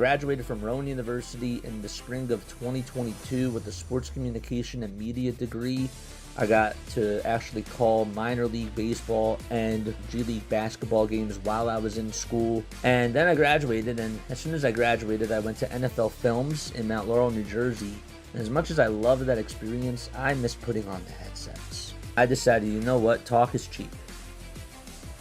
graduated from Rowan University in the spring of 2022 with a sports communication and media degree. I got to actually call minor league baseball and G League basketball games while I was in school. And then I graduated, and as soon as I graduated, I went to NFL Films in Mount Laurel, New Jersey. And as much as I loved that experience, I miss putting on the headsets. I decided, you know what, talk is cheap.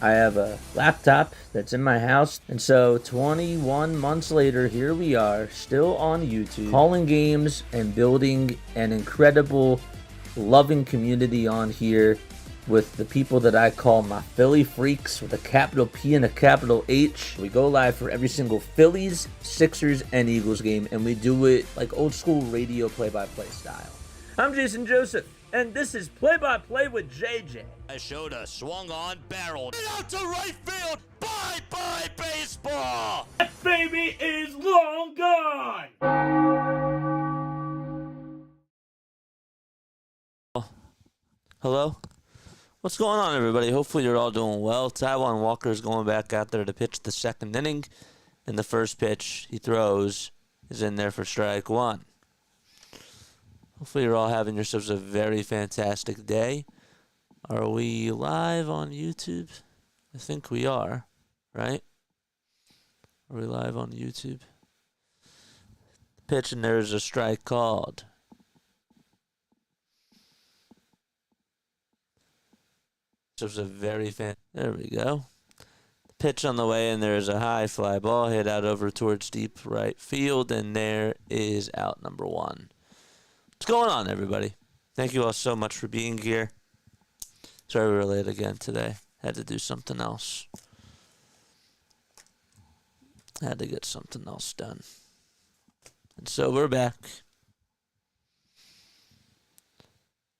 I have a laptop that's in my house, and so 21 months later, here we are, still on YouTube, calling games and building an incredible, loving community on here with the people that I call my Philly freaks with a capital P and a capital H. We go live for every single Phillies, Sixers, and Eagles game, and we do it like old school radio play-by-play style. I'm Jason Joseph, and this is Play-by-Play with JJ. I showed a swung on, barreled out to right field. Bye-bye baseball. That baby is long gone. Hello? What's going on, everybody? Hopefully you're all doing well. Taijuan Walker is going back out there to pitch the second inning. And the first pitch he throws is in there for strike one. Hopefully you're all having yourselves a very fantastic day. Are we live on YouTube? I think we are, right? Are we live on YouTube? Pitch, and there's a strike called. This was a very there we go. Pitch on the way, and there's a high fly ball hit out over towards deep right field, and there is out number one. What's going on, everybody? Thank you all so much for being here. Sorry we were late again today. Had to do something else. Had to get something else done. And so we're back.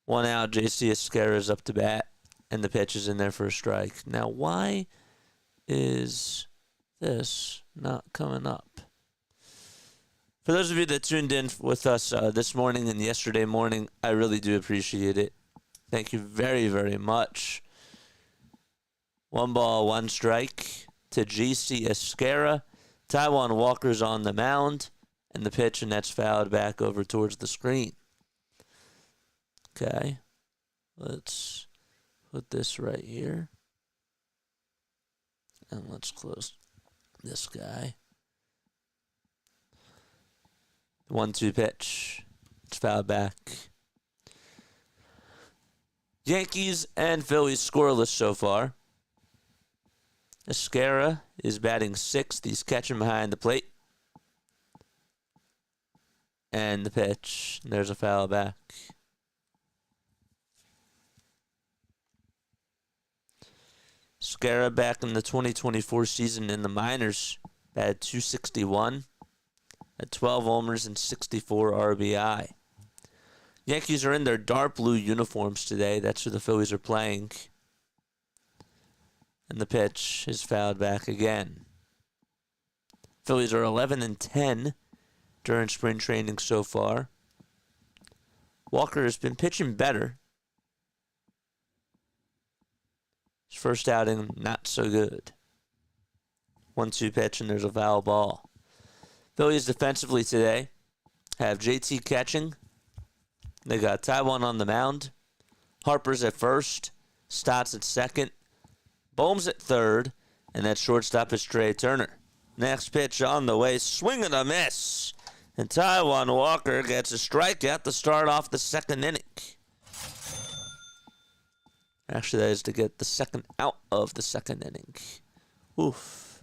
One out, JC Esquera is up to bat. And the pitch is in there for a strike. Now, why is this not coming up? For those of you that tuned in with us this morning and yesterday morning, I really do appreciate it. Thank you very, very much. 1 ball, 1 strike to JC Esquera. Taijuan Walker's on the mound. And the pitch, and that's fouled back over towards the screen. Okay. Let's put this right here. And let's close this guy. 1-2 pitch. It's fouled back. Yankees and Phillies scoreless so far. Esquera is batting 6th. He's catching behind the plate. And the pitch. There's a foul back. Esquera back in the 2024 season in the minors batted .261, had 12 homers and 64 RBI. Yankees are in their dark blue uniforms today. That's who the Phillies are playing. And the pitch is fouled back again. Phillies are 11-10 during spring training so far. Walker has been pitching better. His first outing, not so good. 1-2 pitch, and there's a foul ball. Phillies defensively today have JT catching. They got Taijuan on the mound. Harper's at first. Stott's at second. Bohm's at third. And that shortstop is Trey Turner. Next pitch on the way. Swing and a miss. And Taijuan Walker gets a strikeout to start off the second inning. Actually, that is to get the second out of the second inning. Oof.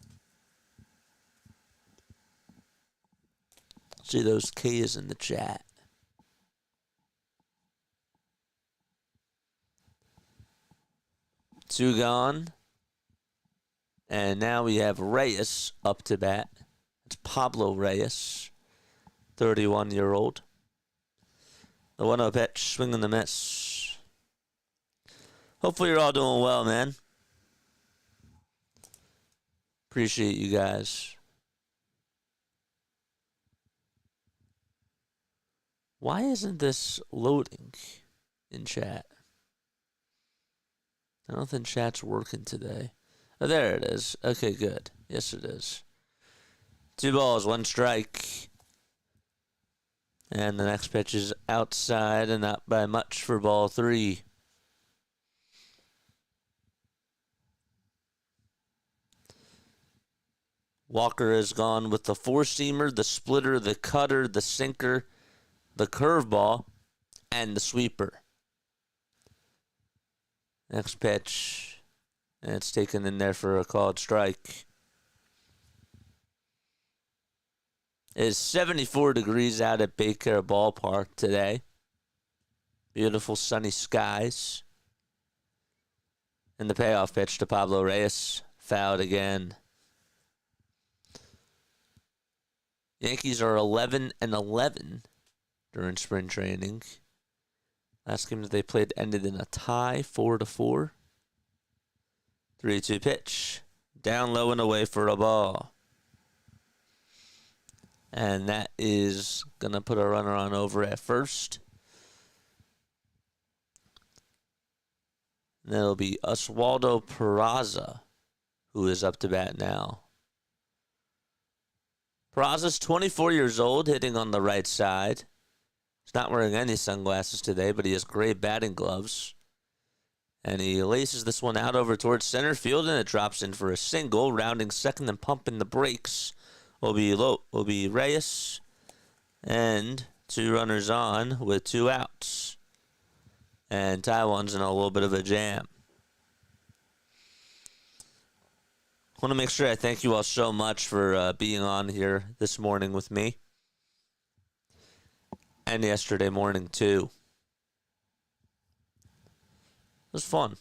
See those K's in the chat. Two gone. And now we have Reyes up to bat. It's Pablo Reyes, 31-year-old. The 1-0 pitch, swing and the miss. Hopefully you're all doing well, man. Appreciate you guys. Why isn't this loading in chat? I don't think chat's working today. Oh, there it is. Okay, good. Yes, it is. 2 balls, 1 strike. And the next pitch is outside and not by much for ball 3. Walker has gone with the 4-seamer, the splitter, the cutter, the sinker, the curveball, and the sweeper. Next pitch, and it's taken in there for a called strike. It is 74 degrees out at Baker Ballpark today. Beautiful sunny skies. And the payoff pitch to Pablo Reyes, fouled again. Yankees are 11-11 during spring training. Last game that they played ended in a tie, 4-4. 3-2 pitch. Down low and away for a ball. And that is going to put a runner on over at first. And that'll be Oswaldo Peraza, who is up to bat now. Peraza's 24 years old, hitting on the right side. He's not wearing any sunglasses today, but he has gray batting gloves. And he laces this one out over towards center field, and it drops in for a single. Rounding second and pumping the brakes will be Reyes. And 2 runners on with 2 outs. And Taiwan's in a little bit of a jam. I want to make sure I thank you all so much for being on here this morning with me. And yesterday morning, too. It was fun.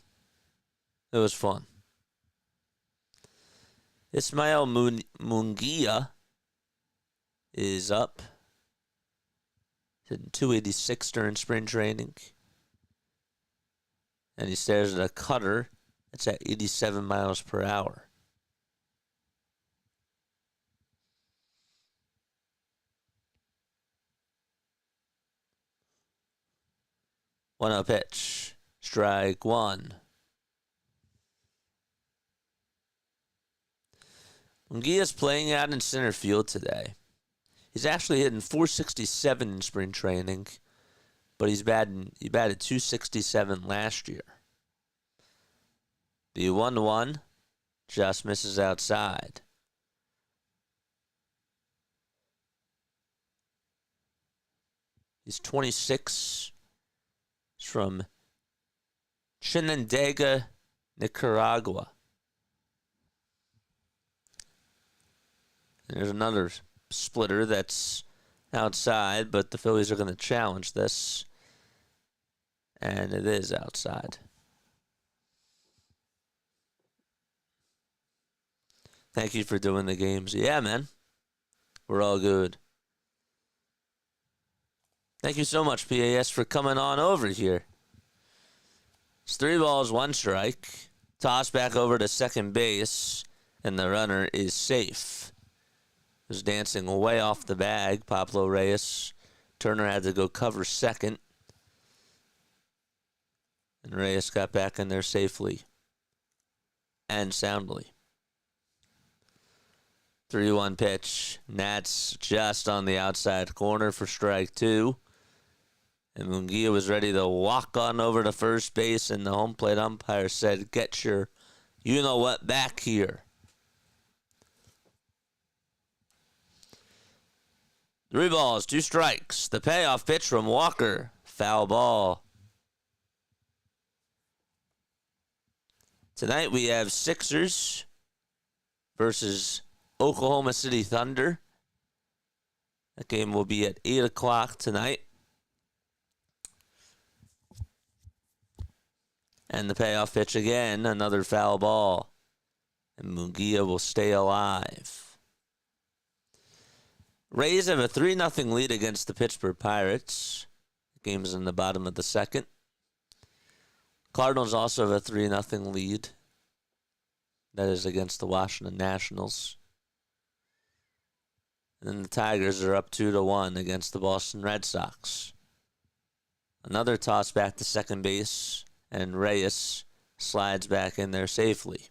It was fun. Ismael Munguia is up. Hitting 286 during spring training. And he stares at a cutter. It's at 87 miles per hour. One-0 pitch. Strike 1. Munguia's playing out in center field today. He's actually hitting .467 in spring training, but he batted .267 last year. The 1-1 just misses outside. He's 26. He's from Chinandega, Nicaragua. And there's another splitter that's outside, but the Phillies are going to challenge this. And it is outside. Thank you for doing the games. Yeah, man. We're all good. Thank you so much, PAS, for coming on over here. It's 3 balls, 1 strike. Toss back over to second base, and the runner is safe. It was dancing way off the bag, Pablo Reyes. Turner had to go cover second. And Reyes got back in there safely and soundly. 3-1 pitch. Nats just on the outside corner for strike 2. And Munguia was ready to walk on over to first base, and the home plate umpire said, "Get your you-know-what back here." 3 balls, 2 strikes. The payoff pitch from Walker. Foul ball. Tonight we have Sixers versus Oklahoma City Thunder. That game will be at 8 o'clock tonight. And the payoff pitch again, another foul ball. And Munguia will stay alive. Rays have a 3-0 lead against the Pittsburgh Pirates. The game's in the bottom of the second. Cardinals also have a 3-0 lead. That is against the Washington Nationals. And then the Tigers are up 2-1 against the Boston Red Sox. Another toss back to second base, and Reyes slides back in there safely.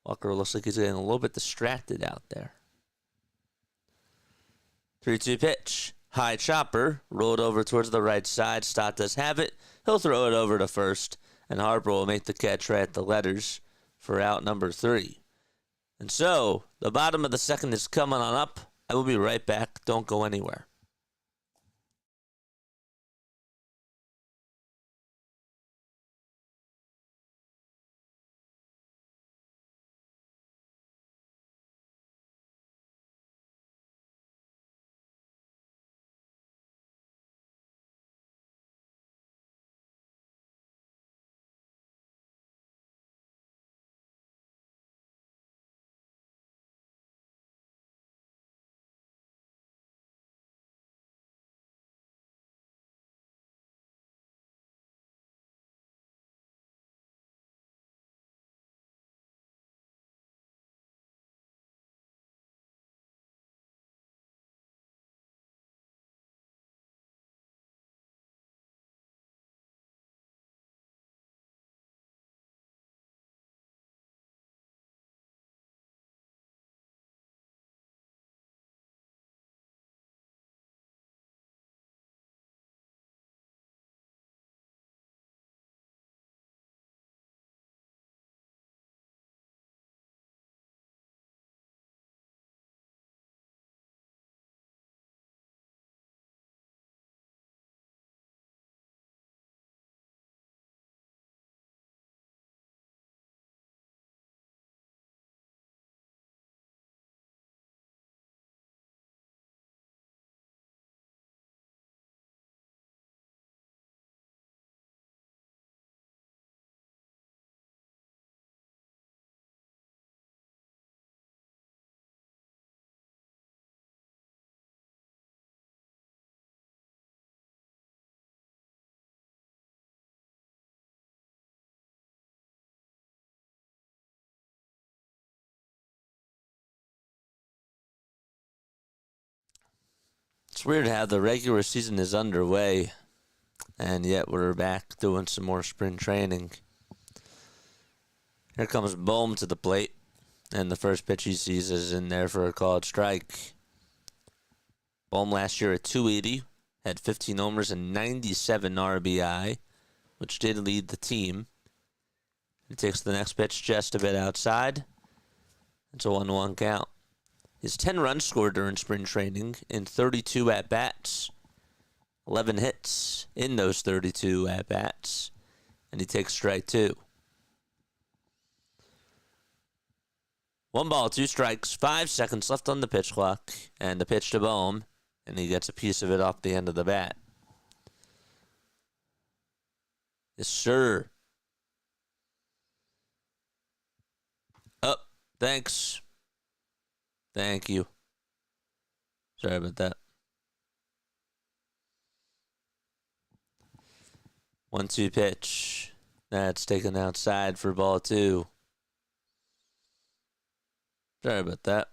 Walker looks like he's getting a little bit distracted out there. 3-2 pitch. High chopper. Rolled over towards the right side. Stott does have it. He'll throw it over to first. And Harper will make the catch right at the letters for out number 3. And so, the bottom of the second is coming on up. I will be right back. Don't go anywhere. It's weird how the regular season is underway, and yet we're back doing some more spring training. Here comes Bohm to the plate, and the first pitch he sees is in there for a called strike. Bohm last year at 280, had 15 homers and 97 RBI, which did lead the team. He takes the next pitch just a bit outside. It's a 1-1 count. His 10 runs scored during spring training in 32 at-bats. 11 hits in those 32 at-bats. And he takes strike 2. 1 ball, 2 strikes, 5 seconds left on the pitch clock. And the pitch to Bohm. And he gets a piece of it off the end of the bat. Yes, sir. Oh, thanks. Thank you. Sorry about that. 1-2 pitch. That's taken outside for ball 2. Sorry about that.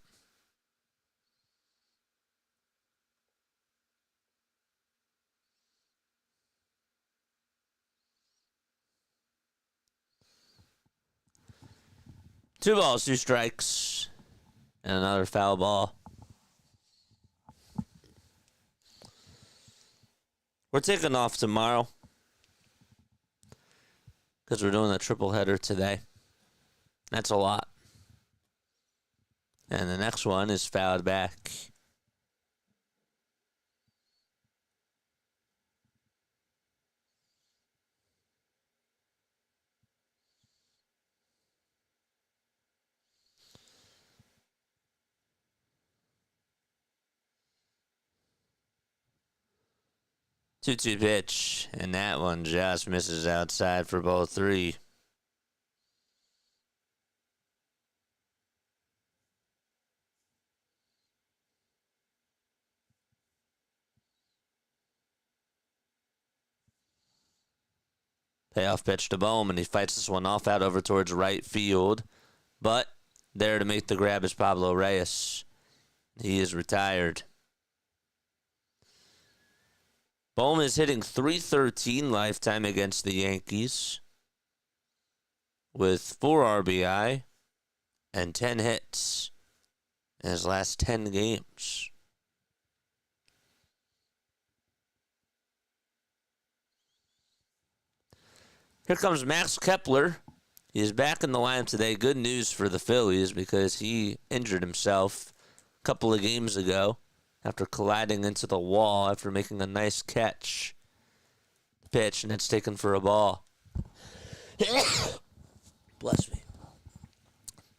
Two balls, 2 strikes. And another foul ball. We're taking off tomorrow because we're doing a triple header today. That's a lot. And the next one is fouled back. Two-two pitch, and that one just misses outside for ball 3. Payoff pitch to Bohm, and he fights this one off out over towards right field. But there to make the grab is Pablo Reyes. He is retired. Bohm is hitting .313 lifetime against the Yankees with 4 RBI, and 10 hits in his last 10 games. Here comes Max Kepler. He is back in the lineup today. Good news for the Phillies because he injured himself a couple of games ago after colliding into the wall after making a nice catch. Pitch, and it's taken for a ball. Bless me.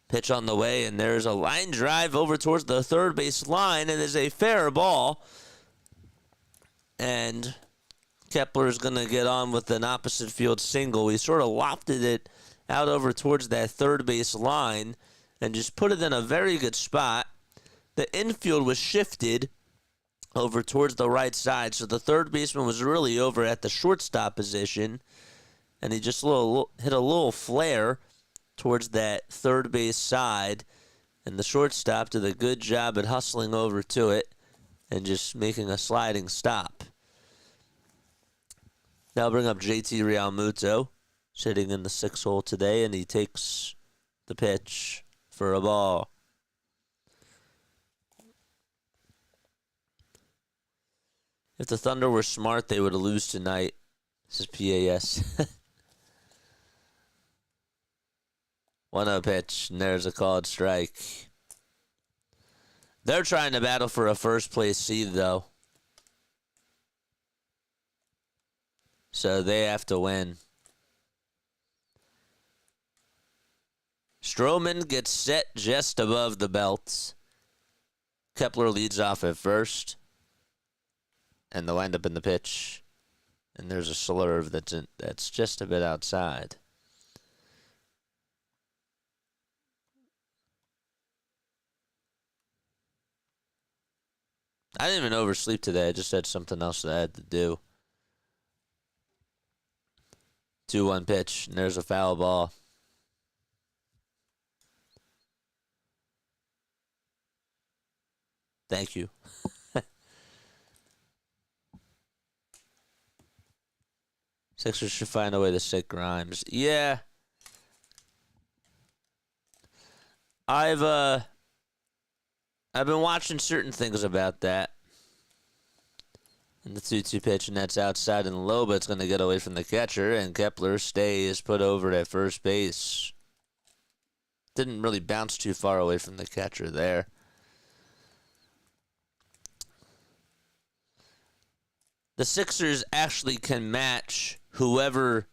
Pitch on the way, and there's a line drive over towards the third base line, and it's a fair ball. And Kepler's going to get on with an opposite field single. He sort of lofted it out over towards that third base line and just put it in a very good spot. The infield was shifted over towards the right side, so the third baseman was really over at the shortstop position, and he just hit a little flare towards that third base side, and the shortstop did a good job at hustling over to it and just making a sliding stop. Now I'll bring up JT Realmuto, sitting in the 6th hole today, and he takes the pitch for a ball. If the Thunder were smart, they would lose tonight. This is PAS. 1-0 pitch, and there's a called strike. They're trying to battle for a first-place seed, though. So they have to win. Stroman gets set just above the belt. Kepler leads off at first. And they'll end up in the pitch. And there's a slurve that's just a bit outside. I didn't even oversleep today. I just had something else that I had to do. 2-1 pitch, and there's a foul ball. Thank you. Sixers should find a way to sit Grimes. Yeah. I've been watching certain things about that. And the 2-2 pitch, and that's outside, and Loba's going to get away from the catcher, and Kepler stays put over at first base. Didn't really bounce too far away from the catcher there. The Sixers actually can match whoever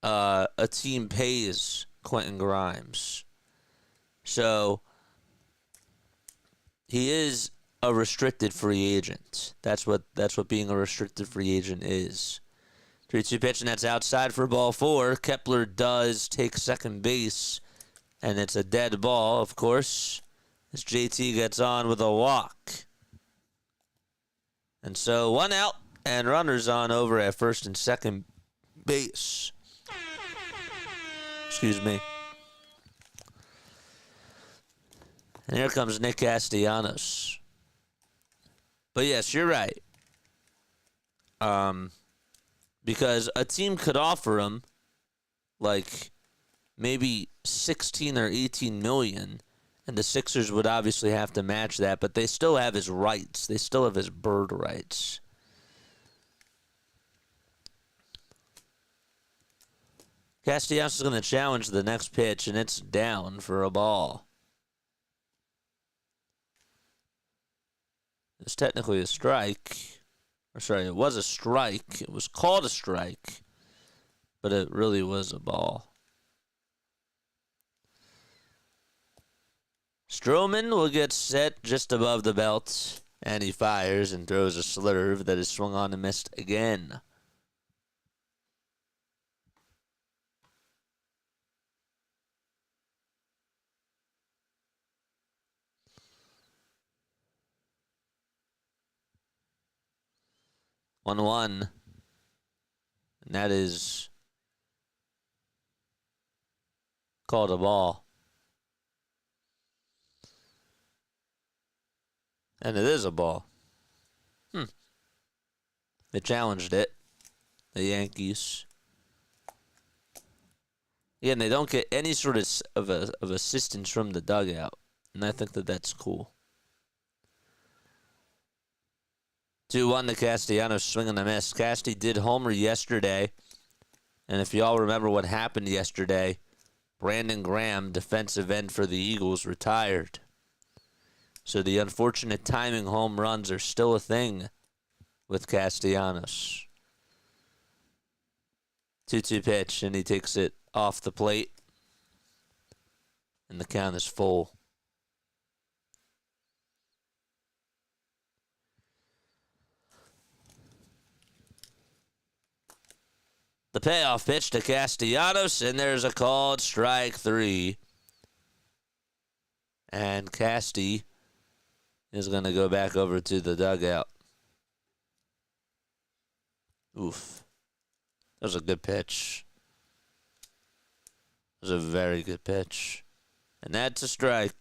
a team pays Quentin Grimes. So he is a restricted free agent. That's what being a restricted free agent is. 3-2 pitch, and that's outside for ball 4. Kepler does take second base, and it's a dead ball, of course, as JT gets on with a walk. And so 1 out, and runners on over at first and second base. Excuse me. And here comes Nick Castellanos. But yes, you're right. Because a team could offer him like maybe 16 or 18 million, and the Sixers would obviously have to match that, but they still have his rights. They still have his bird rights. Castellanos is going to challenge the next pitch, and it's down for a ball. It's technically a strike. Or sorry, it was a strike. It was called a strike, but it really was a ball. Stroman will get set just above the belt, and he fires and throws a slurve that is swung on and missed again. One, and that is called a ball. And it is a ball. They challenged it, the Yankees. Again, they don't get any sort of assistance from the dugout, and I think that's cool. 2-1 to Castellanos, swing and a miss. Casty did homer yesterday, and if y'all remember what happened yesterday, Brandon Graham, defensive end for the Eagles, retired. So the unfortunate timing home runs are still a thing with Castellanos. 2-2 pitch, and he takes it off the plate, and the count is full. The payoff pitch to Castellanos, and there's a called strike 3. And Casty is going to go back over to the dugout. Oof. That was a good pitch. It was a very good pitch. And that's a strike.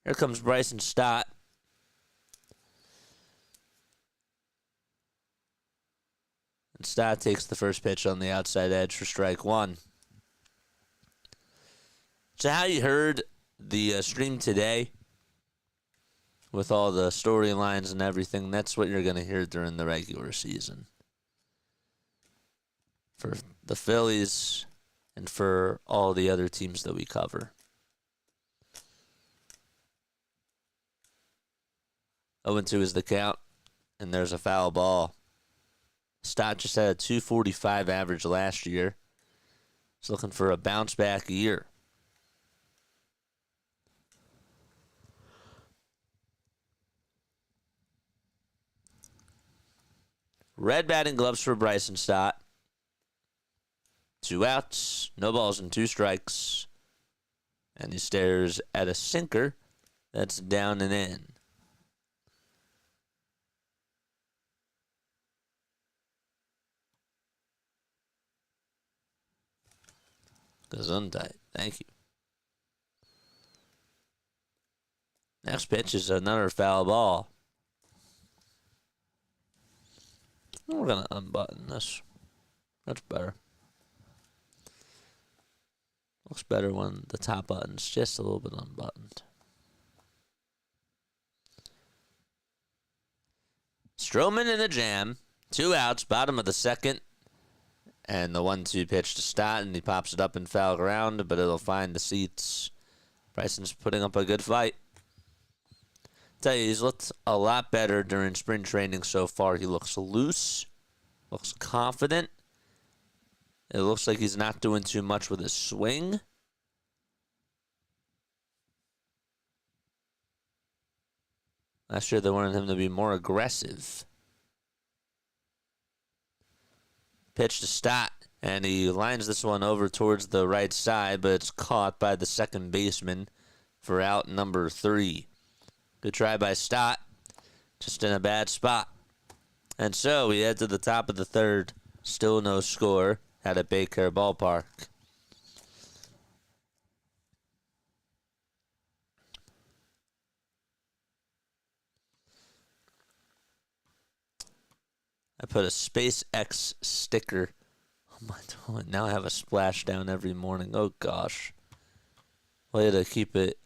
Here comes Bryson Stott. And Stott takes the first pitch on the outside edge for strike 1. So how you heard the stream today with all the storylines and everything, that's what you're going to hear during the regular season. For the Phillies and for all the other teams that we cover. 0-2 is the count, and there's a foul ball. Stott just had a .245 average last year. He's looking for a bounce-back year. Red batting gloves for Bryson Stott. 2 outs, no balls and 2 strikes. And he stares at a sinker that's down and in. Gesundheit. Thank you. Next pitch is another foul ball. We're going to unbutton this. That's better. Looks better when the top button's just a little bit unbuttoned. Stroman in the jam. 2 outs, bottom of the second. And the 1-2 pitch to Stott, and he pops it up in foul ground, but it'll find the seats. Bryson's putting up a good fight. Tell you, he's looked a lot better during spring training so far. He looks loose, looks confident. It looks like he's not doing too much with his swing. Last year they wanted him to be more aggressive. Pitch to Stott, and he lines this one over towards the right side, but it's caught by the second baseman for out number 3. Good try by Stott, just in a bad spot. And so we head to the top of the third. Still no score at a Baker ballpark. I put a SpaceX sticker on my toilet. Now I have a splashdown every morning. Oh, gosh. Way to keep it.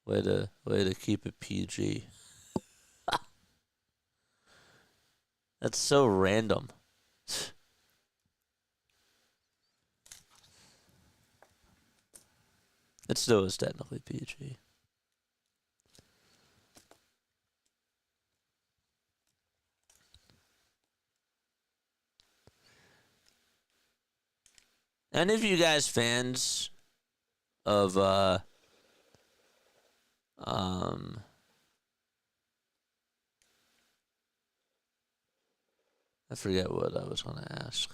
Way to keep it PG. That's so random. It still is technically PG. Any of you guys fans of I forget what I was going to ask.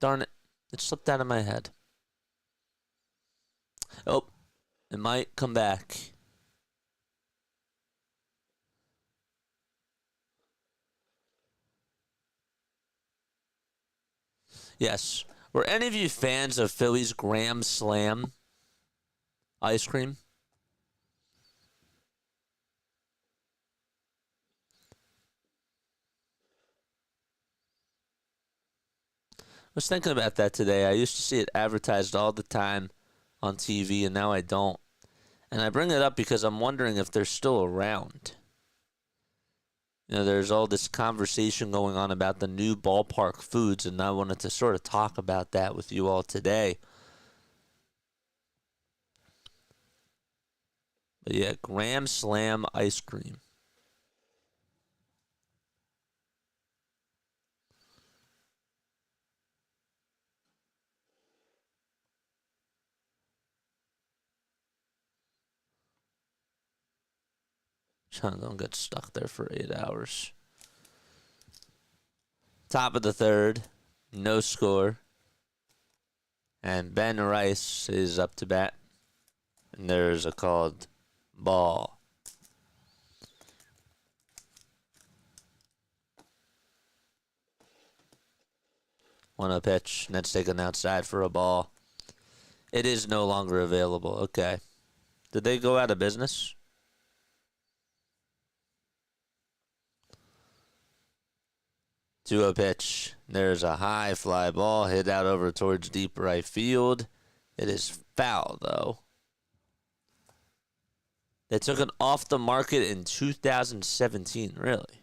Darn it. It slipped out of my head. Oh, it might come back. Yes. Were any of you fans of Phillies Grand Slam? ice cream. I was thinking about that today. I used to see it advertised all the time on TV, and now I don't. And I bring it up because I'm wondering if they're still around. You know, there's all this conversation going on about the new ballpark foods, and I wanted to sort of talk about that with you all today. But yeah, Graham Slam ice cream. Don't get stuck there for 8 hours. Top of the third, no score. And Ben Rice is up to bat. And there's a called ball. One a pitch, and that's taken outside for a ball. It is no longer available. Okay. Did they go out of business? 2-0 pitch. There's a high fly ball hit out over towards deep right field. It is foul, though. They took it off the market in 2017, really.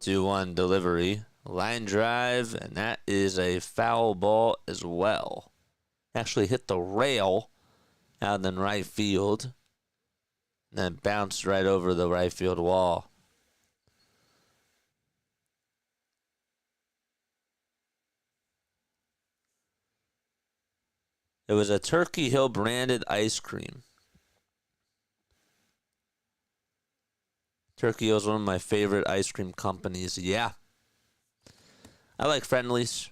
2-1 delivery. Line drive, and that is a foul ball as well. Actually hit the rail out in right field. And then bounced right over the right field wall. It was a Turkey Hill branded ice cream. Turkey Hill is one of my favorite ice cream companies. Yeah. I like Friendlies.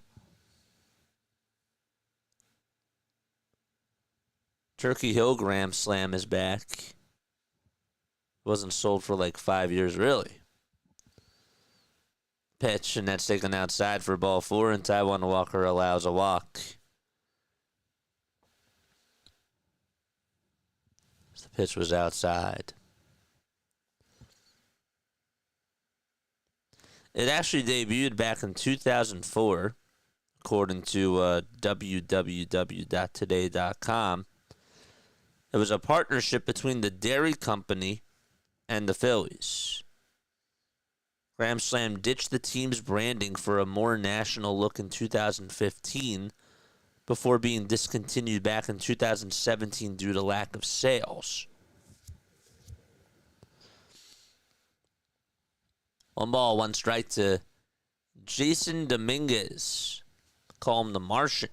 Turkey Hill Graham Slam is back. Wasn't sold for like 5 years, really. Pitch, and that's taken outside for ball 4, and Taiwan Walker allows a walk. The pitch was outside. It actually debuted back in 2004, according to www.today.com. It was a partnership between the dairy company and the Phillies. Graham Slam ditched the team's branding for a more national look in 2015 before being discontinued back in 2017 due to lack of sales. 1 ball, 1 strike to Jason Dominguez. Call him the Martian.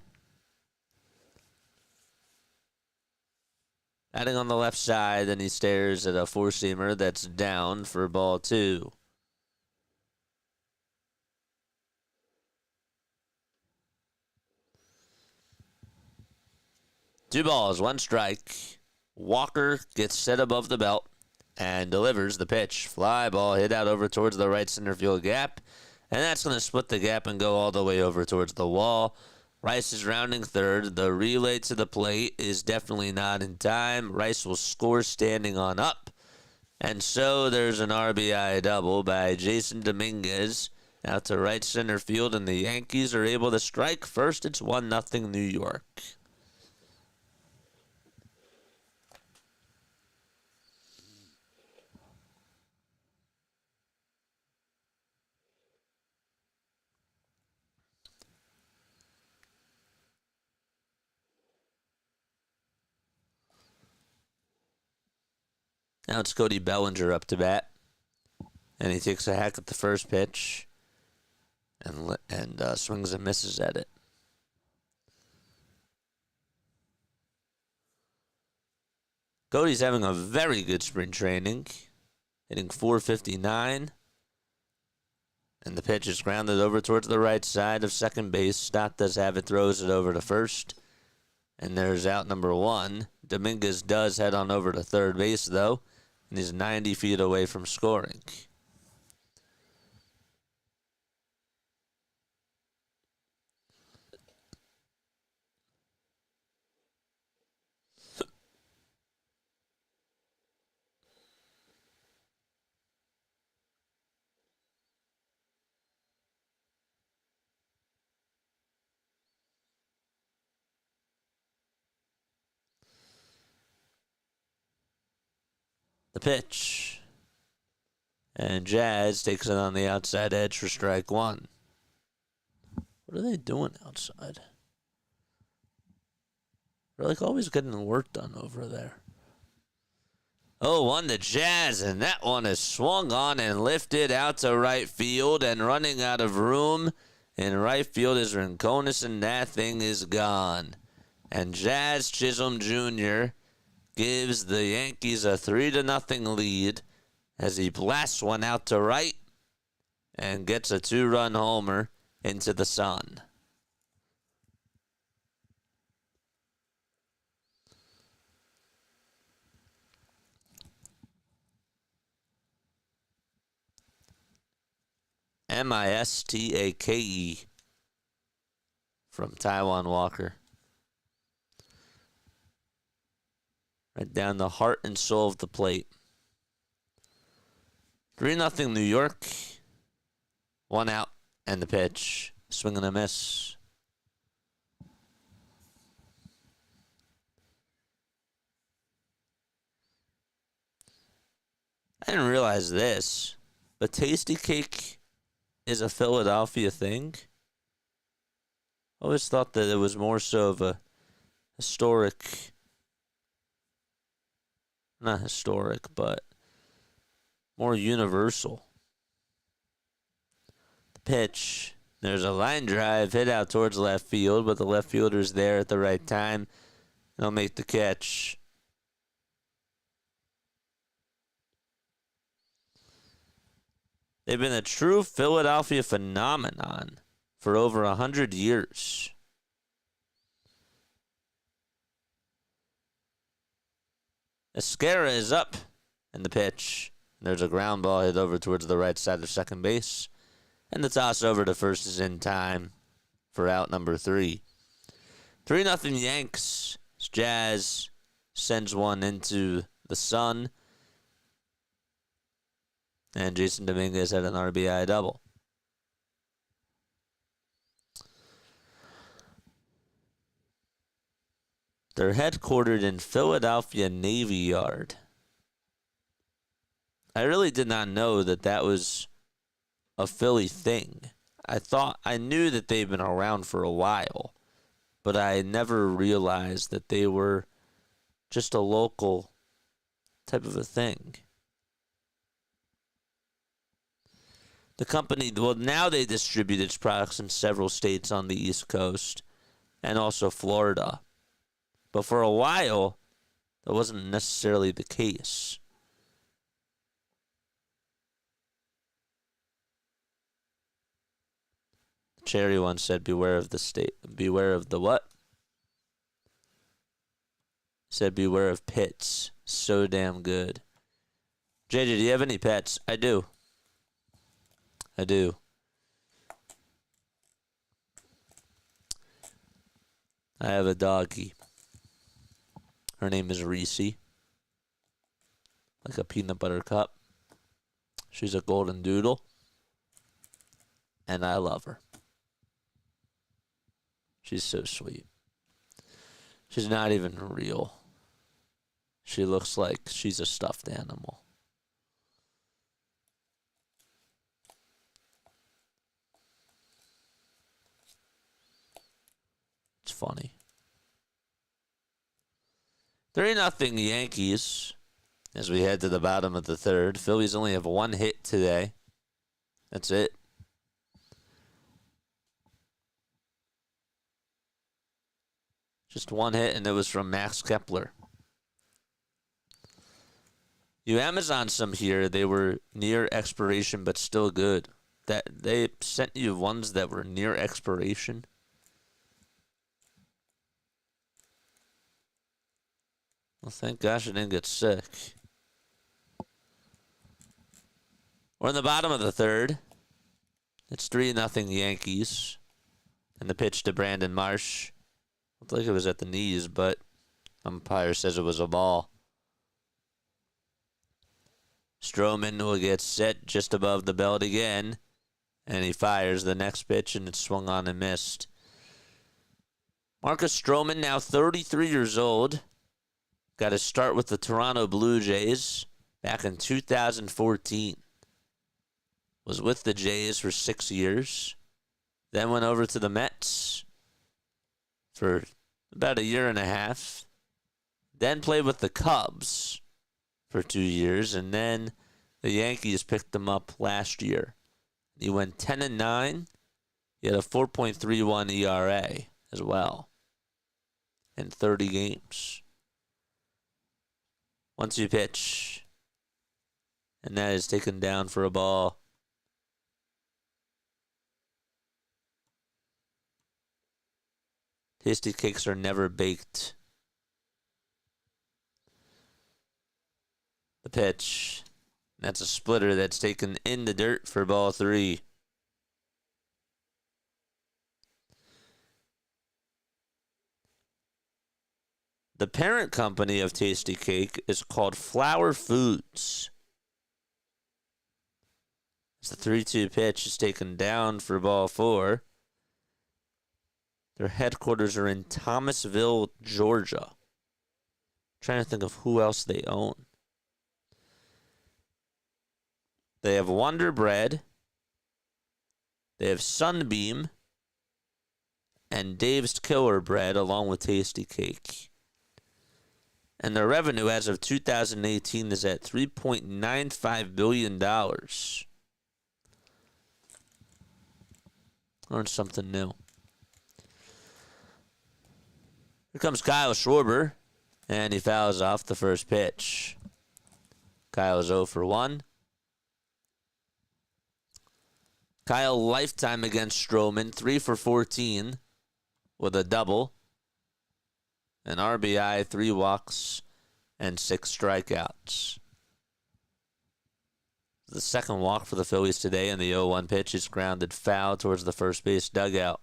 Batting on the left side, and he stares at a four-seamer that's down for ball 2. Two balls, 1 strike. Walker gets set above the belt and delivers the pitch. Fly ball hit out over towards the right center field gap, and that's going to split the gap and go all the way over towards the wall. Rice is rounding third. The relay to the plate is definitely not in time. Rice will score standing on up. And so there's an RBI double by Jason Dominguez out to right center field, and the Yankees are able to strike first. It's 1-0 New York. Now it's Cody Bellinger up to bat. And he takes a hack at the first pitch and swings and misses at it. Cody's having a very good spring training, hitting .459. And the pitch is grounded over towards the right side of second base. Stott does have it, throws it over to first. And there's out number 1. Dominguez does head on over to third base, though. And he's 90 feet away from scoring. The pitch. And Jazz takes it on the outside edge for strike one. What are they doing outside? They're like always getting work done over there. 0-1 to Jazz, and that one is swung on and lifted out to right field, and running out of room in right field is Rincones, and that thing is gone. And Jazz Chisholm Jr. gives the Yankees a 3-0 lead as he blasts one out to right and gets a 2-run homer into the sun. Mistake from Taiwan Walker. Right down the heart and soul of the plate. 3-0 New York. 1 out and the pitch. Swing and a miss. I didn't realize this, but Tasty Cake is a Philadelphia thing. I always thought that it was more so of a historic, not historic, but more universal. The pitch, there's a line drive hit out towards left field, but the left fielder's there at the right time. They'll make the catch. They've been a true Philadelphia phenomenon for over 100 years. Esquera is up in the pitch. There's a ground ball hit over towards the right side of second base. And the toss over to first is in time for out number 3. 3-0 Yanks. Jazz sends one into the sun. And Jason Dominguez had an RBI double. They're headquartered in Philadelphia Navy Yard. I really did not know that that was a Philly thing. I knew that they've been around for a while, but I never realized that they were just a local type of a thing. The company, well, now they distribute its products in several states on the East Coast and also Florida. But for a while, that wasn't necessarily the case. Cherry once said, beware of the what? Said, beware of pits. So damn good. JJ, do you have any pets? I do. I have a doggie. Her name is Reese. Like a peanut butter cup. She's a golden doodle. And I love her. She's so sweet. She's not even real. She looks like she's a stuffed animal. It's funny. 3-0 Yankees as we head to the bottom of the third. Phillies only have 1 hit today. That's it. Just 1 hit, and it was from Max Kepler. You Amazon some here. They were near expiration, but still good. That they sent you ones that were near expiration. Well, thank gosh I didn't get sick. We're in the bottom of the third. It's 3-0 Yankees. And the pitch to Brandon Marsh. Looked like it was at the knees, but umpire says it was a ball. Stroman will get set just above the belt again. And he fires the next pitch, and it's swung on and missed. Marcus Stroman, now 33 years old. Got to start with the Toronto Blue Jays back in 2014. Was with the Jays for 6 years. Then went over to the Mets for about a year and a half. Then played with the Cubs for 2 years. And then the Yankees picked him up last year. He went 10-9. He had a 4.31 ERA as well in 30 games. 1-2 pitch. And that is taken down for a ball. Tasty cakes are never baked. The pitch. That's a splitter that's taken in the dirt for ball 3. The parent company of Tasty Cake is called Flower Foods. As the 3-2 pitch is taken down for ball 4. Their headquarters are in Thomasville, Georgia. Trying to think of who else they own. They have Wonder Bread. They have Sunbeam. And Dave's Killer Bread along with Tasty Cake. And their revenue as of 2018 is at $3.95 billion. Learned something new. Here comes Kyle Schwarber, and he fouls off the first pitch. Kyle is 0 for 1. Kyle lifetime against Stroman, 3 for 14 with a double. An RBI, 3 walks, and 6 strikeouts. The second walk for the Phillies today, and the 0-1 pitch is grounded foul towards the first base dugout.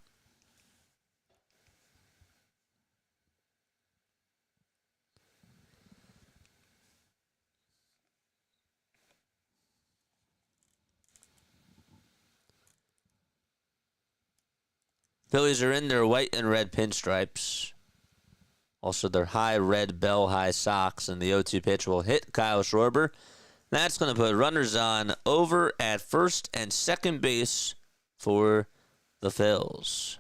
Phillies are in their white and red pinstripes. Also their high red bell high socks, and the 0-2 pitch will hit Kyle Schwarber. That's going to put runners on over at first and second base for the Phils.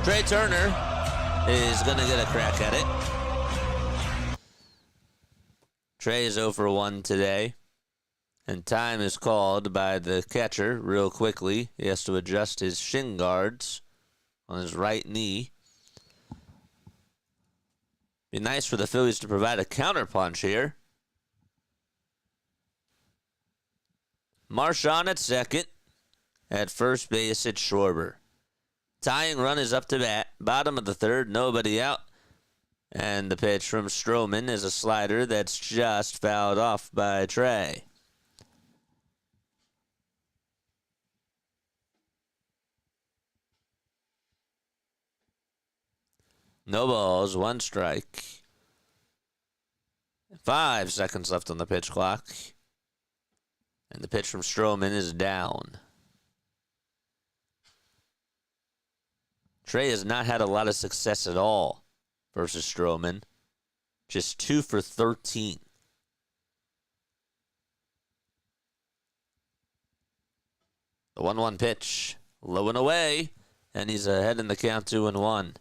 Trey Turner is going to get a crack at it. Trey is 0 for 1 today. And time is called by the catcher real quickly. He has to adjust his shin guards on his right knee. Be nice for the Phillies to provide a counterpunch here. Marchand at second. At first base, it's Schwarber. Tying run is up to bat. Bottom of the third, nobody out. And the pitch from Stroman is a slider that's just fouled off by Trey. No balls, 1 strike. 5 seconds left on the pitch clock. And the pitch from Stroman is down. Trey has not had a lot of success at all versus Stroman. Just 2 for 13. The 1-1 pitch. Low and away. And he's ahead in the count 2-1.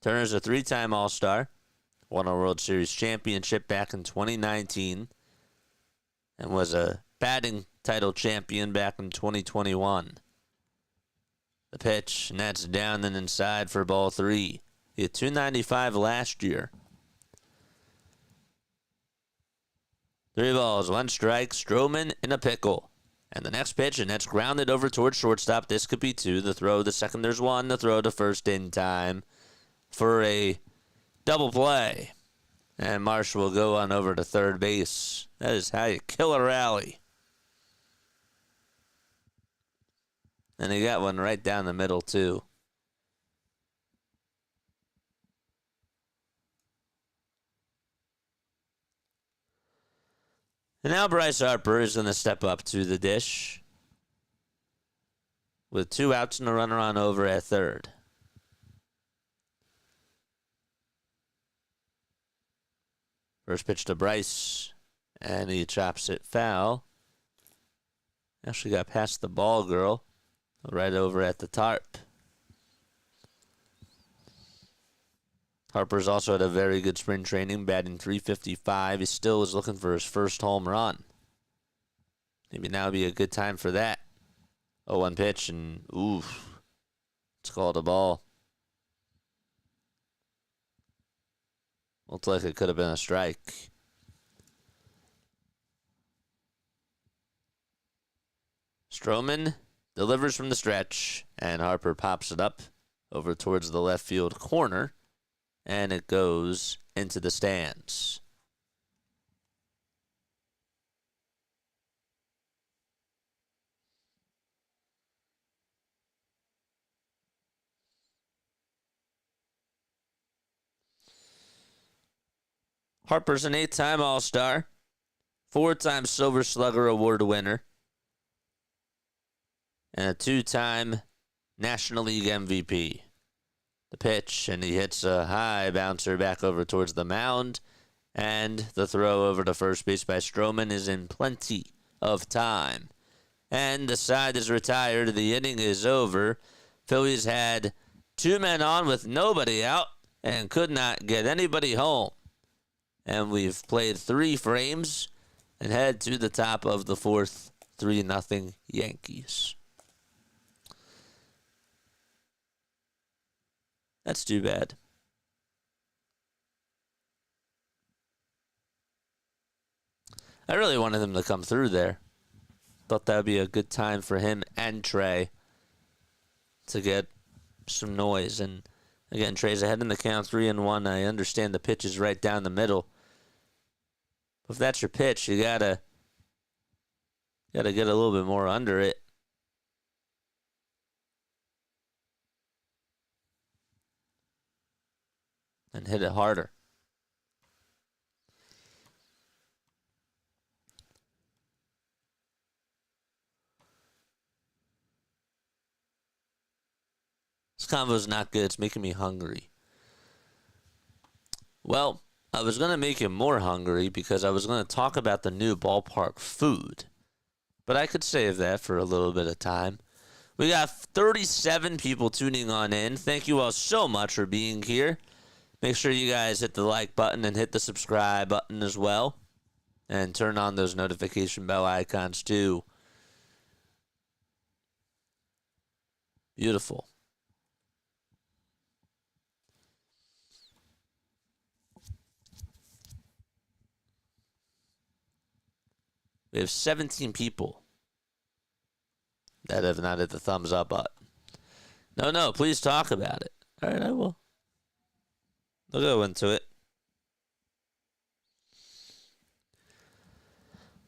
Turner's a 3-time All-Star. Won a World Series championship back in 2019. And was a batting title champion back in 2021. The pitch, and that's down and inside for ball 3. He had 295 last year. 3 balls, 1 strike. Stroman in a pickle. And the next pitch, and that's grounded over towards shortstop. This could be 2. The throw, the second, there's 1. The throw to first in time for a double play. And Marsh will go on over to third base. That is how you kill a rally. And he got one right down the middle, too. And now Bryce Harper is going to step up to the dish with 2 outs and a runner on over at third. First pitch to Bryce, and he chops it foul. Actually got past the ball girl, right over at the tarp. Harper's also had a very good spring training, batting .355. He still is looking for his first home run. Maybe now would be a good time for that. 0-1 pitch, and oof, it's called a ball. Looked like it could have been a strike. Stroman delivers from the stretch, and Harper pops it up over towards the left field corner, and it goes into the stands. Harper's an 8-time All-Star, 4-time Silver Slugger Award winner, and a 2-time National League MVP. The pitch, and he hits a high bouncer back over towards the mound, and the throw over to first base by Stroman is in plenty of time. And the side is retired. The inning is over. Phillies had 2 men on with nobody out and could not get anybody home. And we've played 3 frames and head to the top of the 4th, 3-0 Yankees. That's too bad. I really wanted him to come through there. Thought that would be a good time for him and Trey to get some noise. And again, Trey's ahead in the count, 3-1. I understand the pitch is right down the middle. If that's your pitch, you gotta get a little bit more under it. And hit it harder. This convo's not good. It's making me hungry. Well, I was going to make him more hungry because I was going to talk about the new ballpark food. But I could save that for a little bit of time. We got 37 people tuning on in. Thank you all so much for being here. Make sure you guys hit the like button and hit the subscribe button as well. And turn on those notification bell icons too. Beautiful. We have 17 people that have not hit the thumbs up button. No, please talk about it. All right, I will. I'll go into it.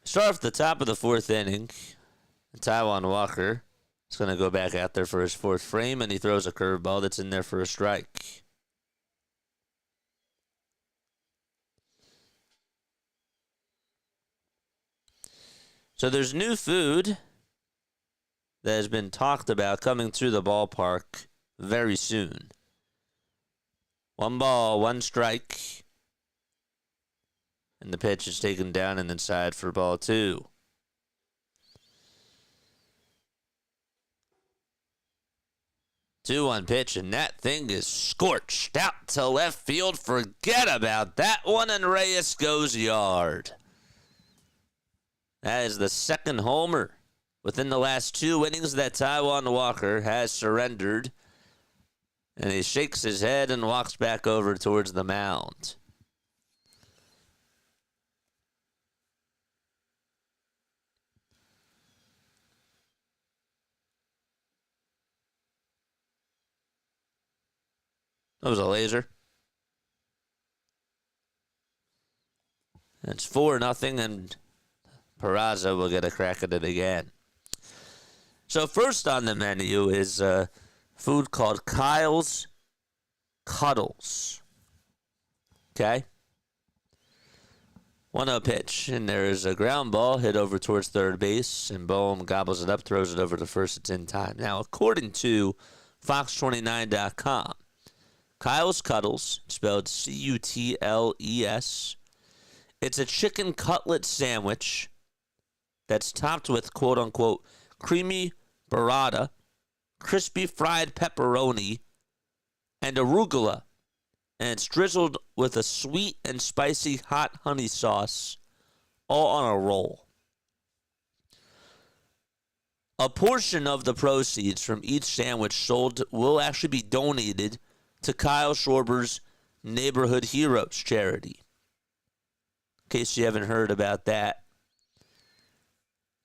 Start off the top of the 4th inning. Taijuan Walker is going to go back out there for his 4th frame, and he throws a curveball that's in there for a strike. So there's new food that has been talked about coming to the ballpark very soon. 1 ball, 1 strike. And the pitch is taken down and inside for ball 2. Two-one pitch, and that thing is scorched out to left field. Forget about that one, and Reyes goes yard. That is the 2nd homer within the last 2 innings that Taijuan Walker has surrendered. And he shakes his head and walks back over towards the mound. That was a laser. It's 4-0, and Peraza will get a crack at it again. So first on the menu is food called Kyle's Cuddles. Okay? 1-0 pitch, and there is a ground ball hit over towards third base, and Bohm gobbles it up, throws it over to first. It's in time. Now, according to Fox29.com, Kyle's Cuddles, spelled Cutles, it's a chicken cutlet sandwich that's topped with quote-unquote creamy burrata, crispy fried pepperoni, and arugula, and it's drizzled with a sweet and spicy hot honey sauce, all on a roll. A portion of the proceeds from each sandwich sold will actually be donated to Kyle Schwarber's Neighborhood Heroes charity. In case you haven't heard about that,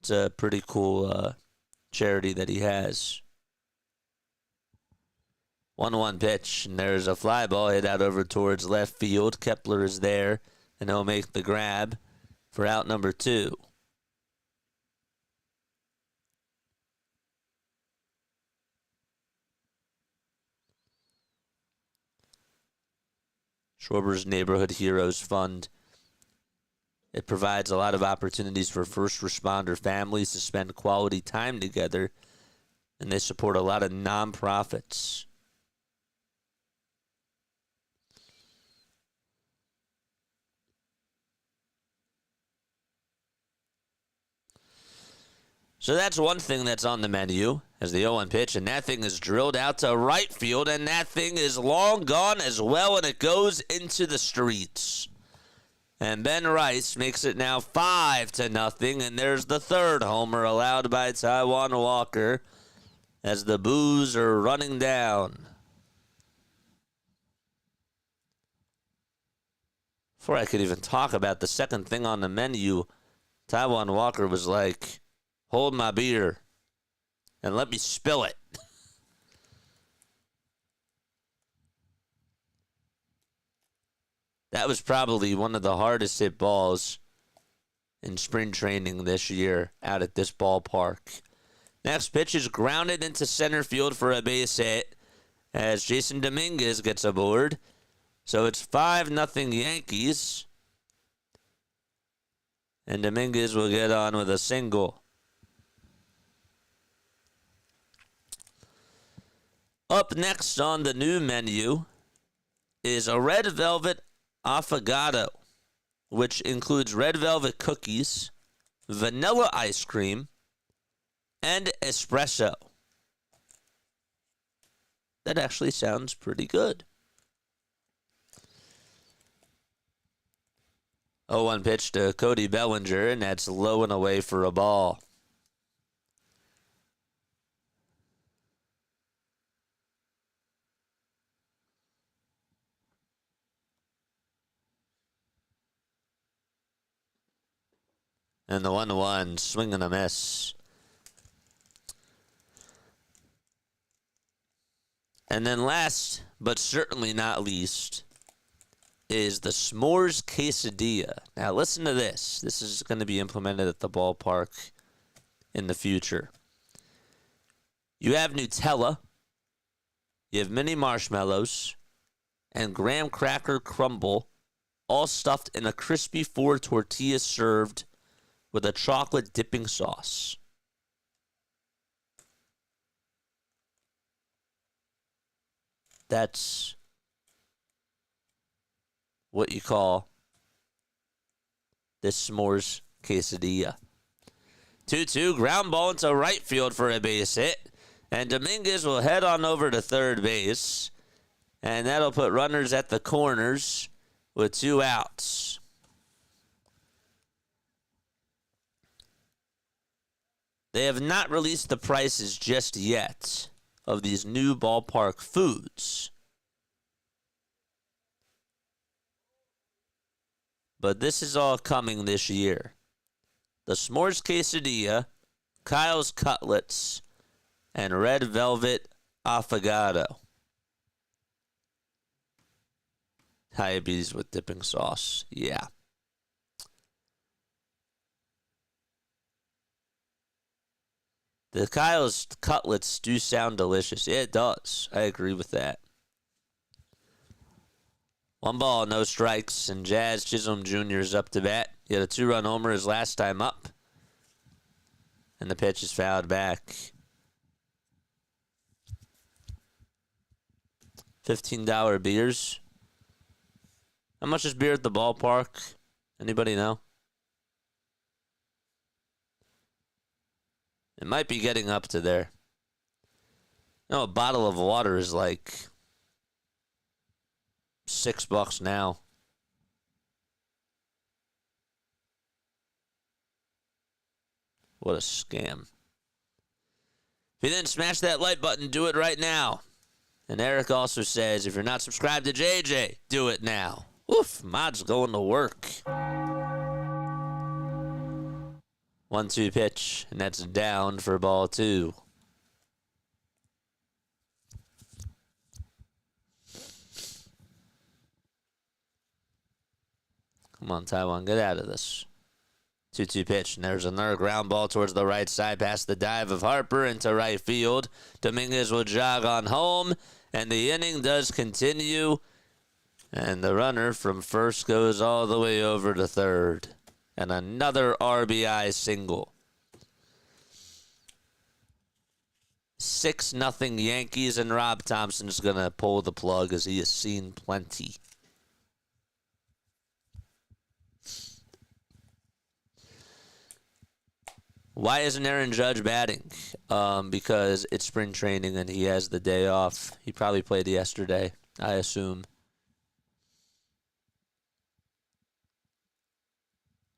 it's a pretty cool charity that he has. 1-1 pitch, and there's a fly ball hit out over towards left field. Kepler is there, and he'll make the grab for out number 2. Schwarber's Neighborhood Heroes Fund. It provides a lot of opportunities for first responder families to spend quality time together, and they support a lot of nonprofits. So that's one thing that's on the menu as the 0-1 pitch, and that thing is drilled out to right field, and that thing is long gone as well, and it goes into the streets. And Ben Rice makes it now 5-0, and there's the third homer allowed by Taijuan Walker as the boos are running down. Before I could even talk about the second thing on the menu, Taijuan Walker was like, "Hold my beer and let me spill it." That was probably one of the hardest hit balls in spring training this year out at this ballpark. Next pitch is grounded into center field for a base hit as Jason Dominguez gets aboard. So it's 5-0 Yankees. And Dominguez will get on with a single. Up next on the new menu is a red velvet affogato, which includes red velvet cookies, vanilla ice cream, and espresso. That actually sounds pretty good. 0-1 pitch to Cody Bellinger, and that's low and away for a ball. And the 1-1, swing and a miss. And then last, but certainly not least, is the s'mores quesadilla. Now listen to this. This is going to be implemented at the ballpark in the future. You have Nutella, you have mini marshmallows, and graham cracker crumble, all stuffed in a crispy 4 tortillas served with a chocolate dipping sauce. That's what you call this s'mores quesadilla. 2-2, ground ball into right field for a base hit. And Dominguez will head on over to third base. And that'll put runners at the corners with 2 outs. They have not released the prices just yet of these new ballpark foods. But this is all coming this year. The s'mores quesadilla, Kyle's cutlets, and red velvet affogato. Diabetes with dipping sauce. Yeah. The Kyle's cutlets do sound delicious. Yeah, it does. I agree with that. 1 ball, no strikes, and Jazz Chisholm Jr. is up to bat. He had a 2-run homer his last time up. And the pitch is fouled back. $15 beers. How much is beer at the ballpark? Anybody know? It might be getting up to there. No, a bottle of water is like $6 now. What a scam. If you didn't smash that like button, do it right now. And Eric also says, if you're not subscribed to JJ, do it now. Oof, Mod's going to work. 1-2 pitch, and that's down for ball 2. Come on, Taiwan, get out of this. 2-2 pitch, and there's another ground ball towards the right side past the dive of Harper into right field. Dominguez will jog on home, and the inning does continue. And the runner from first goes all the way over to third. And another RBI single. 6-0 Yankees, and Rob Thompson's going to pull the plug as he has seen plenty. Why isn't Aaron Judge batting? Because it's spring training and he has the day off. He probably played yesterday, I assume.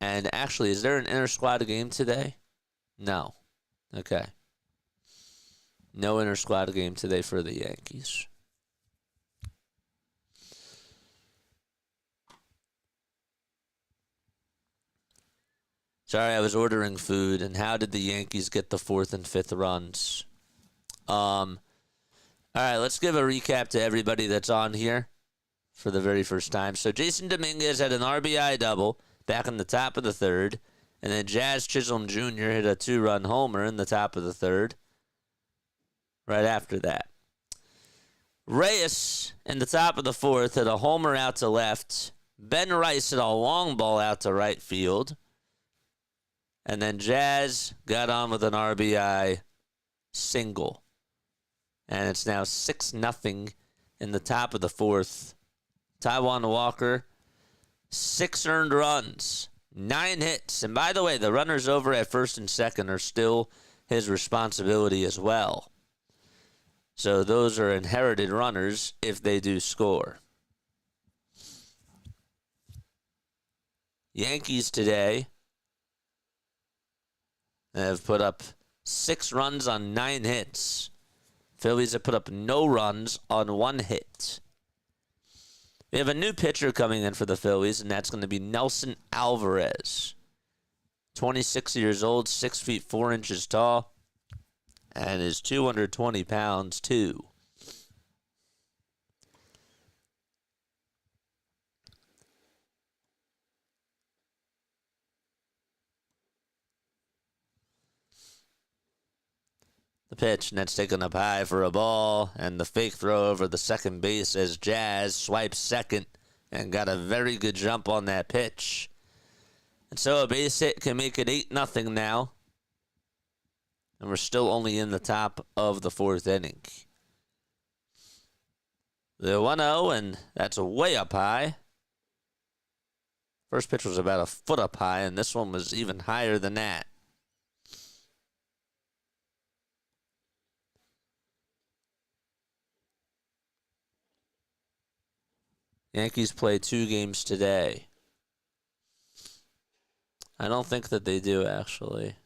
And actually, is there an inter-squad game today? No. Okay. No inter-squad game today for the Yankees. Sorry, I was ordering food, and how did the Yankees get the 4th and 5th runs? All right, let's give a recap to everybody that's on here for the very first time. So Jason Dominguez had an RBI double back in the top of the 3rd, and then Jazz Chisholm Jr. hit a 2-run homer in the top of the 3rd right after that. Reyes in the top of the 4th hit a homer out to left. Ben Rice hit a long ball out to right field. And then Jazz got on with an RBI single. And it's now 6-0 in the top of the 4th. Taijuan Walker, 6 earned runs, 9 hits. And by the way, the runners over at first and second are still his responsibility as well. So those are inherited runners if they do score. Yankees today have put up 6 runs on 9 hits. Phillies have put up no runs on 1 hit. We have a new pitcher coming in for the Phillies, and that's going to be Nelson Alvarez. 26 years old, 6 feet 4 inches tall, and is 220 pounds too. The pitch, and that's taken up high for a ball, and the fake throw over the second base as Jazz swipes second and got a very good jump on that pitch. And so a base hit can make it 8-0 now. And we're still only in the top of the 4th inning. The 1-0, and that's way up high. First pitch was about a foot up high, and this one was even higher than that. Yankees play 2 games today. I don't think that they do, actually.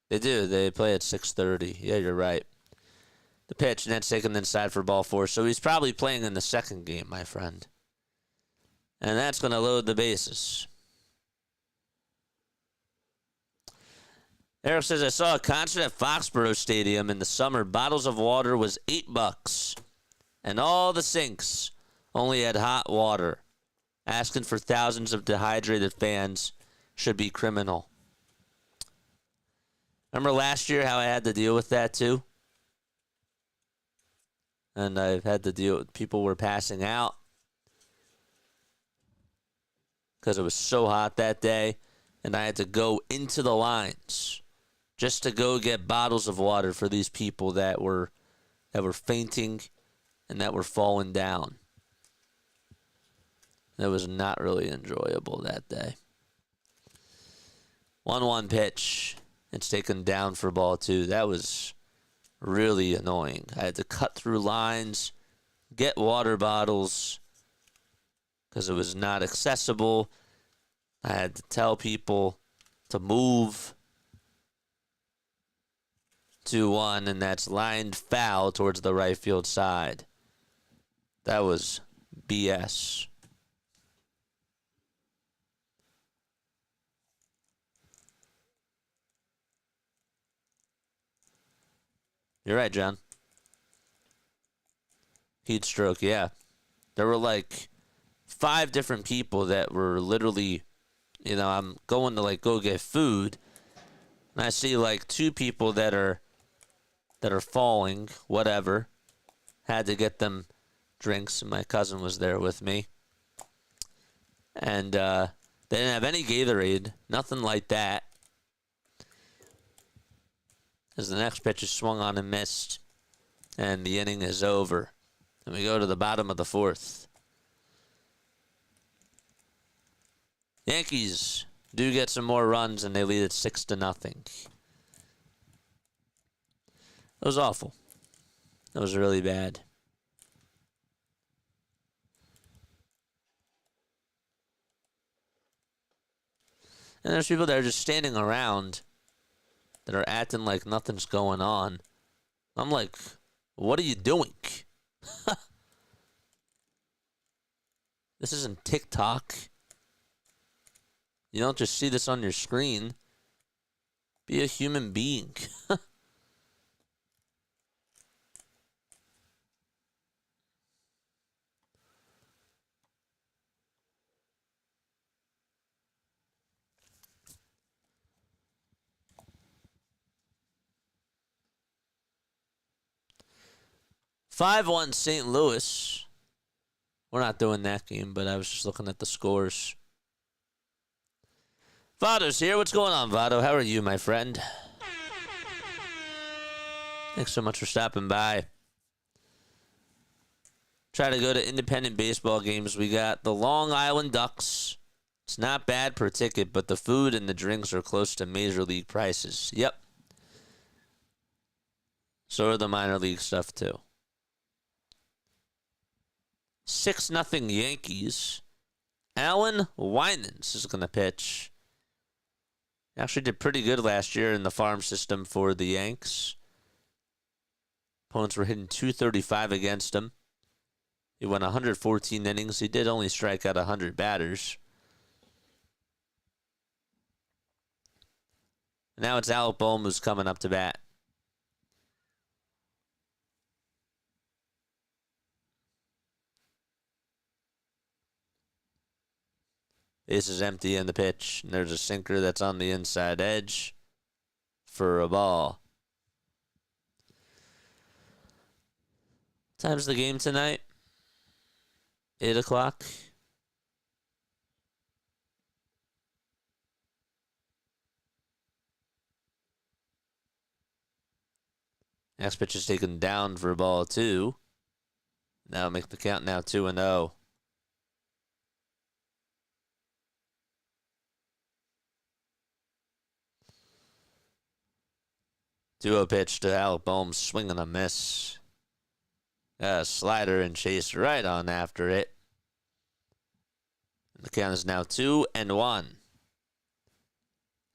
They do. They play at 6:30. Yeah, you're right. The pitch, and that's taken inside for ball 4. So he's probably playing in the second game, my friend. And that's going to load the bases. Eric says, I saw a concert at Foxborough Stadium in the summer. Bottles of water was $8. And all the sinks only had hot water. Asking for thousands of dehydrated fans should be criminal. Remember last year how I had to deal with that too? And I've had to deal with people were passing out because it was so hot that day. And I had to go into the lines just to go get bottles of water for these people that were fainting and that were falling down. It was not really enjoyable that day. 1-1 pitch. It's taken down for ball 2. That was really annoying. I had to cut through lines, get water bottles because it was not accessible. I had to tell people to move. 2-1, and that's lined foul towards the right field side. That was BS. You're right, John. Heat stroke, yeah. There were like 5 different people that were literally, I'm going to like go get food, and I see like 2 people that are falling, whatever. Had to get them drinks, and my cousin was there with me. And they didn't have any Gatorade, nothing like that. As the next pitch is swung on and missed, and the inning is over. And we go to the bottom of the 4th. Yankees do get some more runs, and they lead it 6-0. It was awful. It was really bad. And there's people that are just standing around that are acting like nothing's going on. I'm like, what are you doing? This isn't TikTok. You don't just see this on your screen. Be a human being. 5-1 St. Louis. We're not doing that game, but I was just looking at the scores. Vado's here. What's going on, Vado? How are you, my friend? Thanks so much for stopping by. Try to go to independent baseball games. We got the Long Island Ducks. It's not bad per ticket, but the food and the drinks are close to major league prices. Yep. So are the minor league stuff, too. 6-0 Yankees. Alan Winans is going to pitch. Actually did pretty good last year in the farm system for the Yanks. Opponents were hitting .235 against him. He went 114 innings. He did only strike out 100 batters. Now it's Alec Bohm who's coming up to bat. Base is empty in the pitch, and there's a sinker that's on the inside edge for a ball. Time's the game tonight? 8 o'clock. Next pitch is taken down for ball 2. That'll make the count now 2-0. Duo pitch to Alec Bohm, swing and a miss. Got a slider and chased right on after it. The count is now 2-1.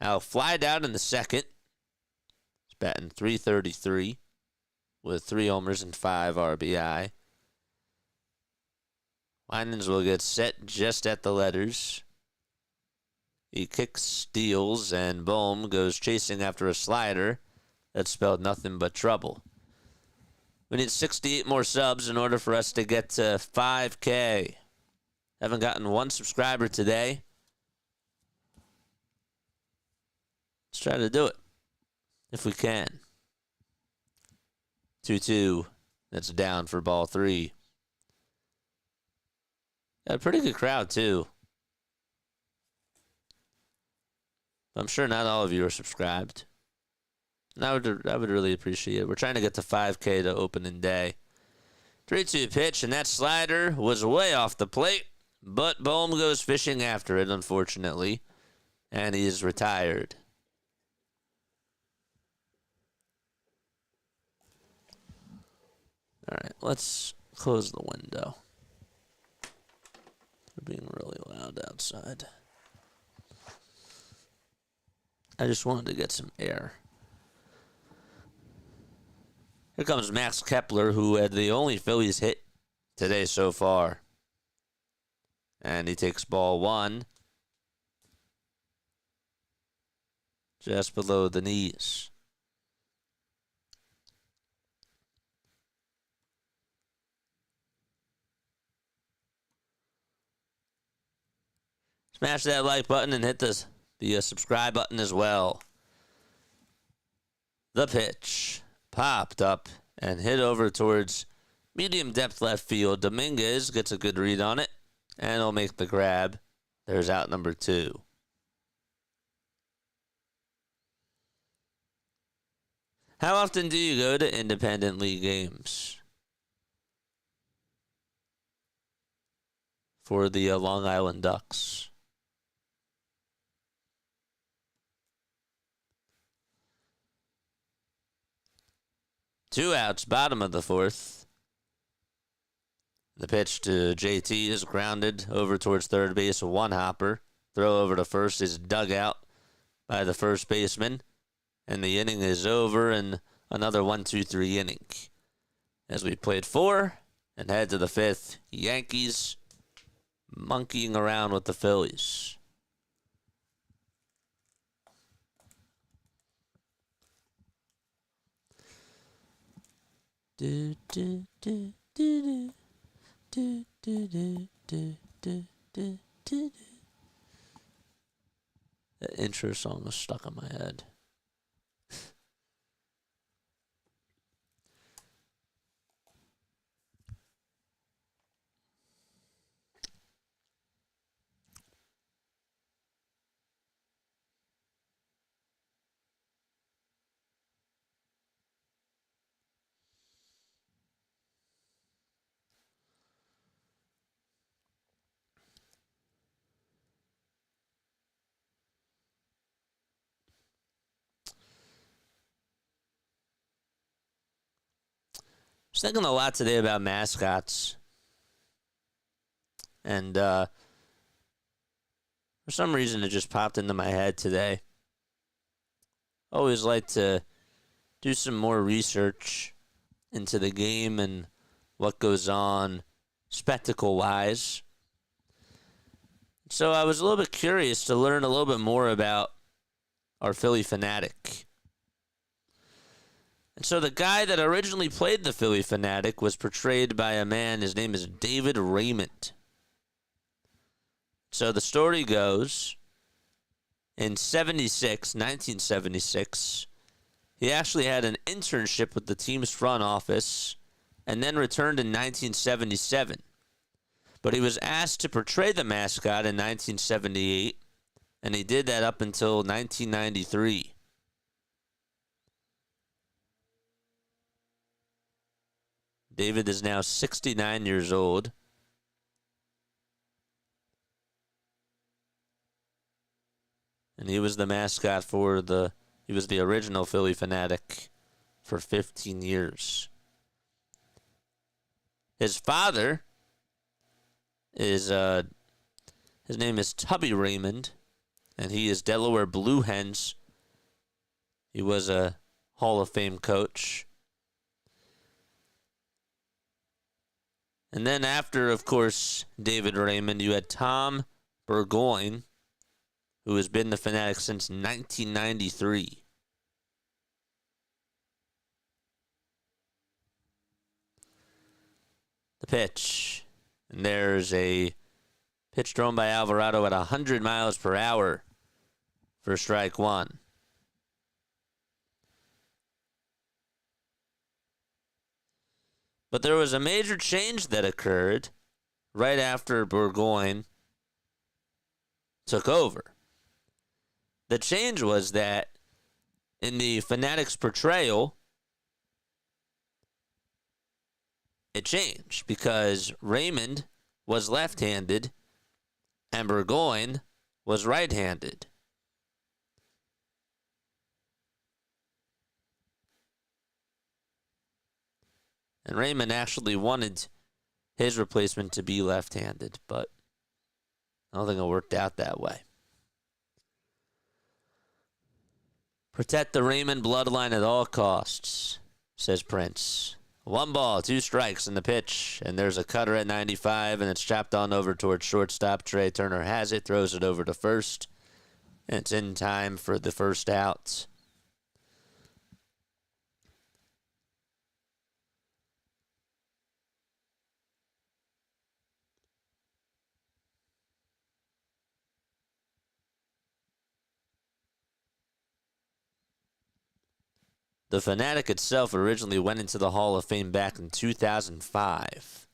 Alec flied out in the second. He's batting .333 with 3 homers and 5 RBI. Winans will get set just at the letters. He kicks, steals, and Bohm goes chasing after a slider. That spelled nothing but trouble. We need 68 more subs in order for us to get to 5K. Haven't gotten 1 subscriber today. Let's try to do it. if we can. 2-2. That's down for ball 3. Got a pretty good crowd, too. I'm sure not all of you are subscribed. And I would really appreciate it. We're trying to get to 5K to opening day. 3-2 pitch, and that slider was way off the plate, but Bohm goes fishing after it, unfortunately, and he is retired. All right, let's close the window. We're being really loud outside. I just wanted to get some air. Here comes Max Kepler, who had the only Phillies hit today so far. And he takes ball 1. Just below the knees. Smash that like button and hit the subscribe button as well. The pitch popped up and hit over towards medium depth left field. Dominguez gets a good read on it, and he'll make the grab. There's out number 2. How often do you go to independent league games for the Long Island Ducks? Two outs, bottom of the 4th. The pitch to JT is grounded over towards third base. A one-hopper. Throw over to first is dug out by the first baseman. And the inning is over, and another 1-2-3 inning. As we played 4 and head to the 5th, Yankees monkeying around with the Phillies. Do, do, do, do, do, do, do, do, do, do, do. That intro song was stuck in my head. I was thinking a lot today about mascots. And for some reason, it just popped into my head today. Always like to do some more research into the game and what goes on spectacle-wise. So I was a little bit curious to learn a little bit more about our Philly Fanatic. And so the guy that originally played the Philly Fanatic was portrayed by a man, his name is David Raymond. So the story goes, in 1976, he actually had an internship with the team's front office and then returned in 1977. But he was asked to portray the mascot in 1978, and he did that up until 1993. David is now 69 years old. And he was the mascot he was the original Philly Fanatic for 15 years. His father is, his name is Tubby Raymond, and he is Delaware Blue Hens. He was a Hall of Fame coach. And then after, of course, David Raymond, you had Tom Burgoyne, who has been the Fanatic since 1993. The pitch. And there's a pitch thrown by Alvarado at 100 miles per hour for strike 1. But there was a major change that occurred right after Burgoyne took over. The change was that in the Fanatics portrayal, it changed because Raymond was left-handed and Burgoyne was right-handed. And Raymond actually wanted his replacement to be left-handed, but I don't think it worked out that way. Protect the Raymond bloodline at all costs, says Prince. 1 ball, 2 strikes in the pitch, and there's a cutter at 95, and it's chopped on over towards shortstop. Trey Turner has it, throws it over to first, and it's in time for the first out. The Fanatic itself originally went into the Hall of Fame back in 2005.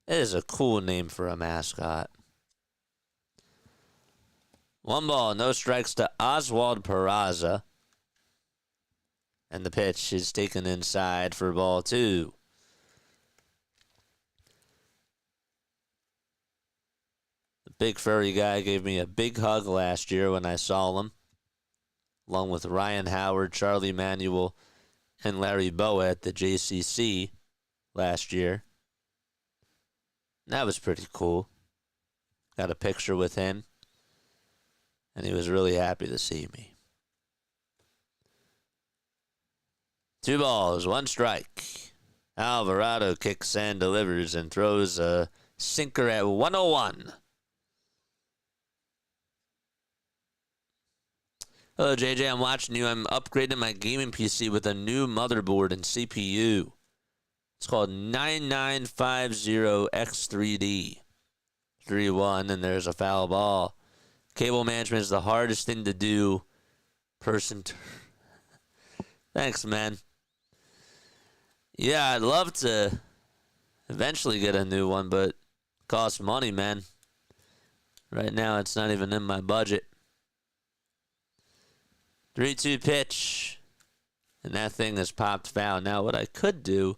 It is a cool name for a mascot. 1 ball, no strikes to Oswald Peraza. And the pitch is taken inside for ball 2. The big furry guy gave me a big hug last year when I saw him, along with Ryan Howard, Charlie Manuel, and Larry Boa at the JCC last year. That was pretty cool. Got a picture with him, and he was really happy to see me. 2 balls, 1 strike. Alvarado kicks and delivers and throws a sinker at 101. Hello, JJ. I'm watching you. I'm upgrading my gaming PC with a new motherboard and CPU. It's called 9950X3D. 3-1, and there's a foul ball. Cable management is the hardest thing to do. Thanks, man. Yeah, I'd love to eventually get a new one, but it costs money, man. Right now, it's not even in my budget. 3-2 pitch, and that thing has popped foul. Now, what I could do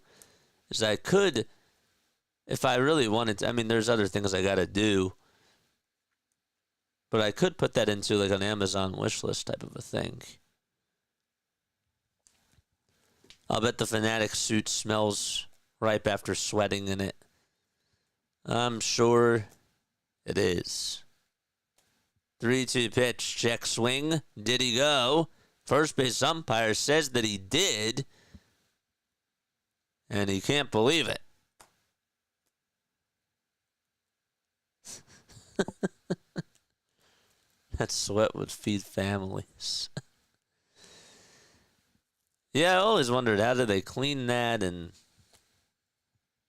is if I really wanted to, I mean, there's other things I got to do, but I could put that into like an Amazon wish list type of a thing. I'll bet the Fanatic suit smells ripe after sweating in it. I'm sure it is. 3-2 pitch, check swing. Did he go? First base umpire says that he did, and he can't believe it. That sweat would feed families. Yeah, I always wondered, how do they clean that? And I'm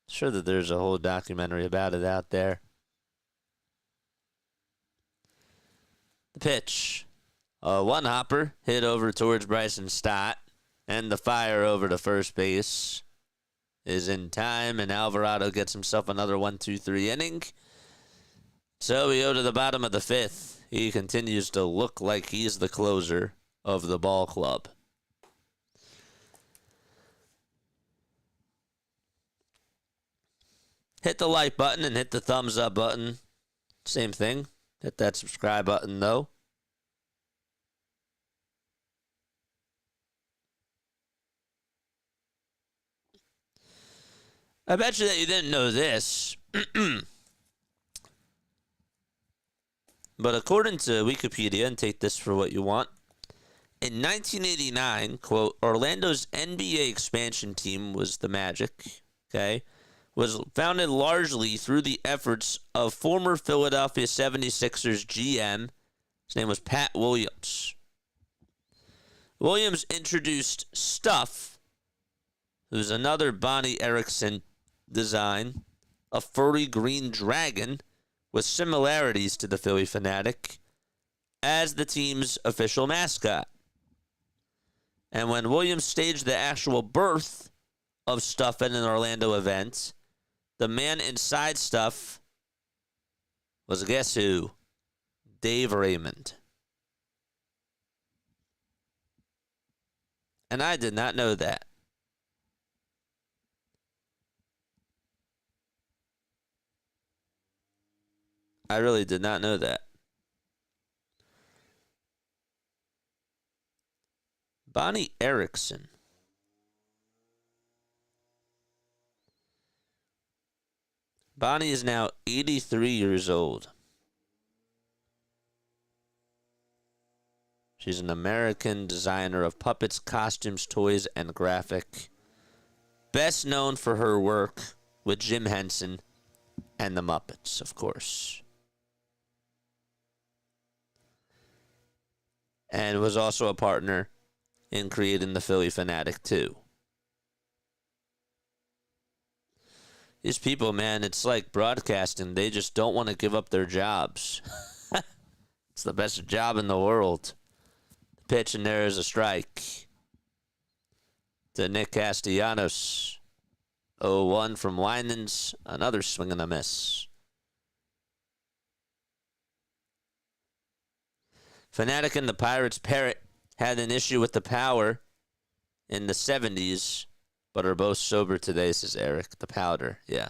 sure that there's a whole documentary about it out there. The pitch. A 1-hopper hit over towards Bryson Stott. And the fire over to first base is in time. And Alvarado gets himself another 1-2-3 inning. So we go to the bottom of the 5th. He continues to look like he's the closer of the ball club. Hit the like button and hit the thumbs up button. Same thing. Hit that subscribe button, though. I bet you that you didn't know this. But according to Wikipedia, and take this for what you want, in 1989, quote, Orlando's NBA expansion team was the Magic, okay, was founded largely through the efforts of former Philadelphia 76ers GM. His name was Pat Williams. Williams introduced Stuff, who's another Bonnie Erickson design, a furry green dragon with similarities to the Philly Fanatic, as the team's official mascot. And when Williams staged the actual birth of Stuff at an Orlando event, the man inside Stuff was, guess who? Dave Raymond. And I did not know that. I really did not know that. Bonnie Erickson. Bonnie is now 83 years old. She's an American designer of puppets, costumes, toys, and graphic. Best known for her work with Jim Henson and the Muppets, of course. And was also a partner in creating the Philly Fanatic, too. These people, man, it's like broadcasting. They just don't want to give up their jobs. It's the best job in the world. The pitch, and there is a strike to Nick Castellanos. 0-1 from Winans. Another swing and a miss. Fanatic and the Pirates Parrot had an issue with the power in the 70s, but are both sober today, says Eric. The powder, yeah.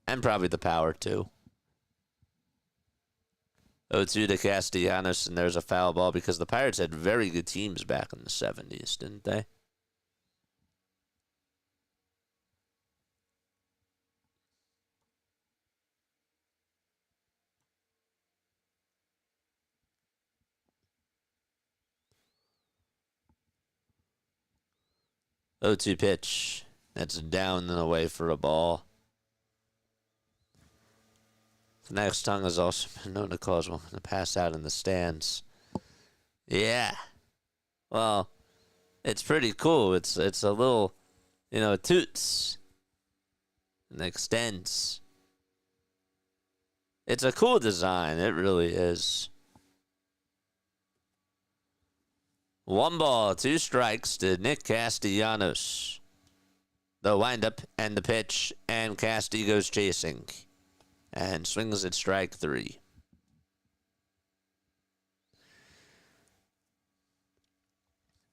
And probably the power, too. 0-2 to Castellanos, and there's a foul ball because the Pirates had very good teams back in the 70s, didn't they? Oh, 2 pitch. That's down and away for a ball. Fanatics' tongue has also been known to cause one to pass out in the stands. Yeah. Well, it's pretty cool. It's a little, toots and extends. It's a cool design. It really is. 1 ball, 2 strikes to Nick Castellanos. The windup and the pitch, and Casti goes chasing and swings at strike 3.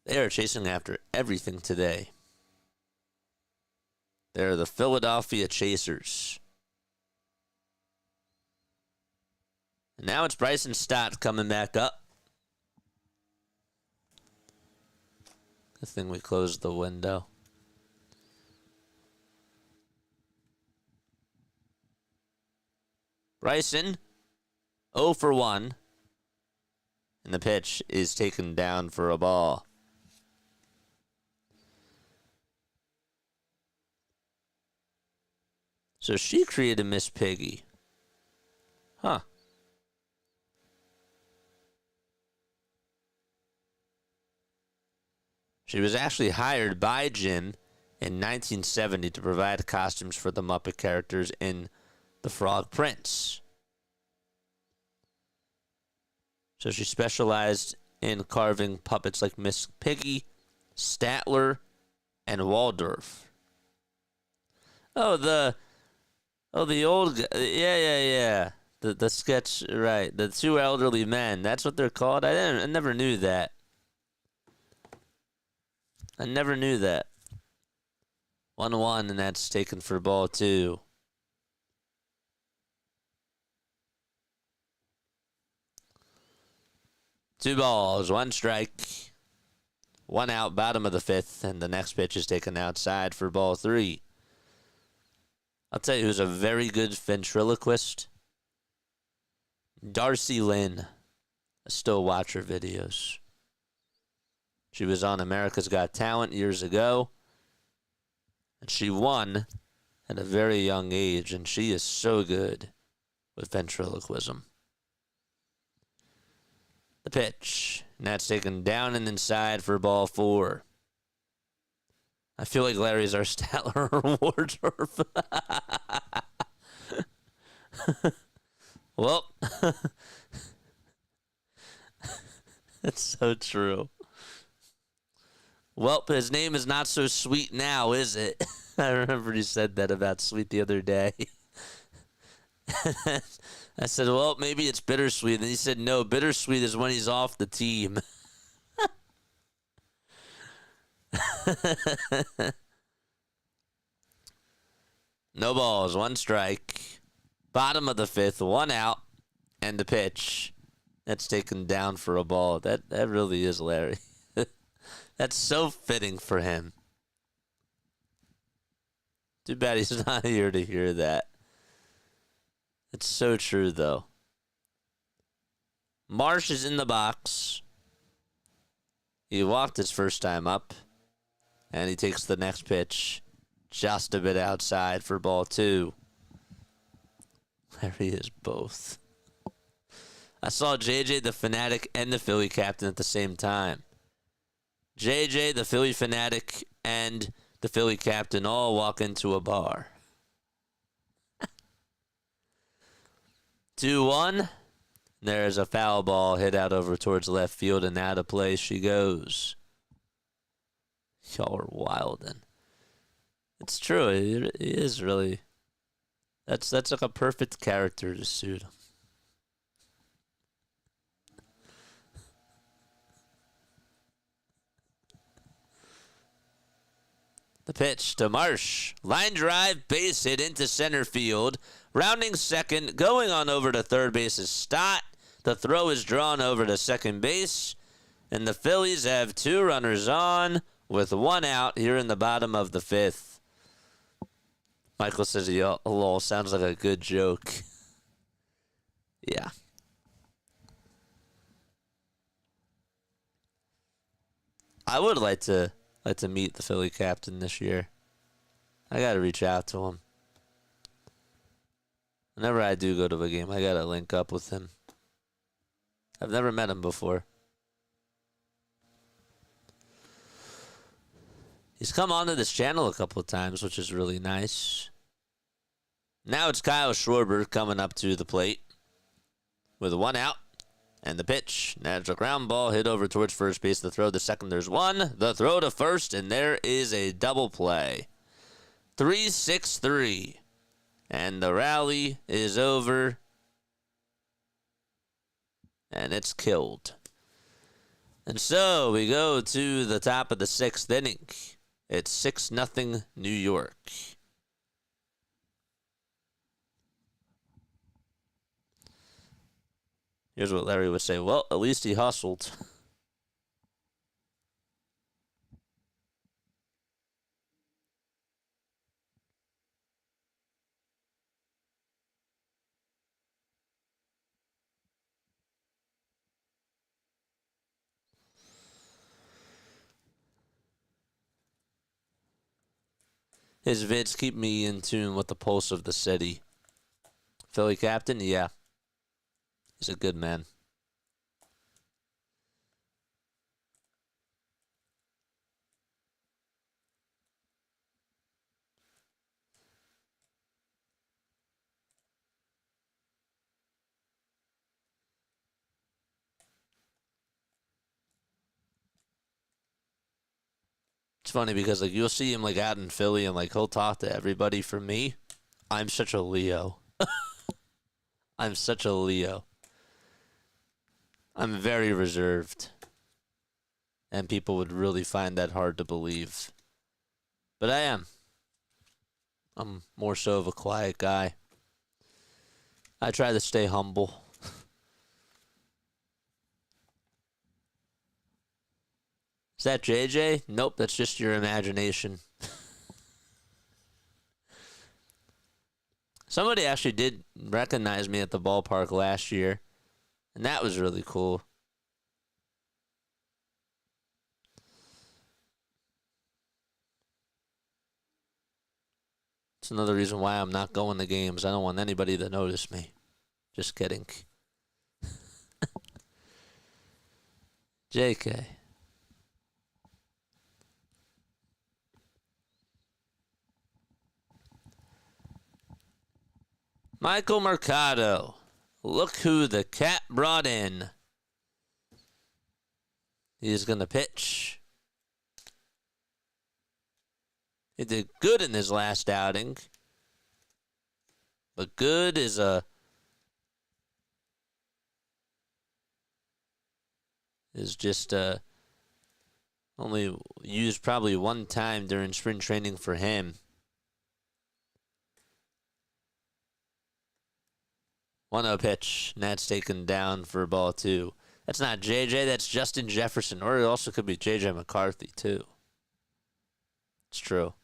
They are chasing after everything today. They're the Philadelphia Chasers. And now it's Bryson Stott coming back up. Good thing we closed the window. Bryson, 0 for 1. And the pitch is taken down for a ball. So she created Miss Piggy. Huh. She was actually hired by Jim in 1970 to provide costumes for the Muppet characters in The Frog Prince. So she specialized in carving puppets like Miss Piggy, Statler, and Waldorf. The old guy. Yeah. The sketch, right. The 2 elderly men. That's what they're called. I never knew that. I never knew that. 1-1, and that's taken for ball 2. Two balls, 1 strike, 1 out, bottom of the 5th, and the next pitch is taken outside for ball 3. I'll tell you who's a very good ventriloquist. Darcy Lynn. I still watch her videos. She was on America's Got Talent years ago, and she won at a very young age, and she is so good with ventriloquism. The pitch, and that's taken down and inside for ball 4. I feel like Larry's our Statler or Wardorf. Well, That's so true. Well, his name is not so sweet now, is it? I remember he said that about Sweet the other day. I said, well, maybe it's bittersweet. And he said, no, bittersweet is when he's off the team. No balls, one strike. Bottom of the fifth, one out, and the pitch. That's taken down for a ball. That really is Larry. That's so fitting for him. Too bad he's not here to hear that. It's so true, though. Marsh is in the box. He walked his first time up, and he takes the next pitch just a bit outside for ball two. Larry is both. I saw JJ the Fanatic and the Philly captain at the same time. JJ the Philly Fanatic and the Philly captain all walk into a bar. 2-1. There's a foul ball hit out over towards left field, and out of play she goes. Y'all are wildin'. It's true. It is really. That's like a perfect character to suit him. The pitch to Marsh. Line drive, base hit into center field. Rounding second, going on over to third base is Stott. The throw is drawn over to second base. And the Phillies have two runners on with one out here in the bottom of the fifth. Michael says, lol, sounds like a good joke. Yeah. I would like to meet the Philly captain this year. I got to reach out to him. Whenever I do go to a game, I got to link up with him. I've never met him before. He's come onto this channel a couple of times, which is really nice. Now it's Kyle Schwarber coming up to the plate with one out. And the pitch, natural ground ball hit over towards first base. The throw to second, there's one. The throw to first, and there is a double play. 3-6-3. And the rally is over. And it's killed. And so we go to the top of the sixth inning. It's 6-0 New York. Here's what Larry would say. Well, at least he hustled. His vids keep me in tune with the pulse of the city. Philly captain, yeah. He's a good man. It's funny because like you'll see him like out in Philly and like he'll talk to everybody. For me, I'm such a Leo. I'm such a Leo. I'm very reserved. And people would really find that hard to believe. But I am. I'm more so of a quiet guy. I try to stay humble. Is that JJ? Nope, that's just your imagination. Somebody actually did recognize me at the ballpark last year, and that was really cool. It's another reason why I'm not going to games. I don't want anybody to notice me. Just kidding. JK. Michael Mercado. Look who the cat brought in. He's going to pitch. He did good in his last outing. But good is just only used probably one time during spring training for him. 1-0 pitch, and that's taken down for ball 2. That's not JJ, that's Justin Jefferson, or it also could be JJ McCarthy too. It's true.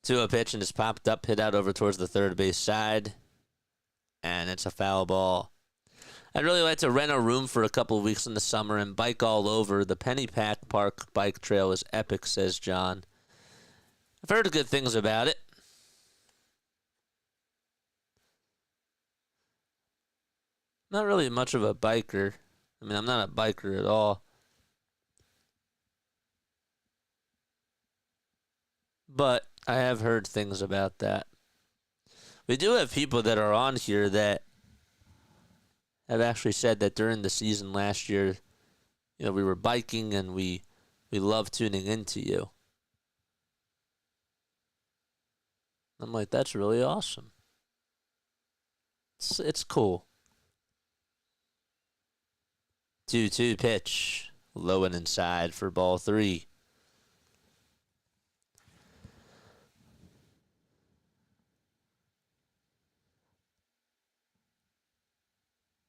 2-0 pitch, and it's popped up, hit out over towards the third base side, and it's a foul ball. I'd really like to rent a room for a couple of weeks in the summer and bike all over. The Pennypack Park bike trail is epic, says John. I've heard good things about it. Not really much of a biker. I mean, I'm not a biker at all. But I have heard things about that. We do have people that are on here that have actually said that during the season last year, you know, we were biking and we love tuning into you. I'm like, that's really awesome. It's cool. 2-2 pitch, low and inside for ball 3.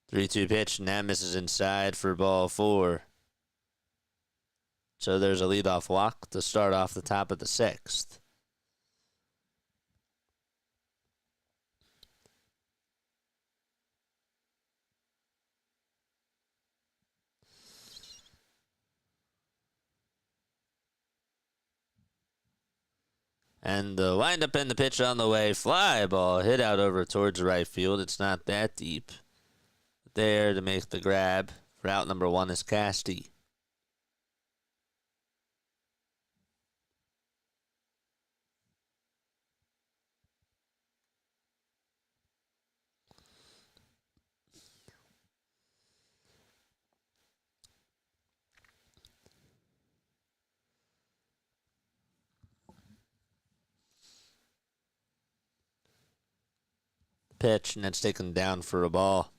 Three-two pitch, and that misses inside for ball 4. So there's a leadoff walk to start off the top of the 6th. And the windup and the pitch on the way. Fly ball hit out over towards right field. It's not that deep. There to make the grab for out number 1 is Casty. Pitch, and it's taken down for a ball.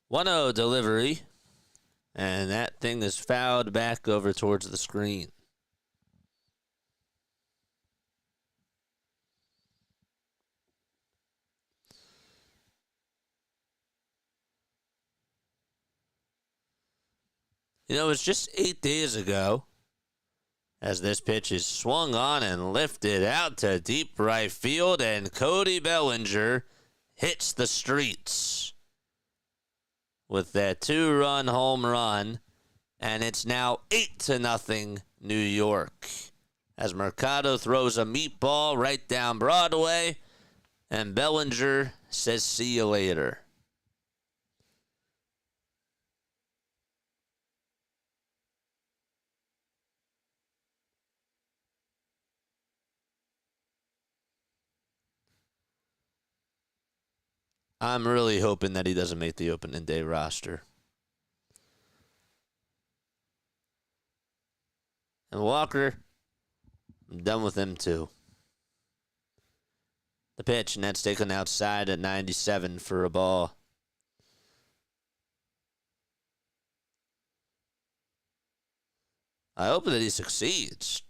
One-zero delivery, and that thing is fouled back over towards the screen. You know, it's just 8 days ago as this pitch is swung on and lifted out to deep right field, and Cody Bellinger hits the streets with that 2-run home run, and it's now 8-0 New York as Mercado throws a meatball right down Broadway, and Bellinger says, "See you later." I'm really hoping that he doesn't make the opening day roster. And Walker, I'm done with him too. The pitch, and that's taken outside at 97 for a ball. I hope that he succeeds,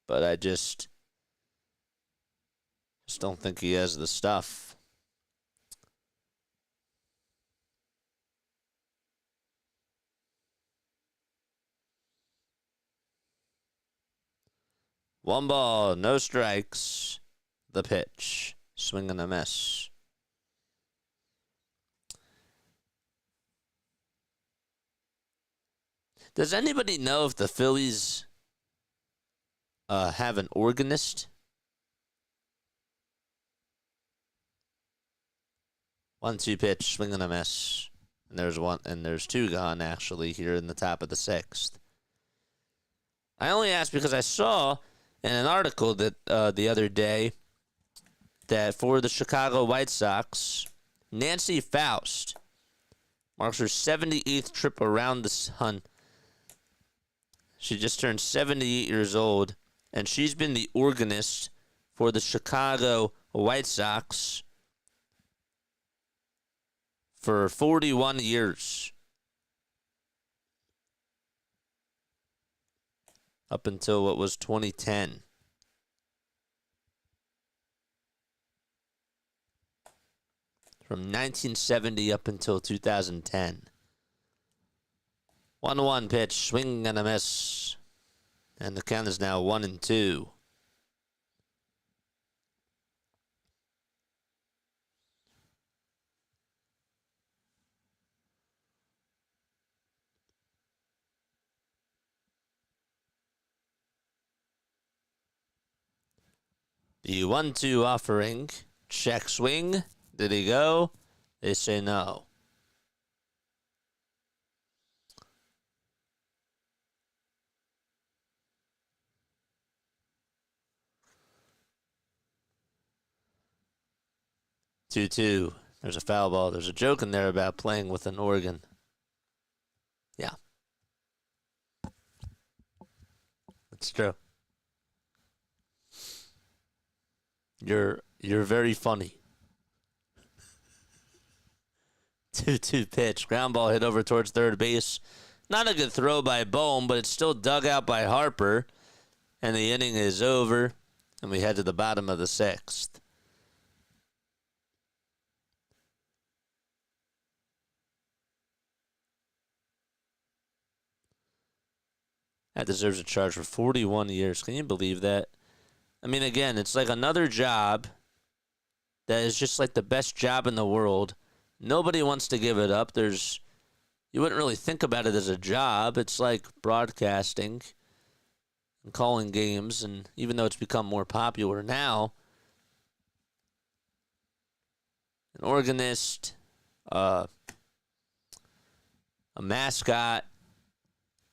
but I just don't think he has the stuff. One ball, no strikes. The pitch. Swing and a miss. Does anybody know if the Phillies have an organist? 1-2 pitch, swing and a miss. And there's 2 gone actually here in the top of the 6th. I only asked because I saw in an article that the other day that for the Chicago White Sox, Nancy Faust marks her 78th trip around the sun. She just turned 78 years old, and she's been the organist for the Chicago White Sox for 41 years. Up until what was 2010. From 1970 up until 2010. 1-1 pitch, swing and a miss. And the count is now 1-2. The 1-2 offering. Check swing. Did he go? They say no. Two. There's a foul ball. There's a joke in there about playing with an organ. Yeah. That's true. You're very funny. 2-2 pitch. Ground ball hit over towards third base. Not a good throw by Bohm, but it's still dug out by Harper. And the inning is over. And we head to the bottom of the sixth. That deserves a charge for 41 years. Can you believe that? I mean, again, it's like another job that is just like the best job in the world. Nobody wants to give it up. You wouldn't really think about it as a job. It's like broadcasting and calling games, and even though it's become more popular now, an organist, a mascot,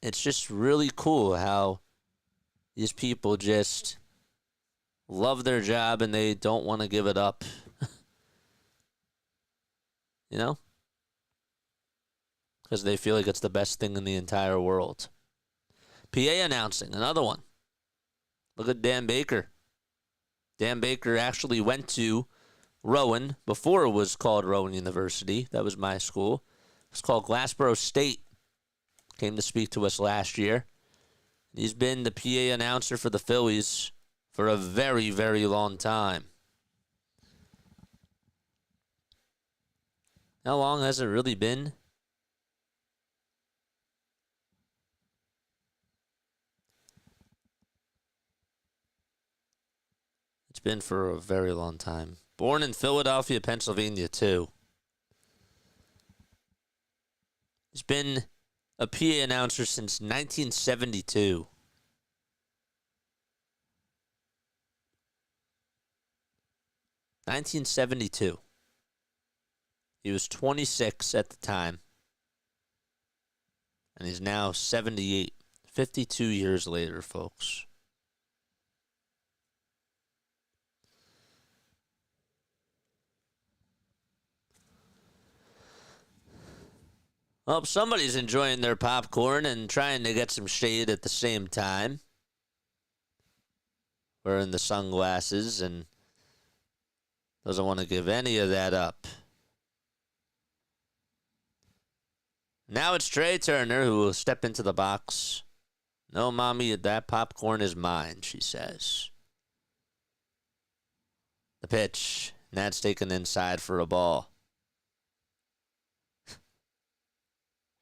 it's just really cool how these people just love their job and they don't want to give it up. You know? Because they feel like it's the best thing in the entire world. PA announcing, another one. Look at Dan Baker. Dan Baker actually went to Rowan before it was called Rowan University. That was my school. It was called Glassboro State. Came to speak to us last year. He's been the PA announcer for the Phillies for a very, very long time. How long has it really been? It's been for a very long time. Born in Philadelphia, Pennsylvania, too. He's been a PA announcer since 1972. He was 26 at the time. And he's now 78. 52 years later, folks. Well, somebody's enjoying their popcorn and trying to get some shade at the same time. Wearing the sunglasses and doesn't want to give any of that up. Now it's Trey Turner who will step into the box. No, Mommy, that popcorn is mine, she says. The pitch. That's taken inside for a ball.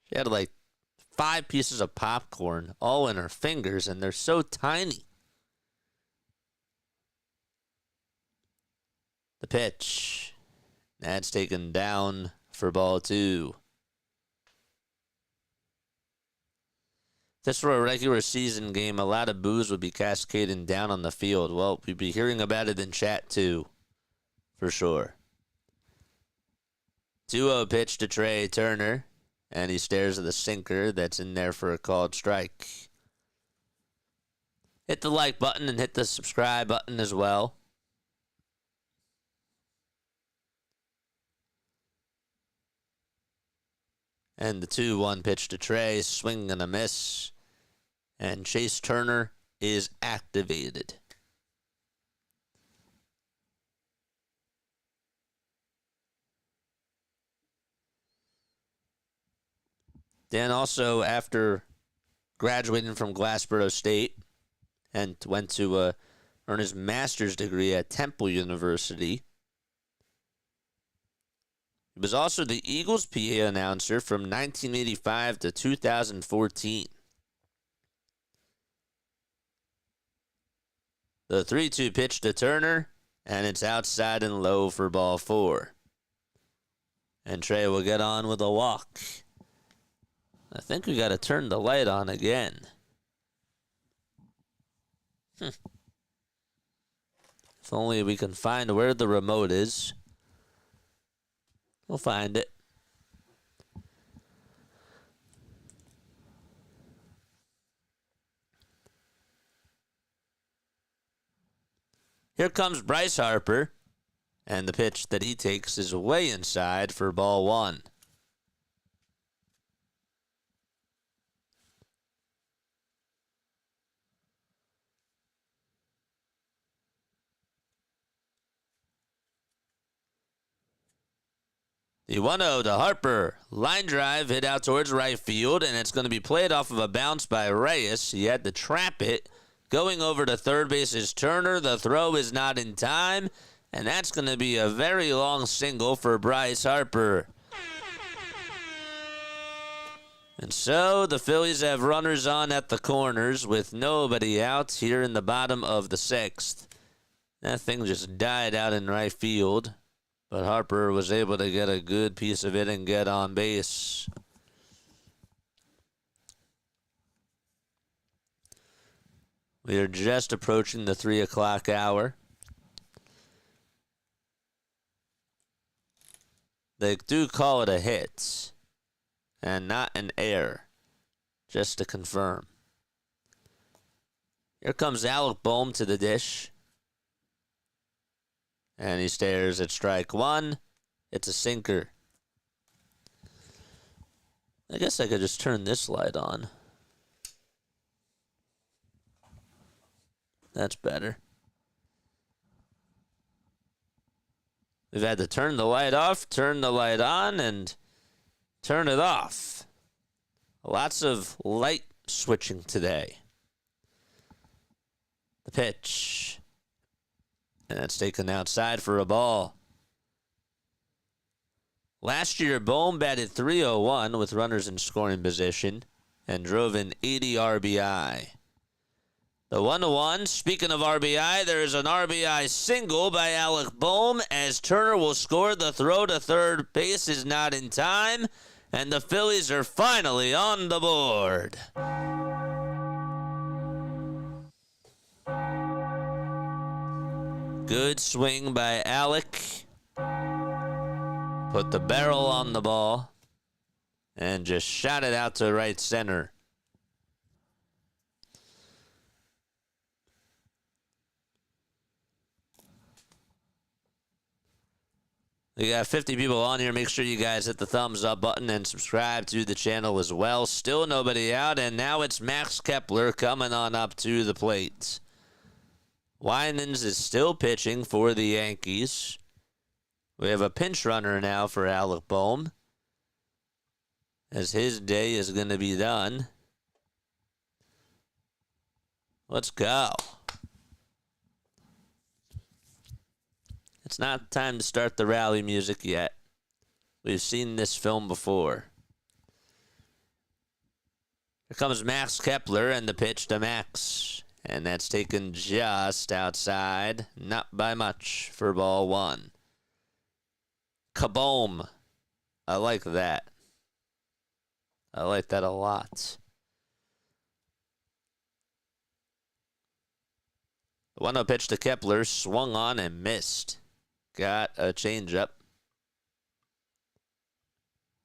She had like 5 pieces of popcorn all in her fingers, and they're so tiny. The pitch. That's taken down for ball 2. If this were a regular season game, a lot of boos would be cascading down on the field. Well, we'd be hearing about it in chat too, for sure. 2-0 pitch to Trey Turner. And he stares at the sinker that's in there for a called strike. Hit the like button and hit the subscribe button as well. And the 2-1 pitch to Trey, swing and a miss. And Chase Turner is activated. Dan also, after graduating from Glassboro State and went to earn his master's degree at Temple University, he was also the Eagles PA announcer from 1985 to 2014. The 3-2 pitch to Turner, and it's outside and low for ball 4. And Trey will get on with a walk. I think we got to turn the light on again. If only we can find where the remote is. We'll find it. Here comes Bryce Harper, and the pitch that he takes is way inside for ball 1. The 1-0 to Harper. Line drive hit out towards right field, and it's going to be played off of a bounce by Reyes. He had to trap it. Going over to third base is Turner. The throw is not in time, and that's going to be a very long single for Bryce Harper. And so the Phillies have runners on at the corners with nobody out here in the bottom of the 6th. That thing just died out in right field. But Harper was able to get a good piece of it and get on base. We are just approaching the 3 o'clock hour. They do call it a hit and not an error, just to confirm. Here comes Alec Bohm to the dish. And he stares at strike 1. It's a sinker. I guess I could just turn this light on. That's better. We've had to turn the light off, turn the light on, and turn it off. Lots of light switching today. The pitch. And that's taken outside for a ball. Last year, Bohm batted .301 with runners in scoring position and drove an 80 RBI. The 1-1, speaking of RBI, there is an RBI single by Alec Bohm as Turner will score. The throw to third base is not in time, and the Phillies are finally on the board. Good swing by Alec. Put the barrel on the ball and just shot it out to right center. We got 50 people on here. Make sure you guys hit the thumbs up button and subscribe to the channel as well. Still nobody out, and now it's Max Kepler coming on up to the plate. Winans is still pitching for the Yankees. We have a pinch runner now for Alec Bohm, as his day is going to be done. Let's go. It's not time to start the rally music yet. We've seen this film before. Here comes Max Kepler and the pitch to Max. And that's taken just outside. Not by much for ball 1. Kaboom. I like that. I like that a lot. The 1-0 pitch to Kepler. Swung on and missed. Got a changeup.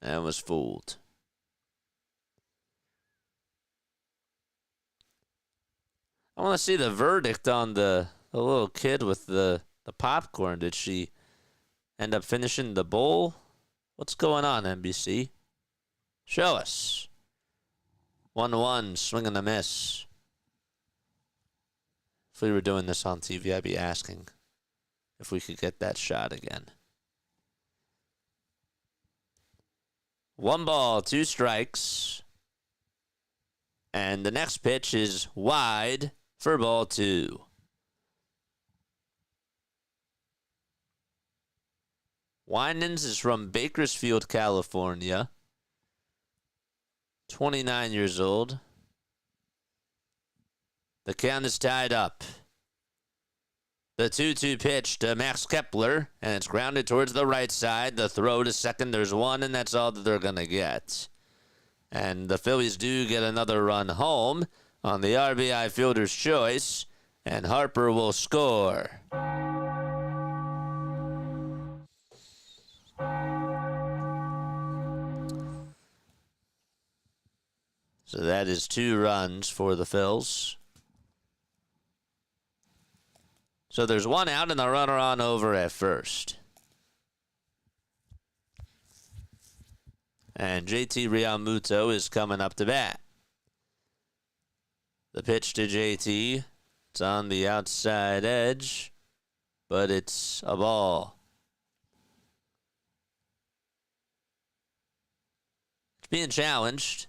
And was fooled. I want to see the verdict on the little kid with the popcorn. Did she end up finishing the bowl? What's going on, NBC? Show us. 1-1, swing and a miss. If we were doing this on TV, I'd be asking if we could get that shot again. 1 ball, 2 strikes. And the next pitch is wide for ball 2. Winans is from Bakersfield, California. 29 years old. The count is tied up. The 2-2 pitch to Max Kepler, and it's grounded towards the right side. The throw to second, there's 1, and that's all that they're going to get. And the Phillies do get another run home on the RBI fielder's choice, and Harper will score. So that is 2 runs for the Phils. So there's 1 out and a runner on over at first. And JT Realmuto is coming up to bat. The pitch to JT. It's on the outside edge, but it's a ball. It's being challenged.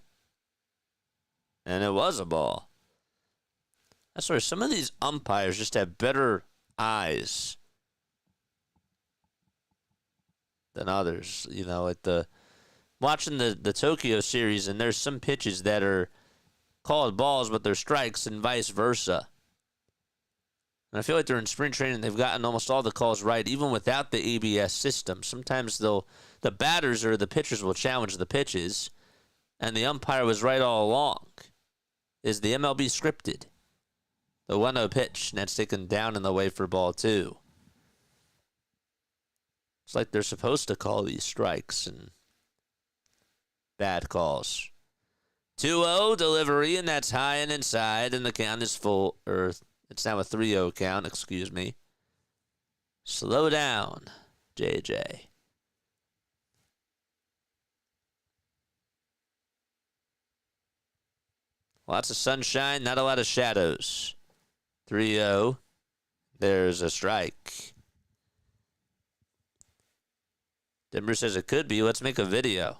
And it was a ball. I swear, some of these umpires just have better eyes than others. You know, watching the Tokyo series, and there's some pitches that are called balls, but they're strikes, and vice versa. And I feel like during spring training, they've gotten almost all the calls right, even without the ABS system. Sometimes the batters or the pitchers will challenge the pitches, and the umpire was right all along. Is the MLB scripted? The 1-0 pitch, and that's taken down in the way for ball 2. It's like they're supposed to call these strikes and bad calls. 2-0 delivery, and that's high and inside, and the count is full. Or it's now a 3-0 count, excuse me. Slow down, JJ. Lots of sunshine, not a lot of shadows. 3-0. There's a strike. Denver says it could be. Let's make a video.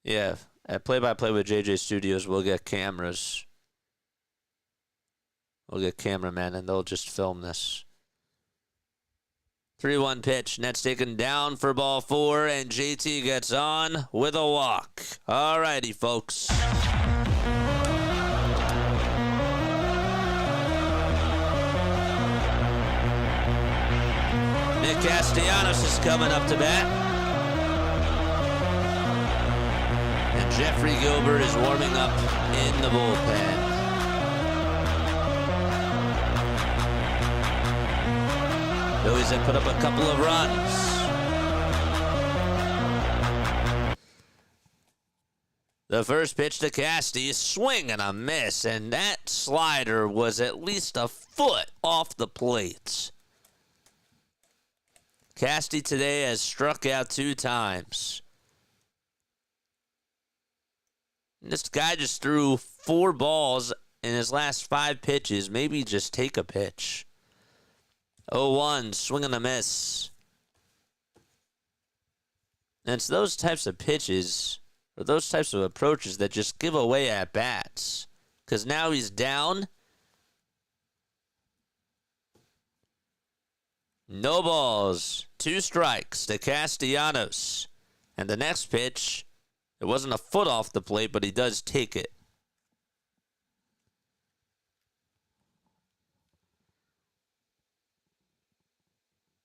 Yeah, at Play-by-Play with JJ Studios, we'll get cameras. We'll get cameramen, and they'll just film this. 3-1 pitch. Net's taken down for ball 4, and JT gets on with a walk. All righty, folks. Nick Castellanos is coming up to bat. And Jeffrey Gilbert is warming up in the bullpen. Phillies have put up a couple of runs. The first pitch to Casty, swing and a miss, and that slider was at least a foot off the plate. Casty today has struck out 2 times. This guy just threw 4 balls in his last 5 pitches. Maybe just take a pitch. 0-1, swing and a miss. And it's those types of pitches, or those types of approaches, that just give away at bats. Because now he's down. No balls, 2 strikes to Castellanos. And the next pitch, it wasn't a foot off the plate, but he does take it.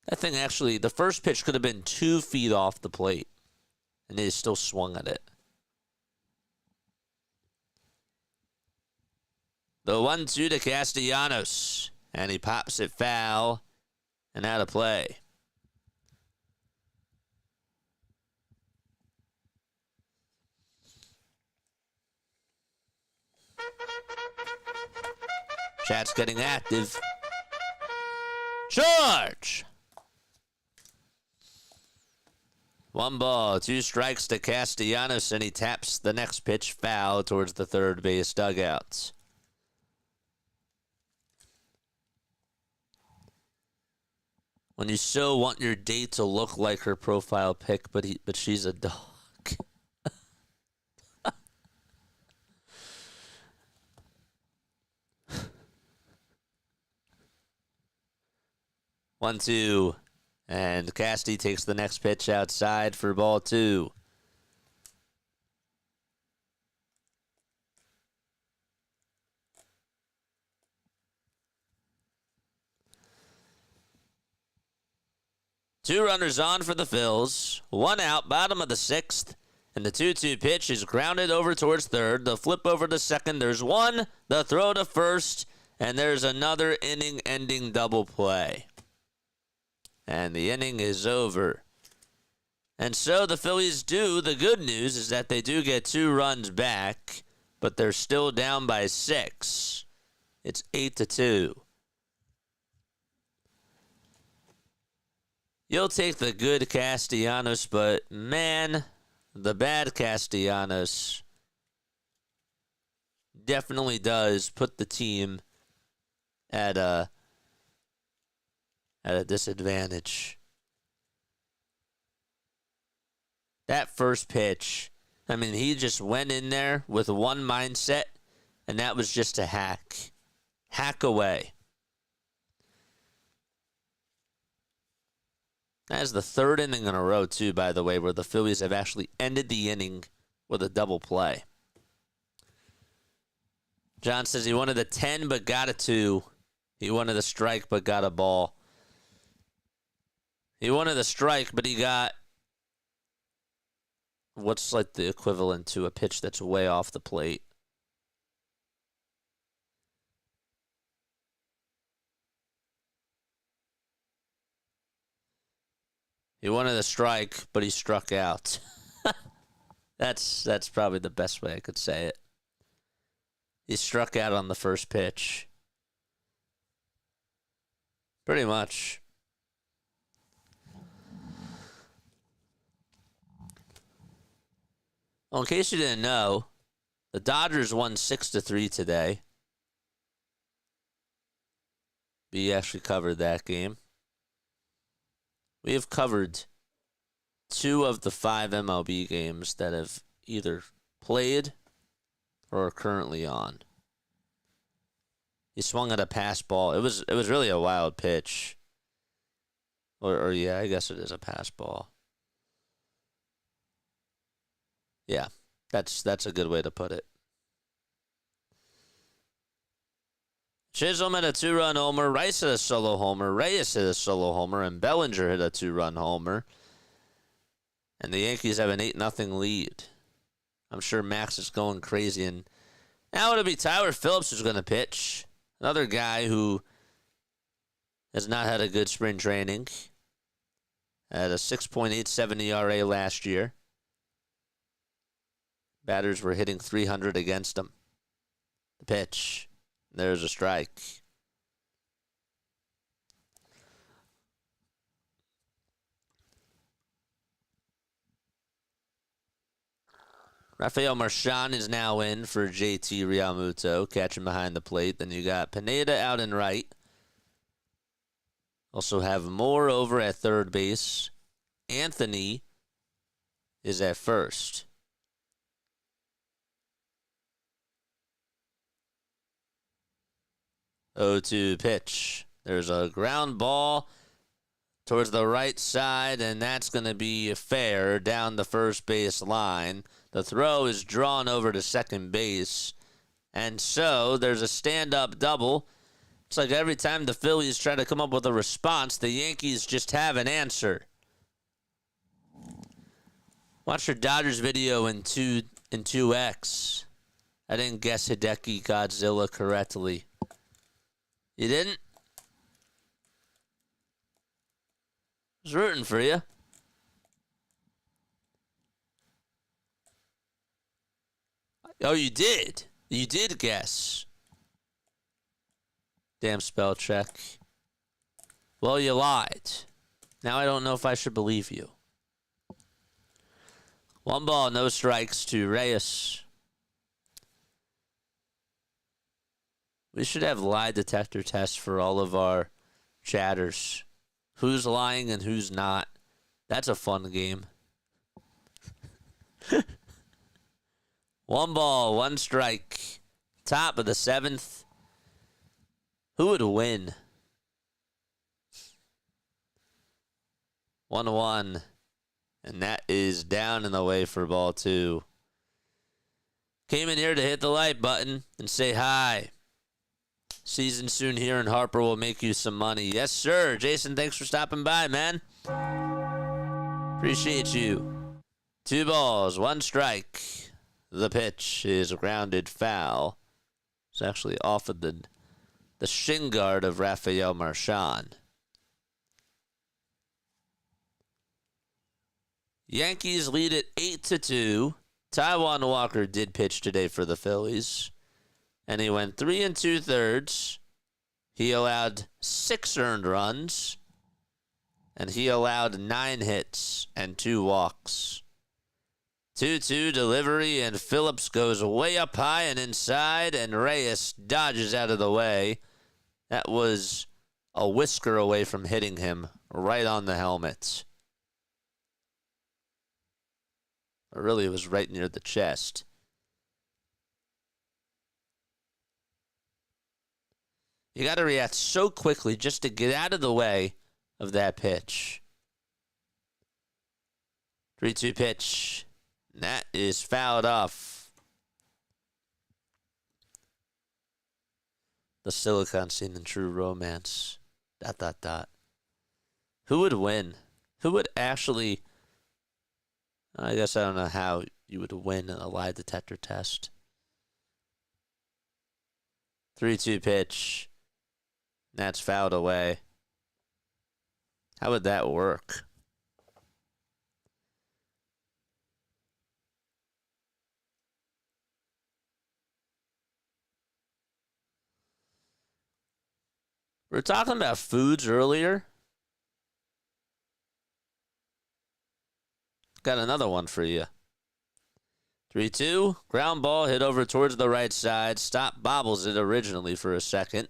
That thing actually, the first pitch could have been 2 feet off the plate, and they still swung at it. The 1-2 to Castellanos, and he pops it foul and out of play. Chat's getting active. Charge! 1 ball, 2 strikes to Castellanos, and he taps the next pitch foul towards the third base dugouts. When you so want your date to look like her profile pic, but she's a dog. 1-2. And Casty takes the next pitch outside for ball 2. Two runners on for the Phils. 1 out, bottom of the 6th. And the 2-2 pitch is grounded over towards third. The flip over to second. There's 1. The throw to first. And there's another inning-ending double play. And the inning is over. And so the Phillies do. The good news is that they do get 2 runs back, but they're still down by 6. It's 8-2. You'll take the good Castellanos, but man, the bad Castellanos definitely does put the team at a disadvantage. That first pitch, I mean, he just went in there with one mindset, and that was just to hack. Hack away. That is the 3rd inning in a row, too, by the way, where the Phillies have actually ended the inning with a double play. John says he wanted a 10 but got a 2. He wanted a strike but got a ball. He wanted a strike, but he got what's like the equivalent to a pitch that's way off the plate. He wanted a strike, but he struck out. That's probably the best way I could say it. He struck out on the first pitch. Pretty much. Well, in case you didn't know, the Dodgers won 6-3 today. We actually covered that game. We have covered 2 of the 5 MLB games that have either played or are currently on. He swung at a pass ball. It was really a wild pitch. Or yeah, I guess it is a pass ball. Yeah, that's a good way to put it. Chisholm hit a 2-run homer. Rice hit a solo homer. Reyes hit a solo homer. And Bellinger hit a 2-run homer. And the Yankees have an 8-0 lead. I'm sure Max is going crazy. And now it'll be Tyler Phillips who's going to pitch. Another guy who has not had a good spring training. Had a 6.87 ERA last year. Batters were hitting 300 against him. The pitch. There's a strike. Rafael Marchand is now in for JT Realmuto, catching behind the plate. Then you got Pineda out in right. Also have Moore over at third base. Anthony is at first. 0-2 pitch. There's a ground ball towards the right side, and that's going to be fair down the first base line. The throw is drawn over to second base, and so there's a stand-up double. It's like every time the Phillies try to come up with a response, the Yankees just have an answer. Watch your Dodgers video in 2X. I didn't guess Hideki Godzilla correctly. You didn't? I was rooting for you. Oh, you did? You did guess. Damn spell check. Well, you lied. Now I don't know if I should believe you. 1 ball, no strikes to Reyes. We should have lie detector tests for all of our chatters. Who's lying and who's not. That's a fun game. 1 ball, 1 strike. Top of the 7th. Who would win? 1-1. And that is down in the way for ball 2. Came in here to hit the like button and say hi. Season soon here, and Harper will make you some money. Yes, sir. Jason, thanks for stopping by, man. Appreciate you. 2 balls, 1 strike. The pitch is a grounded foul. It's actually off of the shin guard of Rafael Marchand. Yankees lead it 8-2. Taijuan Walker did pitch today for the Phillies. And he went 3 2/3. He allowed 6 earned runs. And he allowed 9 hits and 2 walks. 2-2 delivery, and Phillips goes way up high and inside, and Reyes dodges out of the way. That was a whisker away from hitting him right on the helmet. Or really, it was right near the chest. You got to react so quickly just to get out of the way of that pitch. 3-2 pitch. That is fouled off. The silicon scene in True Romance. ... Who would win? Who would actually... I guess I don't know how you would win a lie detector test. 3-2 pitch. That's fouled away. How would that work? We were talking about foods earlier. Got another one for you. 3-2. Ground ball hit over towards the right side. Stop bobbles it originally for a second.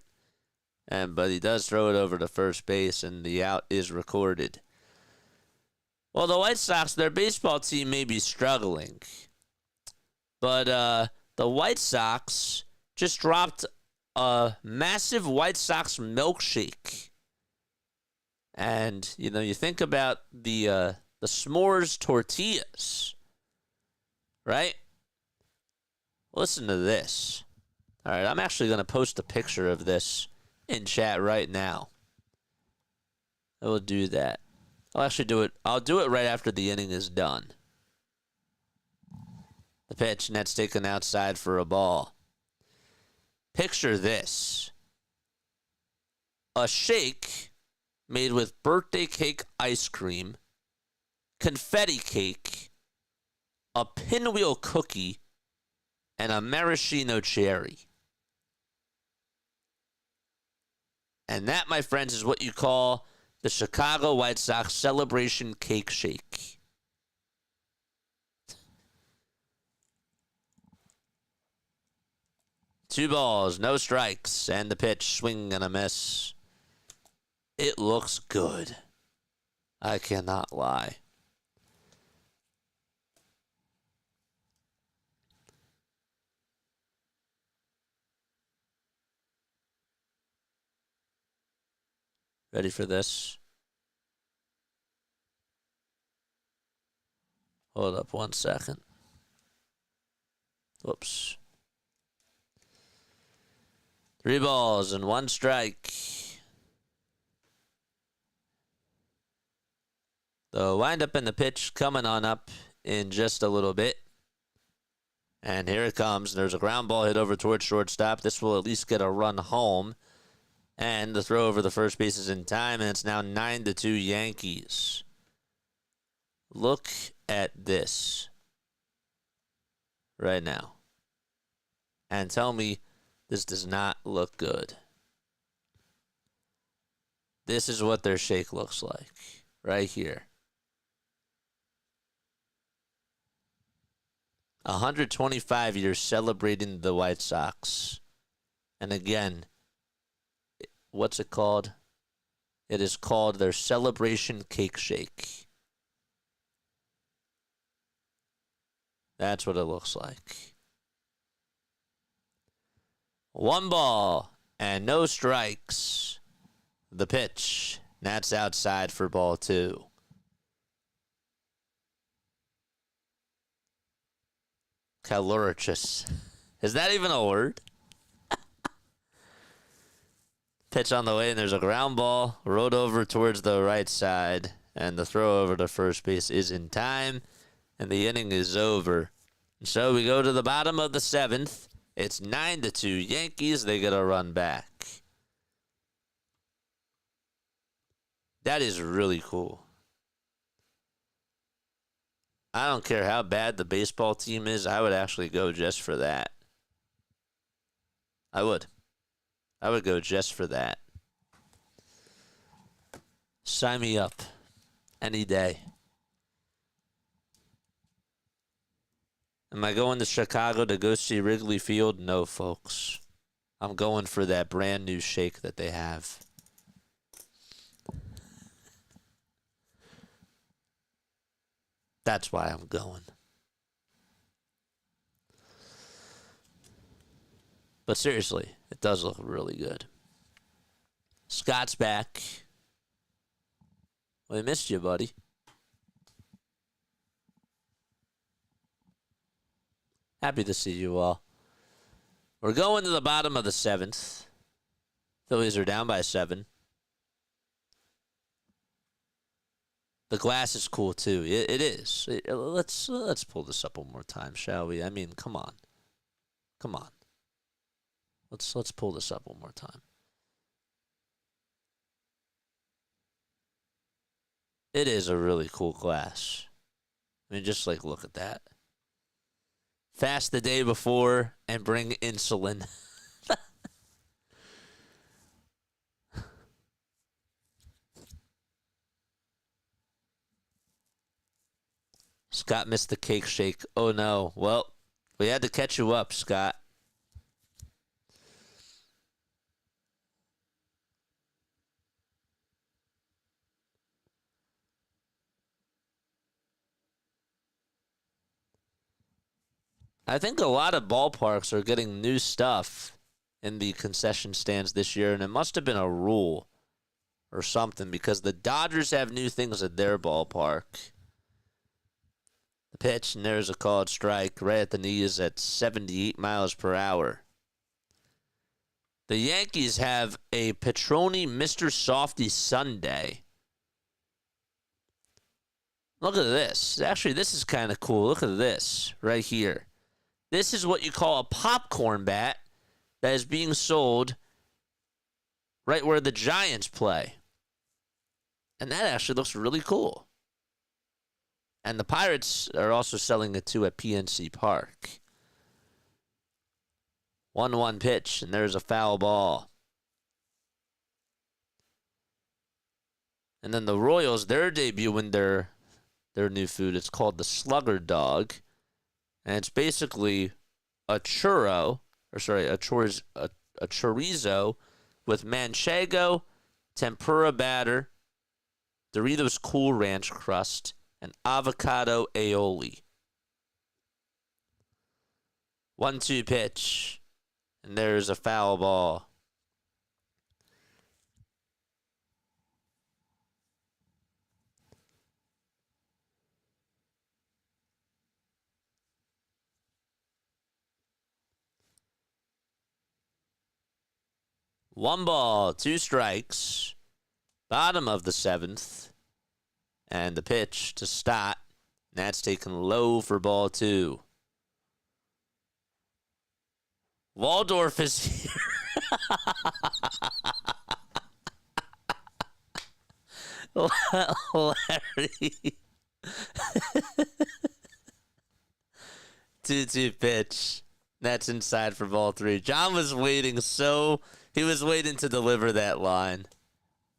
But he does throw it over to first base, and the out is recorded. Well, the White Sox, their baseball team may be struggling. But the White Sox just dropped a massive White Sox milkshake. And, you think about the s'mores tortillas, right? Listen to this. All right, I'm actually going to post a picture of this in chat right now. I will do that. I'll actually do it. I'll do it right after the inning is done. The pitch, and that's taken outside for a ball. Picture this. A shake made with birthday cake ice cream, confetti cake, a pinwheel cookie, and a maraschino cherry. And that, my friends, is what you call the Chicago White Sox Celebration Cake Shake. Two balls, no strikes, and the pitch, swing and a miss. It looks good. I cannot lie. Ready for this? Hold up 1 second. Whoops. 3 balls and 1 strike. The windup and the pitch coming on up in just a little bit. And here it comes. There's a ground ball hit over towards shortstop. This will at least get a run home. And the throw over the first base is in time, and it's now 9-2 Yankees. Look at this right now. And tell me this does not look good. This is what their shake looks like right here. 125 years celebrating the White Sox. And again, what's it called? It is called their Celebration Cake Shake. That's what it looks like. 1 ball and no strikes. The pitch. That's outside for ball 2. Caloricious. Is that even a word? Pitch on the way, and there's a ground ball. Rode over towards the right side, and the throw over to first base is in time, and the inning is over. And so we go to the bottom of the 7th. It's 9-2 Yankees. They get a run back. That is really cool. I don't care how bad the baseball team is. I would actually go just for that. I would go just for that. Sign me up. Any day. Am I going to Chicago to go see Wrigley Field? No, folks. I'm going for that brand new shake that they have. That's why I'm going. But seriously, it does look really good. Scott's back. We missed you, buddy. Happy to see you all. We're going to the bottom of the 7th. Phillies are down by 7. The glass is cool too. It is. Let's pull this up one more time, shall we? I mean, come on. Let's pull this up one more time. It is a really cool glass. I mean, just like look at that. Fast the day before and bring insulin. Scott missed the cake shake. Oh, no. Well, we had to catch you up, Scott. I think a lot of ballparks are getting new stuff in the concession stands this year, and it must have been a rule or something because the Dodgers have new things at their ballpark. The pitch, and there's a called strike right at the knees at 78 miles per hour. The Yankees have a Petroni Mr. Softy Sunday. Look at this. Actually, this is kind of cool. Look at this right here. This is what you call a popcorn bat that is being sold right where the Giants play. And that actually looks really cool. And the Pirates are also selling it too at PNC Park. 1-1 pitch, and there's a foul ball. And then the Royals, they're debuting their new food. It's called the Slugger Dog. And it's basically a chorizo with manchego, tempura batter, Doritos Cool Ranch crust, and avocado aioli. 1-2 pitch, and there's a foul ball. One ball, 2 strikes. Bottom of the 7th. And the pitch to Stott. That's taken low for ball 2. Waldorf is here. Larry. 2-2 pitch. That's inside for ball 3. John was waiting he was waiting to deliver that line.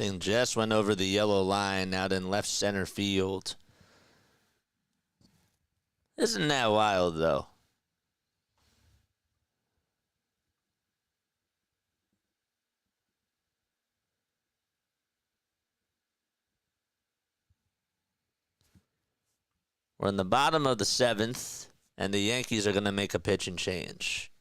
Thing just went over the yellow line out in left center field. Isn't that wild, though? We're in the bottom of the 7th, and the Yankees are going to make a pitch and change.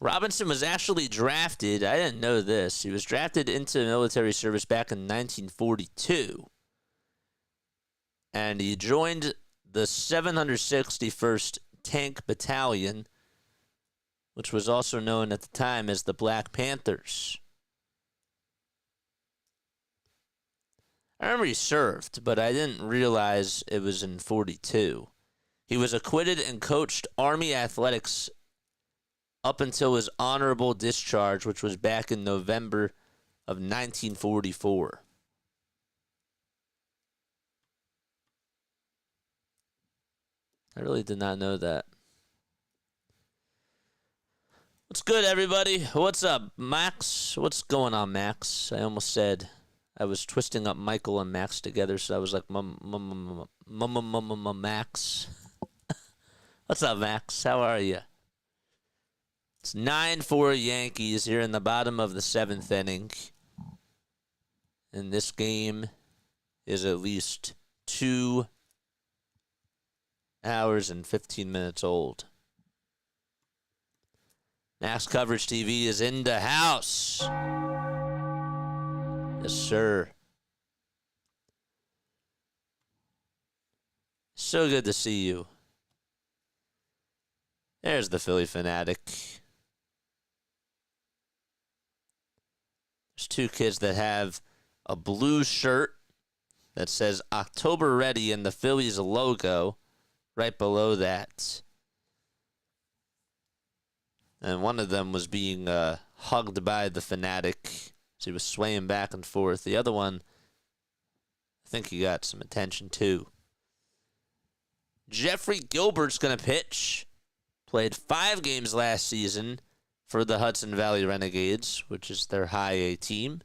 Robinson was actually drafted. I didn't know this. He was drafted into military service back in 1942. And he joined the 761st Tank Battalion, which was also known at the time as the Black Panthers. I remember he served, but I didn't realize it was in 42. He was acquitted and coached Army athletics up until his honorable discharge, which was back in November of 1944. I really did not know that. What's good, everybody? What's up, Max? What's going on, Max? I almost said I was twisting up Michael and Max together, so I was like, Max. What's up, Max? How are you? It's 9-4 Yankees here in the bottom of the 7th inning. And this game is at least 2 hours and 15 minutes old. Max Coverage TV is in the house. Yes, sir. So good to see you. There's the Philly fanatic. There's 2 kids that have a blue shirt that says October Ready and the Phillies logo right below that. And one of them was being hugged by the fanatic as he was swaying back and forth. The other one, I think he got some attention too. Jeffrey Gilbert's going to pitch. Played 5 games last season for the Hudson Valley Renegades, which is their high A team.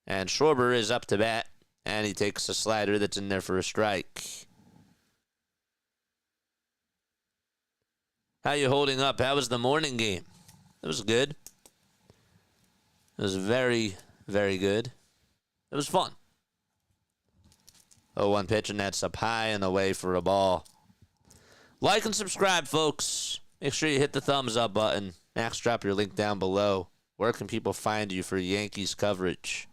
And Schwarber is up to bat, and he takes a slider that's in there for a strike. How you holding up? How was the morning game? It was good. It was very, very good. It was fun. 0-1 pitch, and that's up high and away for a ball. Like and subscribe, folks. Make sure you hit the thumbs up button. Max, drop your link down below. Where can people find you for Yankees coverage?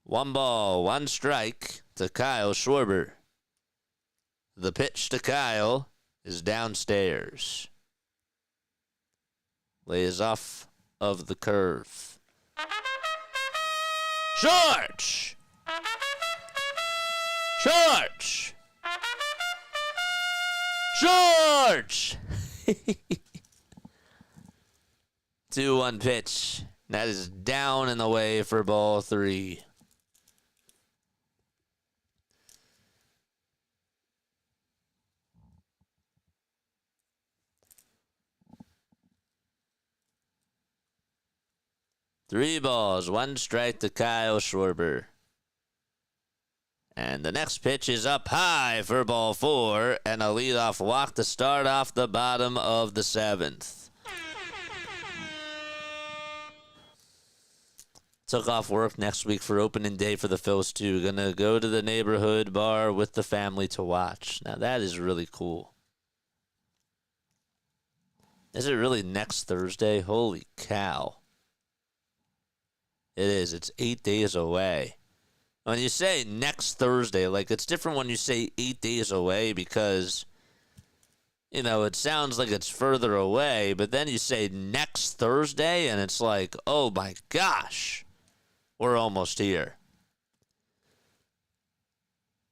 1 ball, 1 strike to Kyle Schwarber. The pitch to Kyle is downstairs. Lays off of the curve. George! George! George! 2-1 pitch. That is down and away for ball 3. Three balls, 1 strike to Kyle Schwarber. And the next pitch is up high for ball 4 and a leadoff walk to start off the bottom of the 7th. Took off work next week for opening day for the Phils too. Gonna go to the neighborhood bar with the family to watch. Now that is really cool. Is it really next Thursday? Holy cow. It is. It's 8 days away. When you say next Thursday, like it's different when you say 8 days away because, you know, it sounds like it's further away, but then you say next Thursday and it's like, oh my gosh, we're almost here.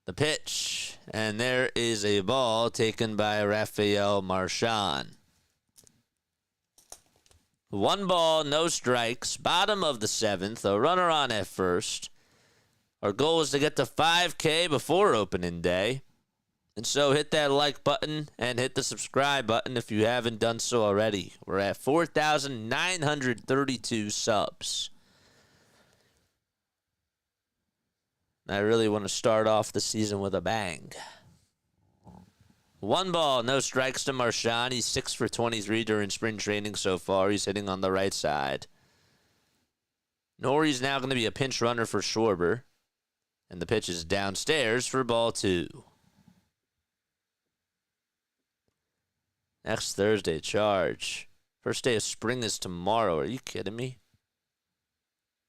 The pitch, and there is a ball taken by Rafael Marchand. 1 ball, no strikes, bottom of the 7th, a runner on at first. Our goal is to get to 5K before opening day. And so hit that like button and hit the subscribe button if you haven't done so already. We're at 4,932 subs. I really want to start off the season with a bang. 1 ball, no strikes to Marchand. He's 6 for 23 during spring training so far. He's hitting on the right side. Nori's now going to be a pinch runner for Schwarber. And the pitch is downstairs for ball 2. Next Thursday, charge. First day of spring is tomorrow. Are you kidding me?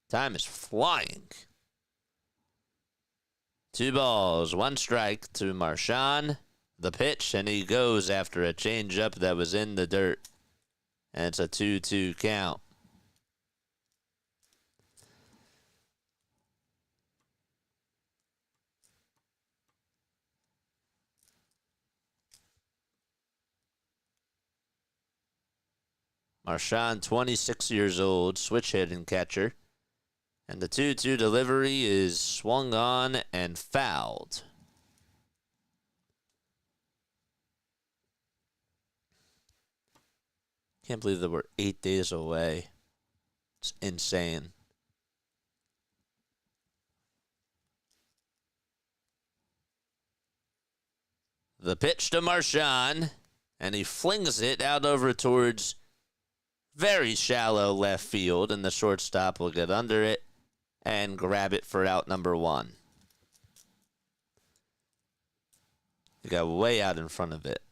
Time is flying. 2 balls, 1 strike to Marchand. The pitch, and he goes after a changeup that was in the dirt. And it's a 2-2 count. Marchand, 26 years old, switch hitting catcher. And the 2-2 delivery is swung on and fouled. Can't believe that we're 8 days away. It's insane. The pitch to Marchand, and he flings it out over towards very shallow left field, and the shortstop will get under it and grab it for out number 1. He got way out in front of it.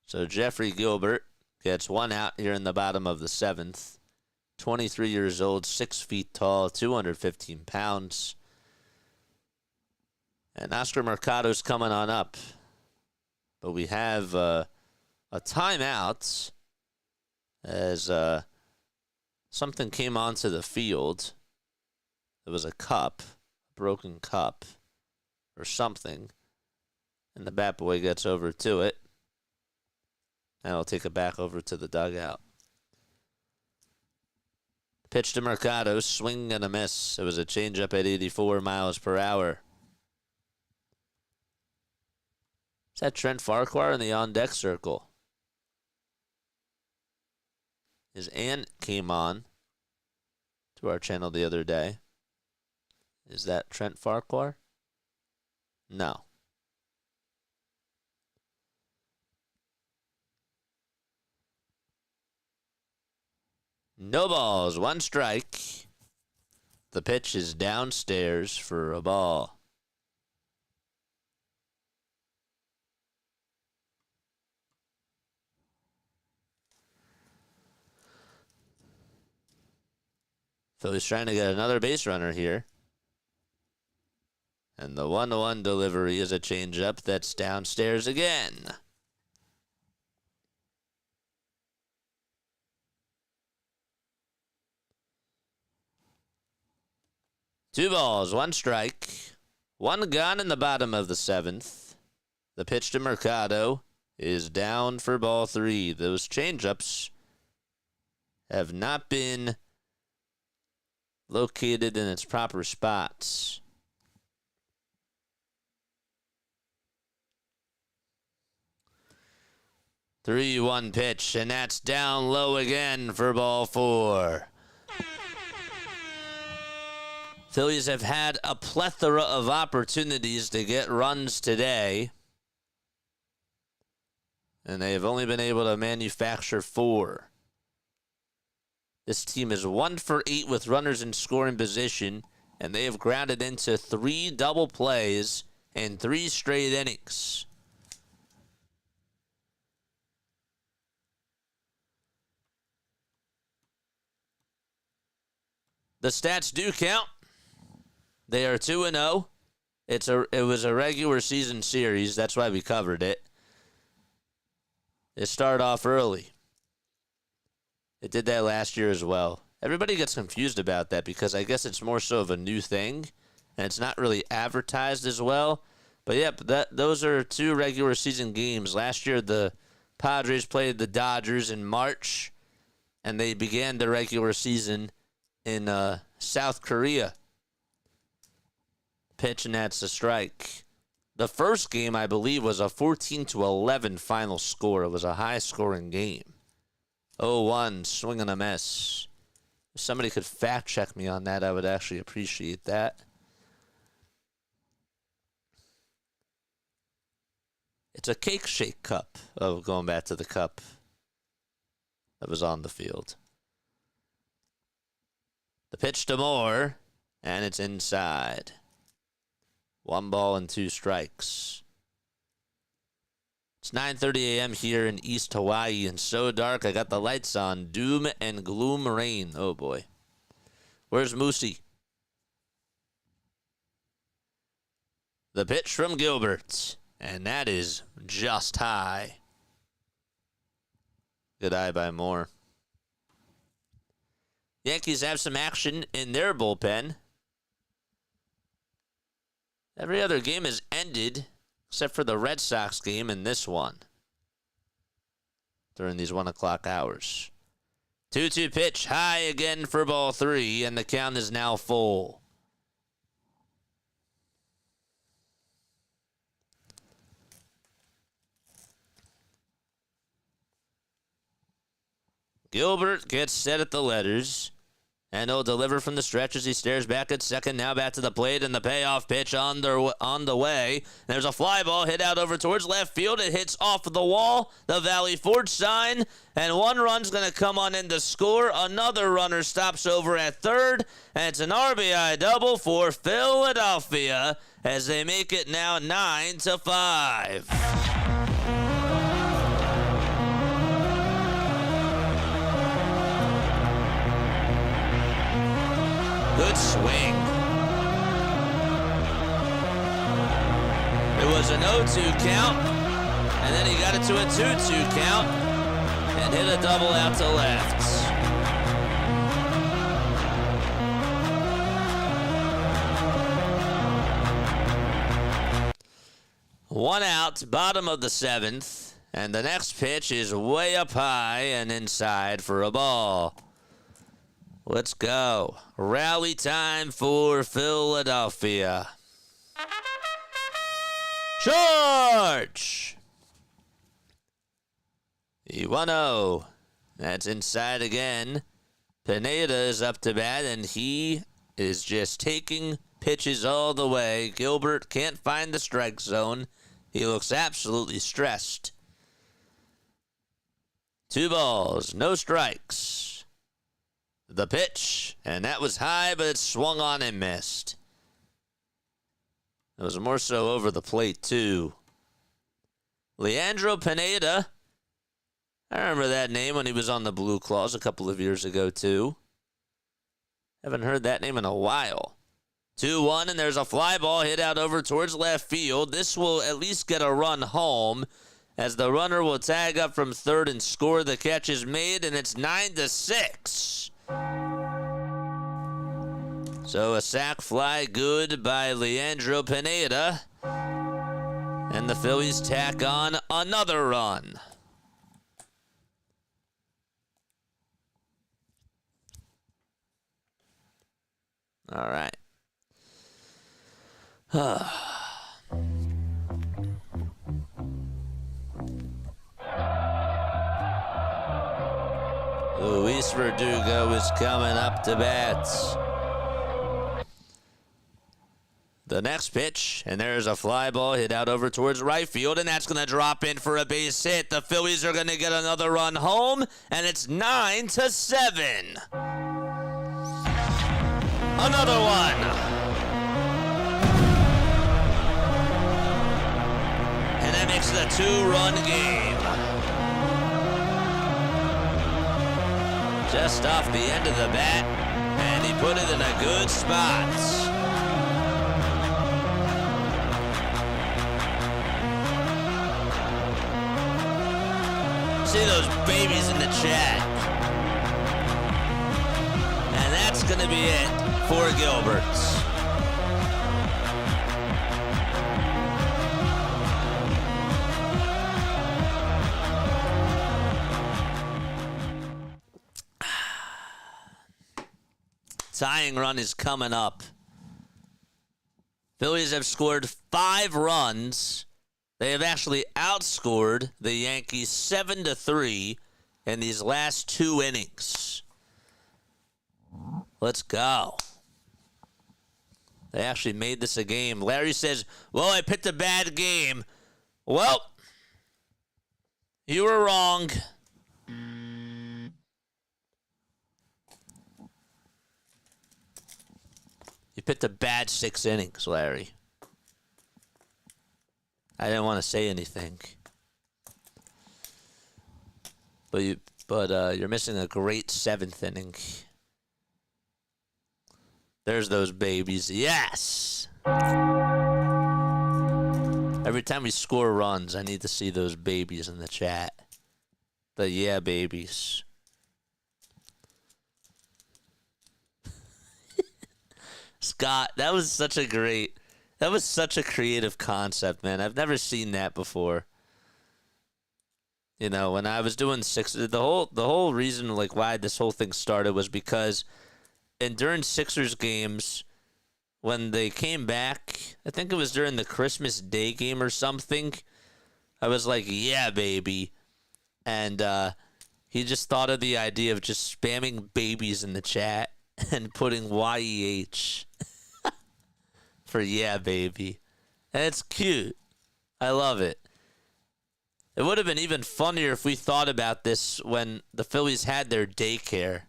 So Jeffrey Gilbert gets 1 out here in the bottom of the 7th. 23 years old, 6 feet tall, 215 pounds. And Oscar Mercado's coming on up. But we have a timeout as something came onto the field. It was a cup, a broken cup or something. And the bat boy gets over to it. And I'll take it back over to the dugout. Pitch to Mercado, swing and a miss. It was a changeup at 84 miles per hour. Is that Trent Farquhar in the on-deck circle? His aunt came on to our channel the other day. Is that Trent Farquhar? No. No balls, 1 strike. The pitch is downstairs for a ball. Phillies trying to get another base runner here. And the 1-1 delivery is a changeup that's downstairs again. Two balls, 1 strike. 1 gone in the bottom of the 7th. The pitch to Mercado is down for ball 3. Those changeups have not been located in its proper spots. Three, 1 pitch, and that's down low again for ball 4. Phillies have had a plethora of opportunities to get runs today, and they have only been able to manufacture 4. This team is 1 for 8 with runners in scoring position, and they have grounded into 3 double plays in 3 straight innings. The stats do count. They are 2-0. It was a regular season series. That's why we covered it. It started off early. It did that last year as well. Everybody gets confused about that because I guess it's more so of a new thing, and it's not really advertised as well. But yep, those are 2 regular season games. Last year, the Padres played the Dodgers in March, and they began the regular season in South Korea. Pitch, and that's a strike. The first game, I believe, was a 14-11 final score. It was a high-scoring game. 0-1, swing and a miss. If somebody could fact-check me on that, I would actually appreciate that. It's a cake shake cup. Oh, going back to the cup that was on the field. The pitch to Moore, and it's inside. 1 ball and 2 strikes. It's 9:30 a.m. here in East Hawaii, and so dark I got the lights on. Doom and gloom rain. Oh, boy. Where's Moosey? The pitch from Gilbert, and that is just high. Good eye by Moore. Yankees have some action in their bullpen. Every other game has ended except for the Red Sox game and this one during these 1 o'clock hours. 2-2 pitch, high again for ball 3, and the count is now full. Gilbert gets set at the letters, and he'll deliver from the stretch as he stares back at second. Now back to the plate, and the payoff pitch on the way. There's a fly ball hit out over towards left field. It hits off the wall, the Valley Forge sign, and 1 run's going to come on in to score. Another runner stops over at third, and it's an RBI double for Philadelphia as they make it now 9-5. Good swing. It was an 0-2 count, and then he got it to a 2-2 count and hit a double out to left. One out, bottom of the 7th, and the next pitch is way up high and inside for a ball. Let's go. Rally time for Philadelphia. Charge! 1-0. That's inside again. Pineda is up to bat, and he is just taking pitches all the way. Gilbert can't find the strike zone. He looks absolutely stressed. 2 balls, no strikes. The pitch, and that was high, but it swung on and missed. It was more so over the plate, too. Leandro Pineda. I remember that name when he was on the Blue Claws a couple of years ago, too. Haven't heard that name in a while. 2-1, and there's a fly ball hit out over towards left field. This will at least get a run home, as the runner will tag up from third and score. The catch is made, and it's 9-6. So a sac fly good by Leandro Pineda. And the Phillies tack on another run. All right. Luis Verdugo is coming up to bat. The next pitch, and there's a fly ball hit out over towards right field, and that's going to drop in for a base hit. The Phillies are going to get another run home, and it's 9-7. Another one. And that makes it a 2-run game. Just off the end of the bat, and he put it in a good spot. See those babies in the chat. And that's going to be it for Gilbert. Tying run is coming up. Phillies have scored 5 runs. They have actually outscored the Yankees 7-3 in these last 2 innings. Let's go. They actually made this a game. Larry says, well, I picked a bad game. Well, you were wrong. You picked a bad 6 innings, Larry. I didn't want to say anything. But you're missing a great 7th inning. There's those babies. Yes! Every time we score runs, I need to see those babies in the chat. The yeah babies. Scott, that was such a creative concept, man. I've never seen that before. You know, when I was doing Sixers, the whole reason like why this whole thing started was because during Sixers games, when they came back, I think it was during the Christmas Day game or something, I was like, yeah, baby. And he just thought of the idea of just spamming babies in the chat and putting YEH for yeah, baby. And it's cute. I love it. It would have been even funnier if we thought about this when the Phillies had their daycare.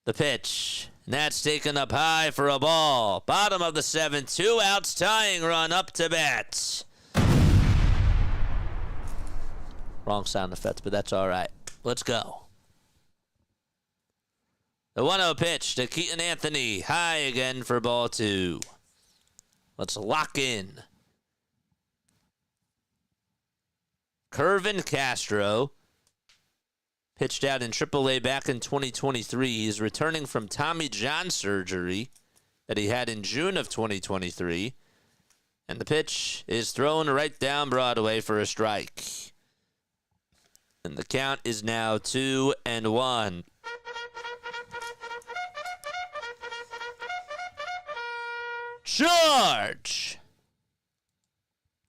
The pitch. And that's taken up high for a ball. Bottom of the 7th. 2 outs. Tying run up to bat. Wrong sound effects, but that's all right. Let's go. The 1-0 pitch to Keaton Anthony. High again for ball 2. Let's lock in. Kervin Castro pitched out in AAA back in 2023. He's returning from Tommy John surgery that he had in June of 2023. And the pitch is thrown right down Broadway for a strike. And the count is now 2-1. Charge!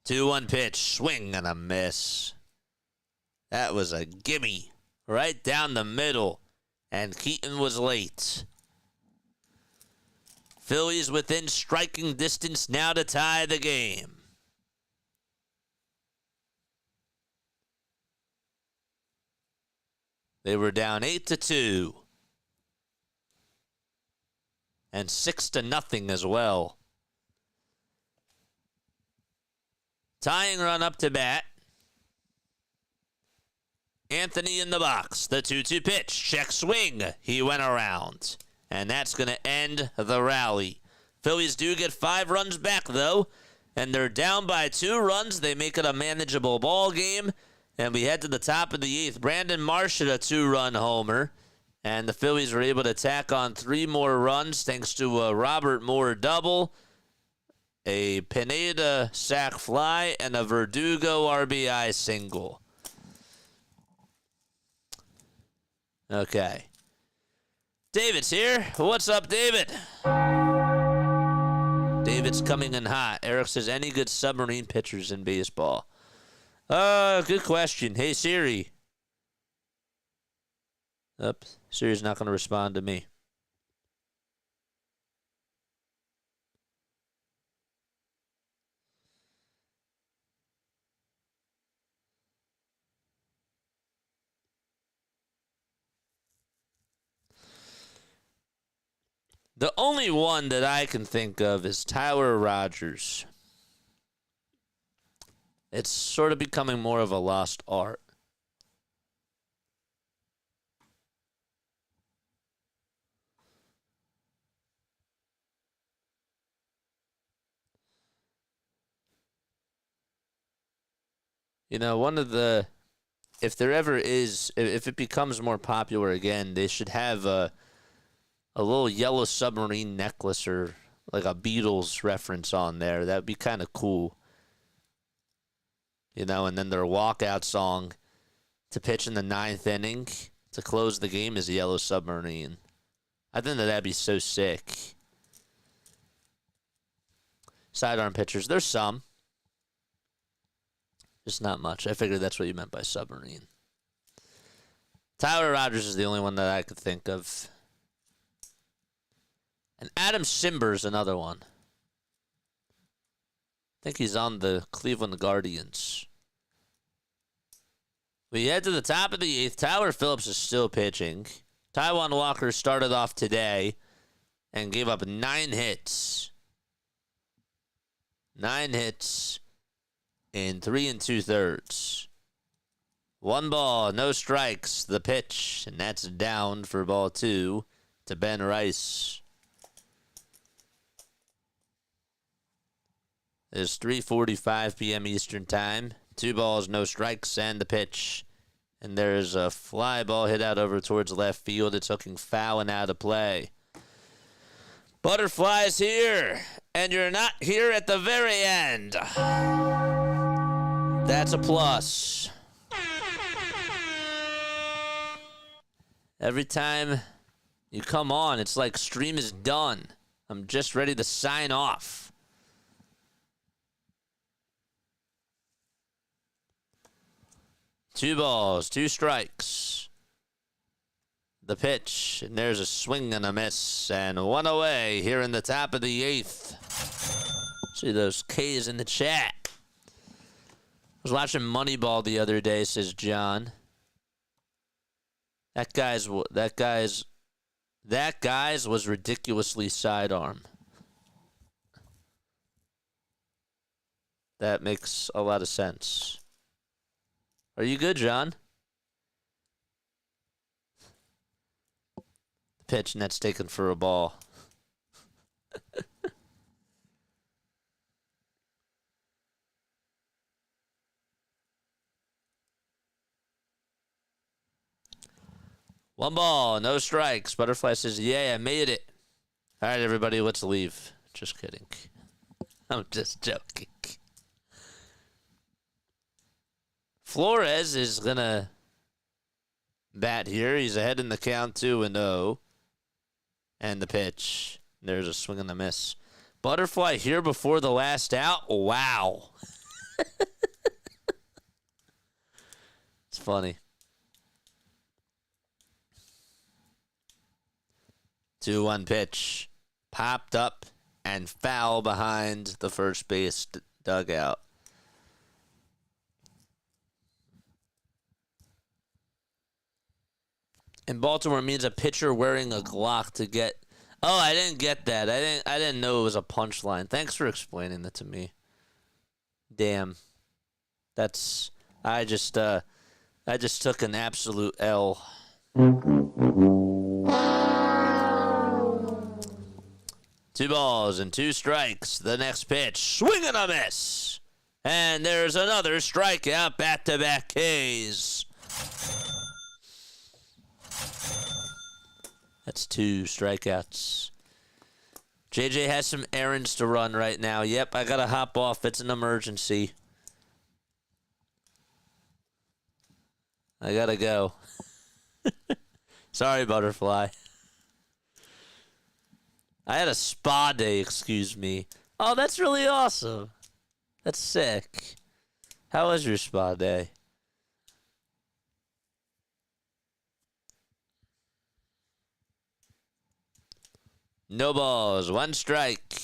2-1 pitch, swing and a miss. That was a gimme right down the middle, and Keaton was late. Phillies within striking distance now to tie the game. They were down 8-2 and 6-0 as well. Tying run up to bat. Anthony in the box. The 2-2 pitch. Check swing. He went around. And that's going to end the rally. Phillies do get 5 runs back, though. And they're down by 2 runs. They make it a manageable ball game. And we head to the top of the 8th. Brandon Marsh hit a 2-run homer. And the Phillies were able to tack on 3 more runs thanks to a Robert Moore double, a Pineda sac fly, and a Verdugo RBI single. Okay. David's here. What's up, David? David's coming in hot. Eric says, any good submarine pitchers in baseball? Good question. Hey, Siri. Oops. Siri's not going to respond to me. The only one that I can think of is Tyler Rogers. It's sort of becoming more of a lost art. You know, one of the, if there ever is, if it becomes more popular again, they should have a little yellow submarine necklace or like a Beatles reference on there. That would be kind of cool. You know, and then their walkout song to pitch in the 9th inning to close the game is a Yellow Submarine. I think that'd be so sick. Sidearm pitchers, there's some. Just not much. I figured that's what you meant by submarine. Tyler Rogers is the only one that I could think of. And Adam Simber's another one. I think he's on the Cleveland Guardians. We head to the top of the 8th. Tyler Phillips is still pitching. Taijuan Walker started off today and gave up 9 hits. 9 hits in 3 2/3. 1 ball, no strikes, the pitch, and that's down for ball 2 to Ben Rice. It's 3:45 p.m. Eastern Time. 2 balls, no strikes, and the pitch. And there's a fly ball hit out over towards left field. It's looking foul and out of play. Butterfly's here, and you're not here at the very end. That's a plus. Every time you come on, it's like stream is done. I'm just ready to sign off. Two balls, 2 strikes. The pitch, and there's a swing and a miss, and 1 away here in the top of the 8th. See those K's in the chat. I was watching Moneyball the other day, says John. That guy's was ridiculously sidearm. That makes a lot of sense. Are you good, John? Pitch, and that's taken for a ball. One ball, no strikes. Butterfly says, "Yay, I made it." All right, everybody, let's leave. Just kidding. I'm just joking. Flores is going to bat here. He's ahead in the count 2-0. And the pitch. There's a swing and a miss. Butterfly here before the last out. Wow. It's funny. 2-1 pitch. Popped up and foul behind the first base dugout. In Baltimore means a pitcher wearing a Glock to get. Oh, I didn't get that. I didn't know it was a punchline. Thanks for explaining that to me. Damn. That's I just took an absolute L. 2 balls and 2 strikes. The next pitch, swing and a miss. And there's another strikeout, back-to-back Ks. That's 2 strikeouts. JJ has some errands to run right now. Yep, I gotta hop off. It's an emergency. I gotta go. Sorry, Butterfly. I had a spa day, excuse me. Oh, that's really awesome. That's sick. How was your spa day? No balls, 1 strike.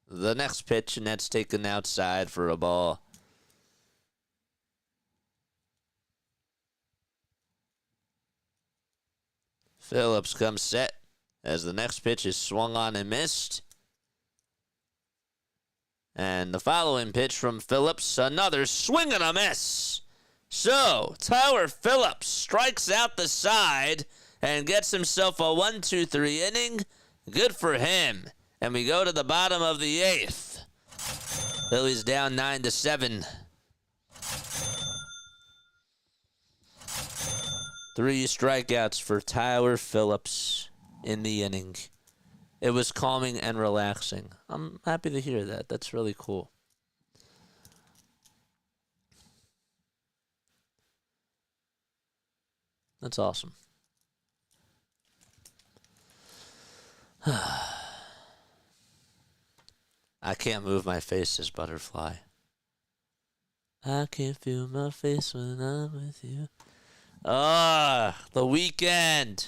The next pitch, and that's taken outside for a ball. Phillips comes set as the next pitch is swung on and missed. And the following pitch from Phillips, another swing and a miss. So, Tyler Phillips strikes out the side and gets himself a 1-2-3 inning. Good for him. And we go to the bottom of the 8th. Phillies down 9-7. 3 strikeouts for Tyler Phillips in the inning. It was calming and relaxing. I'm happy to hear that. That's really cool. That's awesome. I can't move my face as Butterfly. I can't feel my face when I'm with you. The weekend.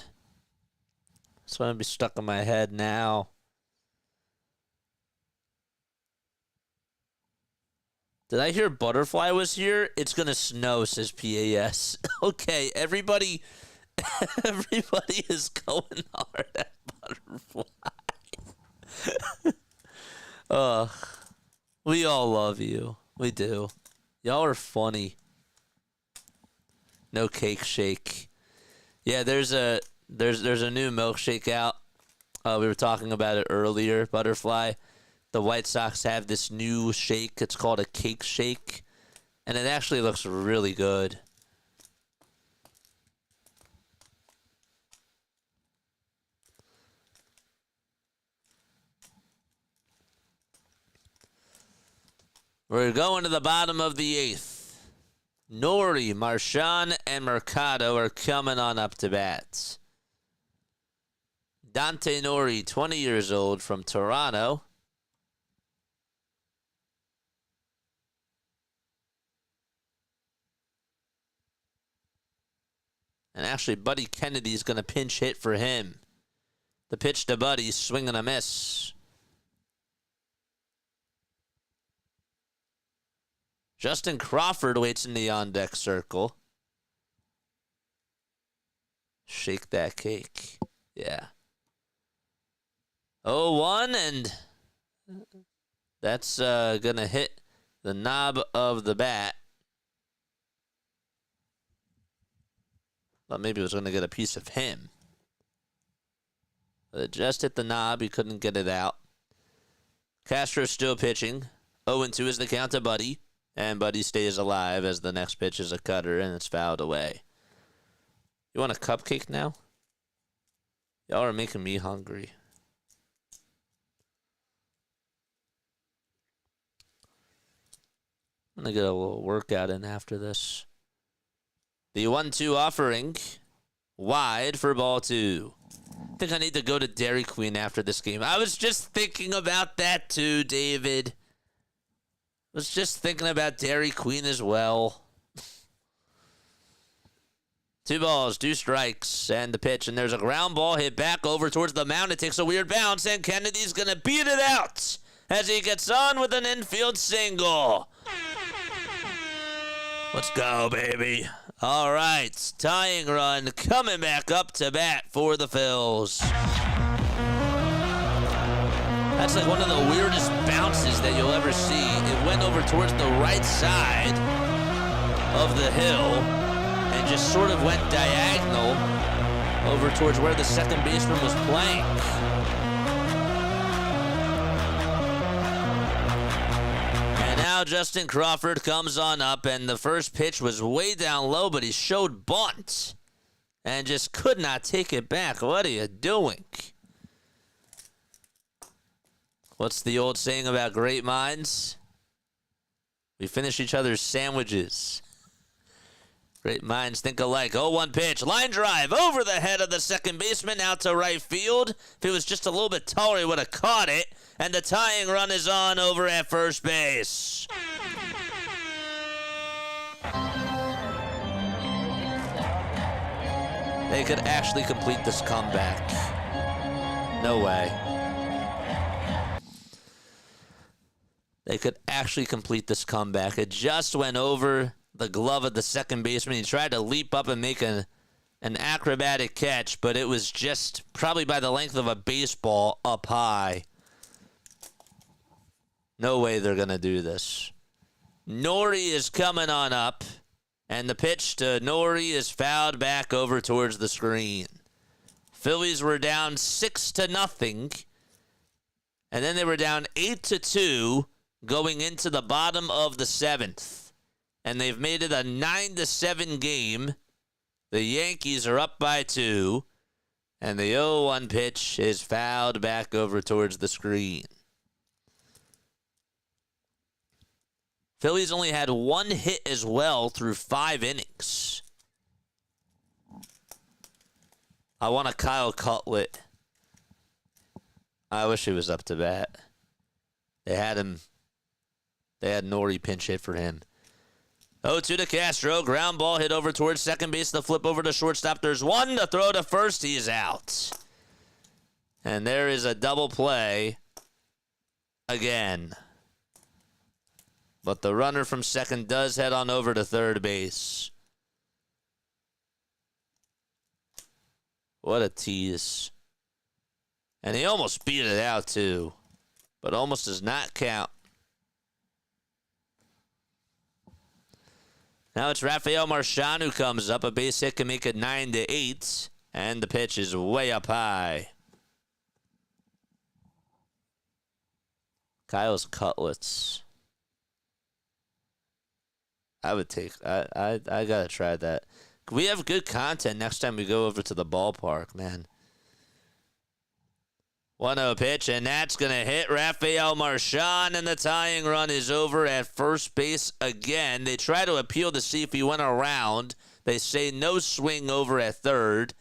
That's going to be stuck in my head now. Did I hear Butterfly was here? It's going to snow, says PAS. Okay, everybody is going hard at Butterfly. We all love you. We do. Y'all are funny. No cake shake. Yeah, there's a new milkshake out. We were talking about it earlier, Butterfly. The White Sox have this new shake. It's called a cake shake, and it actually looks really good. We're going to the bottom of the 8th. Nori, Marchand, and Mercado are coming on up to bat. Dante Nori, 20 years old, from Toronto. And actually, Buddy Kennedy's going to pinch hit for him. The pitch to Buddy, swing and a miss. Justin Crawford waits in the on-deck circle. Shake that cake. Yeah. 0-1, and that's going to hit the knob of the bat. Thought maybe it was going to get a piece of him. But it just hit the knob. He couldn't get it out. Castro's still pitching. 0-2 is the count to Buddy. And Buddy stays alive as the next pitch is a cutter, and it's fouled away. You want a cupcake now? Y'all are making me hungry. I'm going to get a little workout in after this. The 1-2 offering. Wide for ball 2. I think I need to go to Dairy Queen after this game. I was just thinking about that too, David. Was just thinking about Dairy Queen as well. 2 balls, 2 strikes, and the pitch. And there's a ground ball hit back over towards the mound. It takes a weird bounce, and Kennedy's going to beat it out as he gets on with an infield single. Let's go, baby. All right, tying run coming back up to bat for the Phils. That's like one of the weirdest bounces that you'll ever see. It went over towards the right side of the hill and just sort of went diagonal over towards where the second baseman was playing. And now Justin Crawford comes on up, and the first pitch was way down low, but he showed bunt and just could not take it back. What are you doing? What's the old saying about great minds? We finish each other's sandwiches. Great minds think alike. 0-1 pitch. Line drive over the head of the second baseman out to right field. If he was just a little bit taller, he would have caught it. And the tying run is on over at first base. They could actually complete this comeback. No way. They could actually complete this comeback. It just went over the glove of the second baseman. He tried to leap up and make an acrobatic catch, but it was just probably by the length of a baseball up high. No way they're going to do this. Nori is coming on up, and the pitch to Nori is fouled back over towards the screen. Phillies were down 6-0, and then they were down 8-2. Going into the bottom of the 7th. And they've made it a 9-7 game. The Yankees are up by 2. And the 0-1 pitch is fouled back over towards the screen. Phillies only had 1 hit as well through 5 innings. I want a Kyle Cutlet. I wish he was up to bat. They had him. They had Nori pinch hit for him. 0-2 to Castro. Ground ball hit over towards second base. The flip over to shortstop. There's one to throw to first. He's out. And there is a double play again. But the runner from second does head on over to third base. What a tease. And he almost beat it out, too. But almost does not count. Now it's Rafael Marchand who comes up. A base hit can make it 9-8. And the pitch is way up high. Kyle's Cutlets. I would take... I gotta try that. We have good content next time we go over to the ballpark, man. 1-0 pitch, and that's going to hit Rafael Marchand, and the tying run is over at first base again. They try to appeal to see if he went around. They say no swing over at third,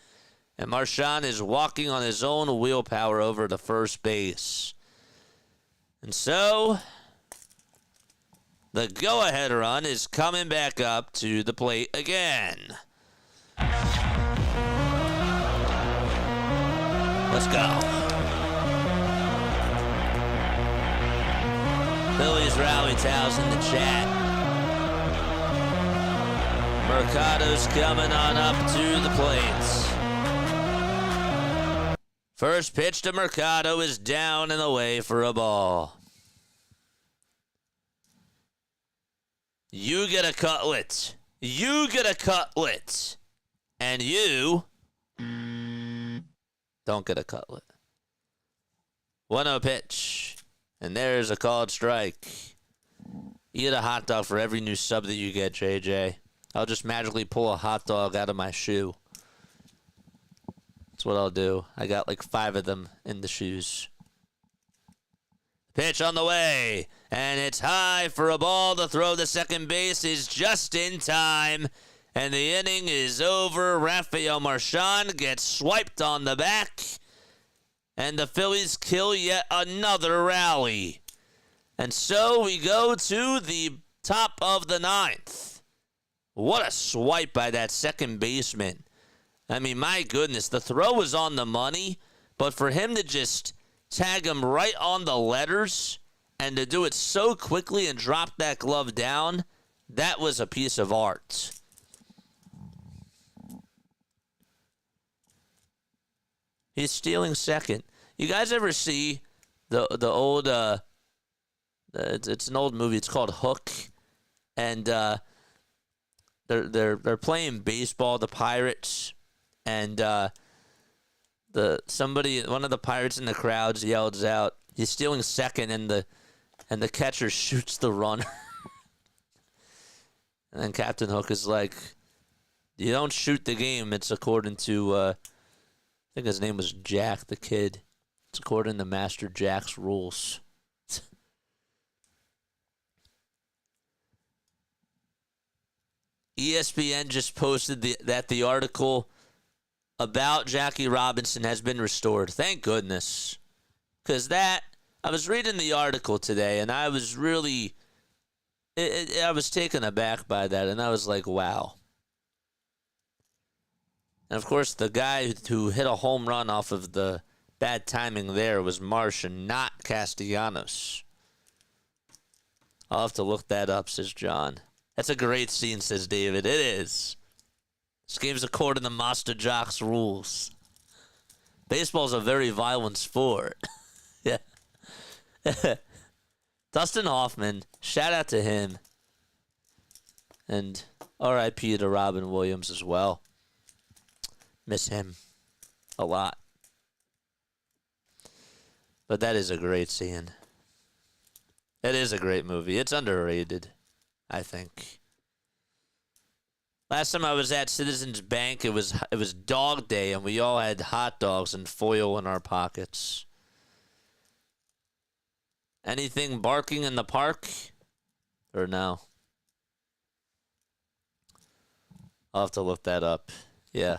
and Marchand is walking on his own willpower over to first base. And so, the go-ahead run is coming back up to the plate again. Let's go. Phillies rally towels in the chat. Mercado's coming on up to the plate. First pitch to Mercado is down and away for a ball. You get a Cutlet. You get a Cutlet. And you don't get a Cutlet. 1-0 pitch. And there's a called strike. You get a hot dog for every new sub that you get, JJ. I'll just magically pull a hot dog out of my shoe. That's what I'll do. I got like 5 of them in the shoes. Pitch on the way. And it's high for a ball. The throw to second base is just in time. And the inning is over. Rafael Marchand gets swiped on the back. And the Phillies kill yet another rally. And so we go to the top of the 9th. What a swipe by that second baseman. I mean, my goodness, the throw was on the money, but for him to just tag him right on the letters and to do it so quickly and drop that glove down, that was a piece of art. He's stealing second. You guys ever see the old it's an old movie. It's called Hook, and they're playing baseball, the Pirates, and one of the Pirates in the crowds yells out, "He's stealing second," and the catcher shoots the runner. And then Captain Hook is like, "You don't shoot the game. It's according to I think his name was Jack the Kid. It's according to Master Jack's rules." ESPN just posted that the article about Jackie Robinson has been restored. Thank goodness. Because I was reading the article today, and I was really, I was taken aback by that, and I was like, wow. And, of course, the guy who hit a home run off of the bad timing there was Marsh and not Castellanos. I'll have to look that up, says John. That's a great scene, says David. It is. This game's according to Master Jock's rules. Baseball's a very violent sport. Yeah. Dustin Hoffman, shout out to him. And R.I.P. to Robin Williams as well. Miss him a lot. But that is a great scene. It is a great movie. It's underrated, I think. Last time I was at Citizens Bank, it was Dog Day, and we all had hot dogs and foil in our pockets. Anything barking in the park? Or no? I'll have to look that up. Yeah.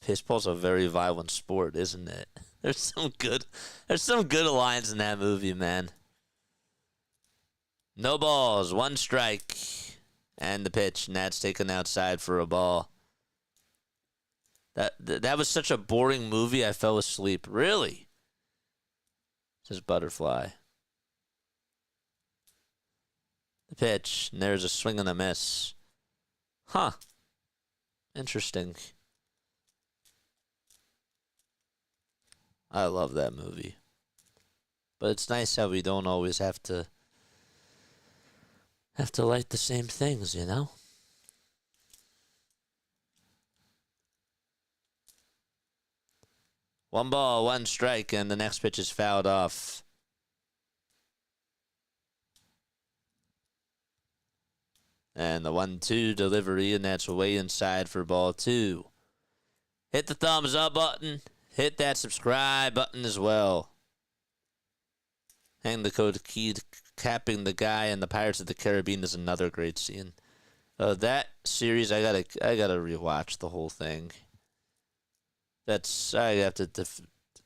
Baseball's a very violent sport, isn't it? There's some good lines in that movie, man. No balls, 1 strike, and the pitch. Nats taken outside for a ball. That was such a boring movie, I fell asleep. Really? Says Butterfly. The pitch, and there's a swing and a miss. Huh. Interesting. I love that movie. But it's nice how we don't always have to like the same things, you know? One ball, 1 strike, and the next pitch is fouled off. And the 1-2 delivery, and that's way inside for ball 2. Hit the thumbs up button. Hit that subscribe button as well. Hang the code key capping the guy in the Pirates of the Caribbean is another great scene. That series, I gotta rewatch the whole thing. I have to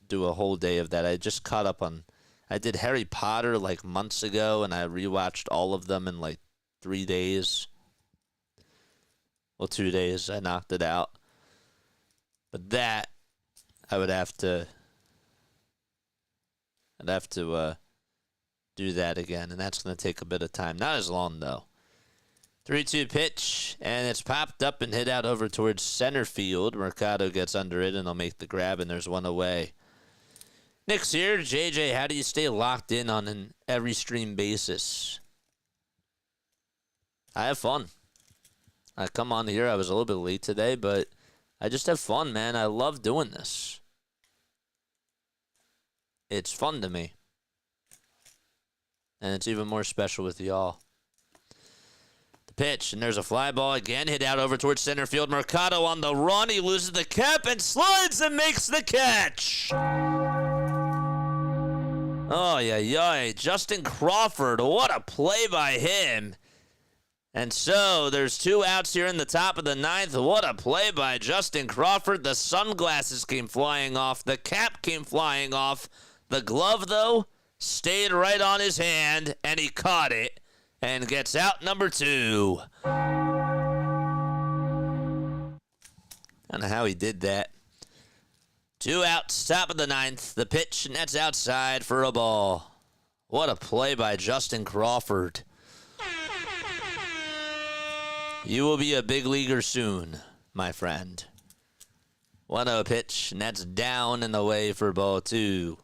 do a whole day of that. I just caught up on. I did Harry Potter like months ago, and I rewatched all of them in like 3 days. Well, 2 days. I knocked it out. But that, I would have to. I'd have to do that again, and that's going to take a bit of time. Not as long though. 3-2 pitch, and it's popped up and hit out over towards center field. Mercado gets under it, and they'll make the grab, and there's 1 away. Nick's here. JJ, how do you stay locked in on an every stream basis? I have fun. I come on here. I was a little bit late today, but I just have fun, man. I love doing this. It's fun to me. And it's even more special with y'all. The pitch, and there's a fly ball again, hit out over towards center field. Mercado on the run. He loses the cap and slides and makes the catch. Oh, yeah. Justin Crawford, what a play by him. And so there's 2 outs here in the top of the 9th. What a play by Justin Crawford. The sunglasses came flying off. The cap came flying off. The glove, though, stayed right on his hand, and he caught it and gets out number 2. I don't know how he did that. 2 outs, top of the 9th. The pitch, and that's outside for a ball. What a play by Justin Crawford. You will be a big leaguer soon, my friend. 1-0 pitch, and that's down and away for ball 2.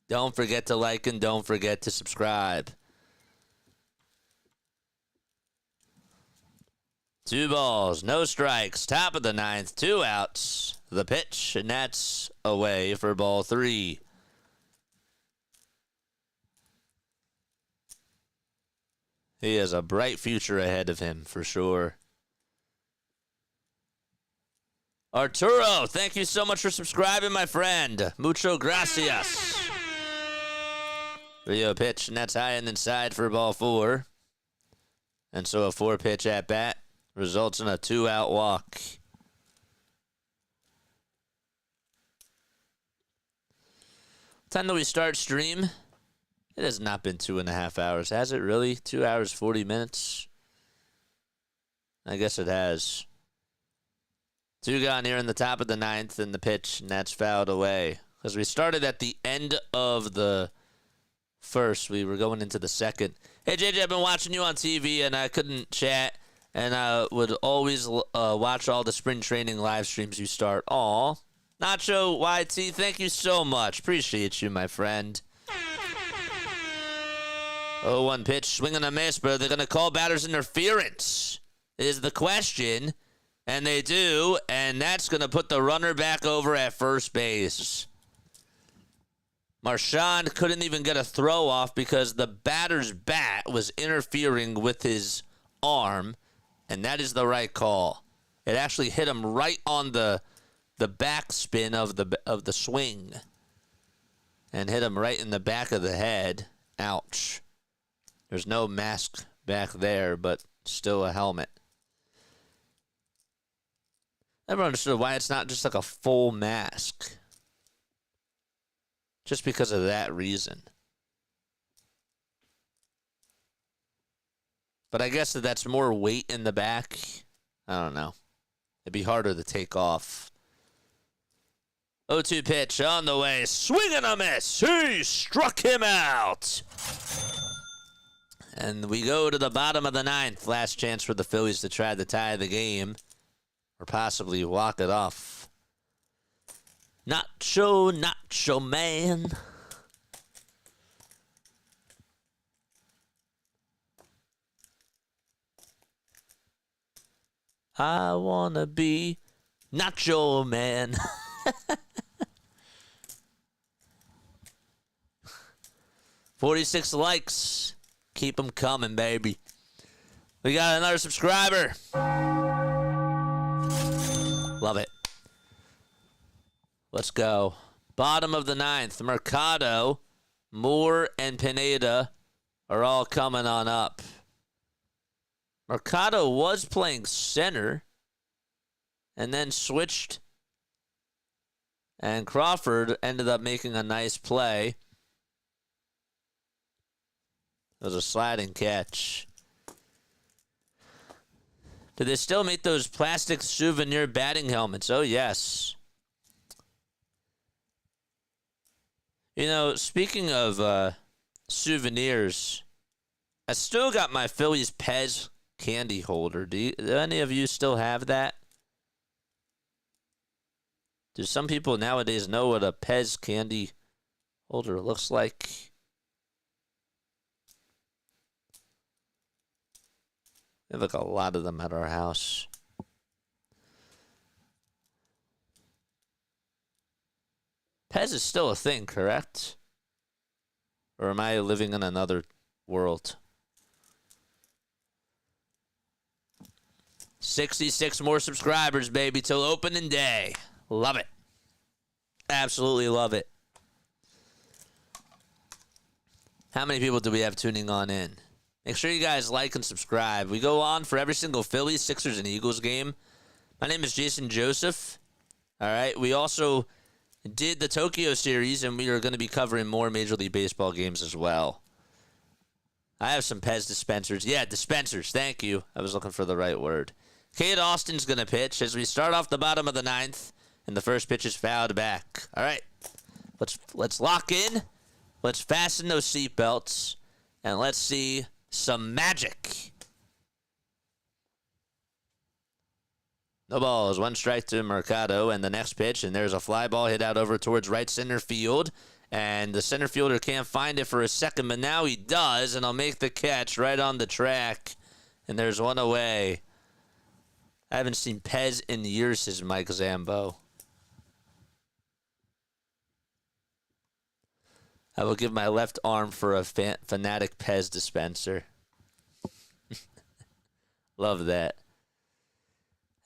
Don't forget to like and don't forget to subscribe. 2 balls, no strikes, top of the 9th, 2 outs. The pitch, and that's away for ball 3. He has a bright future ahead of him, for sure. Arturo, thank you so much for subscribing, my friend. Mucho gracias. Rio pitch, and that's high and inside for ball 4. And so a 4-pitch at bat results in a 2-out walk. What time do we start stream? It has not been 2.5 hours, has it really? 2 hours, 40 minutes? I guess it has. 2 gone here in the top of the 9th, and the pitch, and that's fouled away. Because we started at the end of the first. We were going into the second. Hey, JJ, I've been watching you on TV, and I couldn't chat, and I would always watch all the spring training live streams you start. Aw. Nacho YT, thank you so much. Appreciate you, my friend. 0-1 pitch, swing and a miss, but they're going to call batter's interference is the question. And they do, and that's going to put the runner back over at first base. Marchand couldn't even get a throw off because the batter's bat was interfering with his arm, and that is the right call. It actually hit him right on the backspin of the swing and hit him right in the back of the head. Ouch. There's no mask back there, but still a helmet. Never understood why it's not just like a full mask. Just because of that reason. But I guess that's more weight in the back. I don't know. It'd be harder to take off. 0-2 pitch on the way. Swing and a miss. He struck him out. And we go to the bottom of the ninth. Last chance for the Phillies to try to tie the game. Or possibly walk it off. Nacho Man. I wanna be Nacho Man. 46 likes. Keep them coming, baby. We got another subscriber. Love it. Let's go. Bottom of the ninth. Mercado, Moore, and Pineda are all coming on up. Mercado was playing center and then switched. And Crawford ended up making a nice play. It was a sliding catch. Do they still make those plastic souvenir batting helmets? Oh, yes. You know, speaking of souvenirs, I still got my Phillies Pez candy holder. Do any of you still have that? Do some people nowadays know what a Pez candy holder looks like? We have like a lot of them at our house. Pez is still a thing, correct? Or am I living in another world? 66 more subscribers, baby, till opening day. Love it. Absolutely love it. How many people do we have tuning on in? Make sure you guys like and subscribe. We go on for every single Phillies, Sixers, and Eagles game. My name is Jason Joseph. All right. We also did the Tokyo series, and we are going to be covering more Major League Baseball games as well. I have some Pez dispensers. Yeah, dispensers. Thank you. I was looking for the right word. Cade Austin's going to pitch as we start off the bottom of the ninth, and the first pitch is fouled back. All right. Let's lock in. Let's fasten those seatbelts, and let's see some magic. No balls. One strike to Mercado, and the next pitch, and there's a fly ball hit out over towards right center field, and the center fielder can't find it for a second, but now he does, and I'll make the catch right on the track, and there's one away. I haven't seen Pez in years, says Mike Zambo. I will give my left arm for a fanatic Pez dispenser. Love that.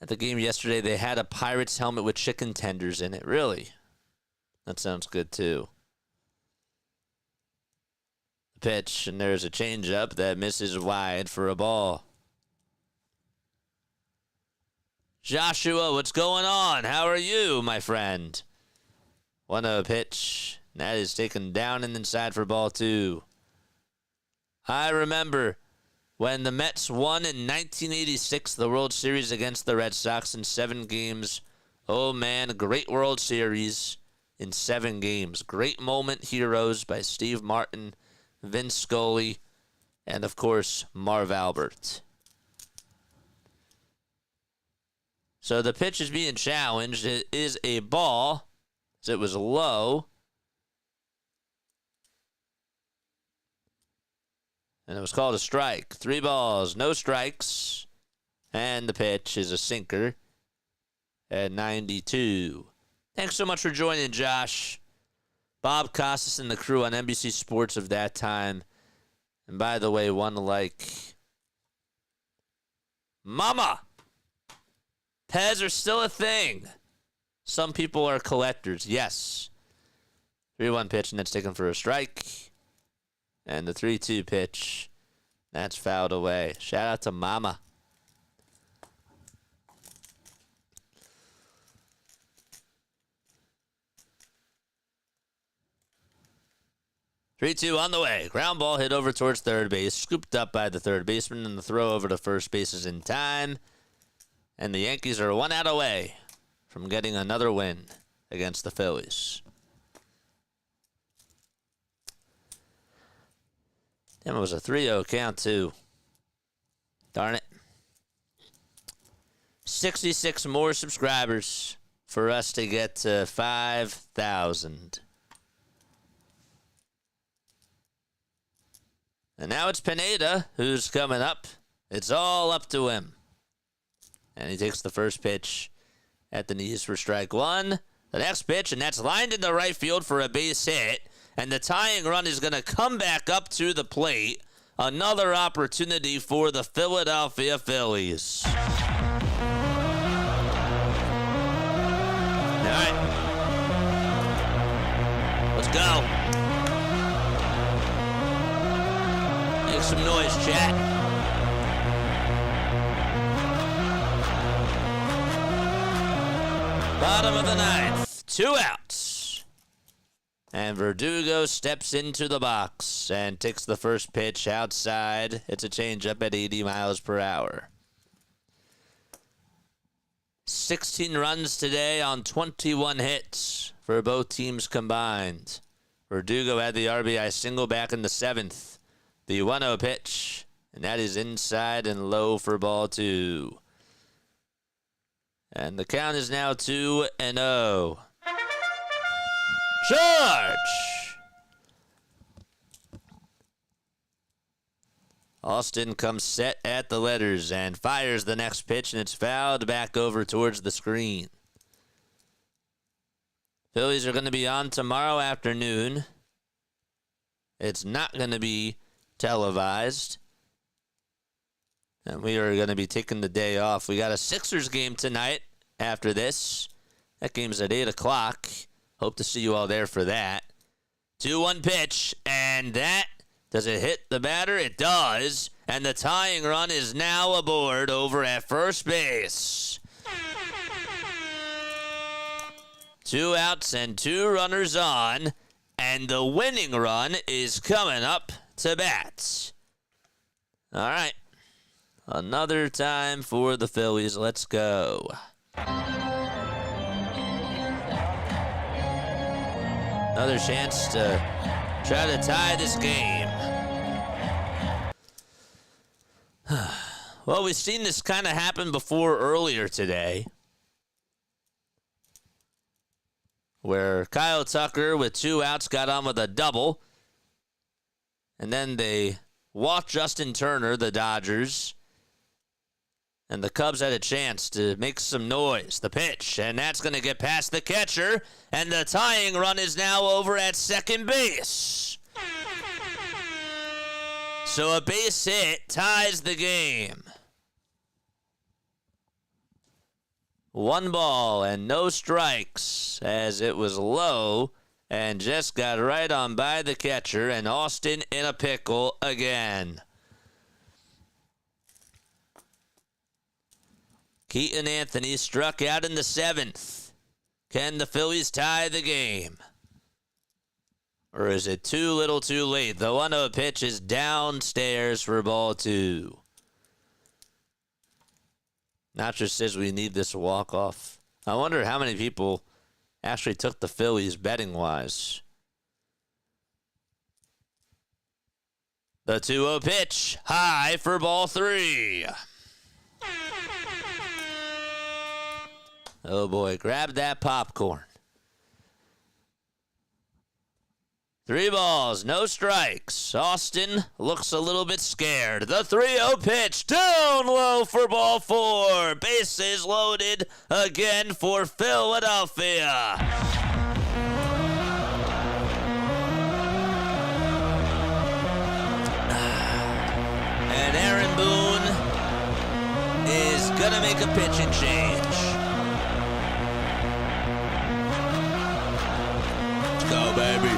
At the game yesterday, they had a Pirates helmet with chicken tenders in it. Really? That sounds good, too. Pitch, and there's a changeup that misses wide for a ball. Joshua, what's going on? How are you, my friend? 1-0 pitch. That is taken down and inside for ball 2. I remember when the Mets won in 1986 the World Series against the Red Sox in 7 games. Oh, man, great World Series in 7 games. Great moment heroes by Steve Martin, Vince Scully, and, of course, Marv Albert. So the pitch is being challenged. It is a ball. It was low. And it was called a strike. 3 balls, no strikes. And the pitch is a sinker at 92. Thanks so much for joining, Josh. Bob Costas and the crew on NBC Sports of that time. And by the way, one like Mama. Pez are still a thing. Some people are collectors, yes. 3-1 pitch, and that's taken for a strike. And the 3-2 pitch, that's fouled away. Shout out to Mama. 3-2 on the way. Ground ball hit over towards third base. Scooped up by the third baseman, and the throw over to first base is in time. And the Yankees are 1 out away from getting another win against the Phillies. Damn, it was a 3-0 count, too. Darn it. 66 more subscribers for us to get to 5,000. And now it's Pineda who's coming up. It's all up to him. And he takes the first pitch at the knees for strike one. The next pitch, and that's lined into right field for a base hit. And the tying run is going to come back up to the plate. Another opportunity for the Philadelphia Phillies. All right. Let's go. Make some noise, chat. Bottom of the ninth. 2 outs. And Verdugo steps into the box and takes the first pitch outside. It's a changeup at 80 miles per hour. 16 runs today on 21 hits for both teams combined. Verdugo had the RBI single back in the 7th. The 1-0 pitch, and that is inside and low for ball 2. And the count is now 2-0. Charge! Austin comes set at the letters and fires the next pitch, and it's fouled back over towards the screen. Phillies are going to be on tomorrow afternoon. It's not going to be televised. And we are going to be taking the day off. We got a Sixers game tonight after this. That game's at 8 o'clock. Hope to see you all there for that. 2-1 pitch, and that, does it hit the batter? It does. And the tying run is now aboard over at first base. 2 outs and 2 runners on, and the winning run is coming up to bat. All right. Another time for the Phillies. Let's go. Another chance to try to tie this game. Well, we've seen this kind of happen before earlier today, where Kyle Tucker with 2 outs got on with a double, and then they walked Justin Turner, the Dodgers, and the Cubs had a chance to make some noise. The pitch, and that's going to get past the catcher, and the tying run is now over at second base. So a base hit ties the game. 1 ball and no strikes, as it was low and just got right on by the catcher, and Austin in a pickle again. Keaton Anthony struck out in the 7th. Can the Phillies tie the game? Or is it too little too late? The 1-0 pitch is downstairs for ball 2. Nacho says we need this walk-off. I wonder how many people actually took the Phillies betting-wise. The 2-0 pitch, high for ball 3. Oh boy, grab that popcorn. 3 balls, no strikes. Austin looks a little bit scared. The 3-0 pitch, down low for ball 4. Bases loaded again for Philadelphia. And Aaron Boone is going to make a pitching change. Let's go, baby.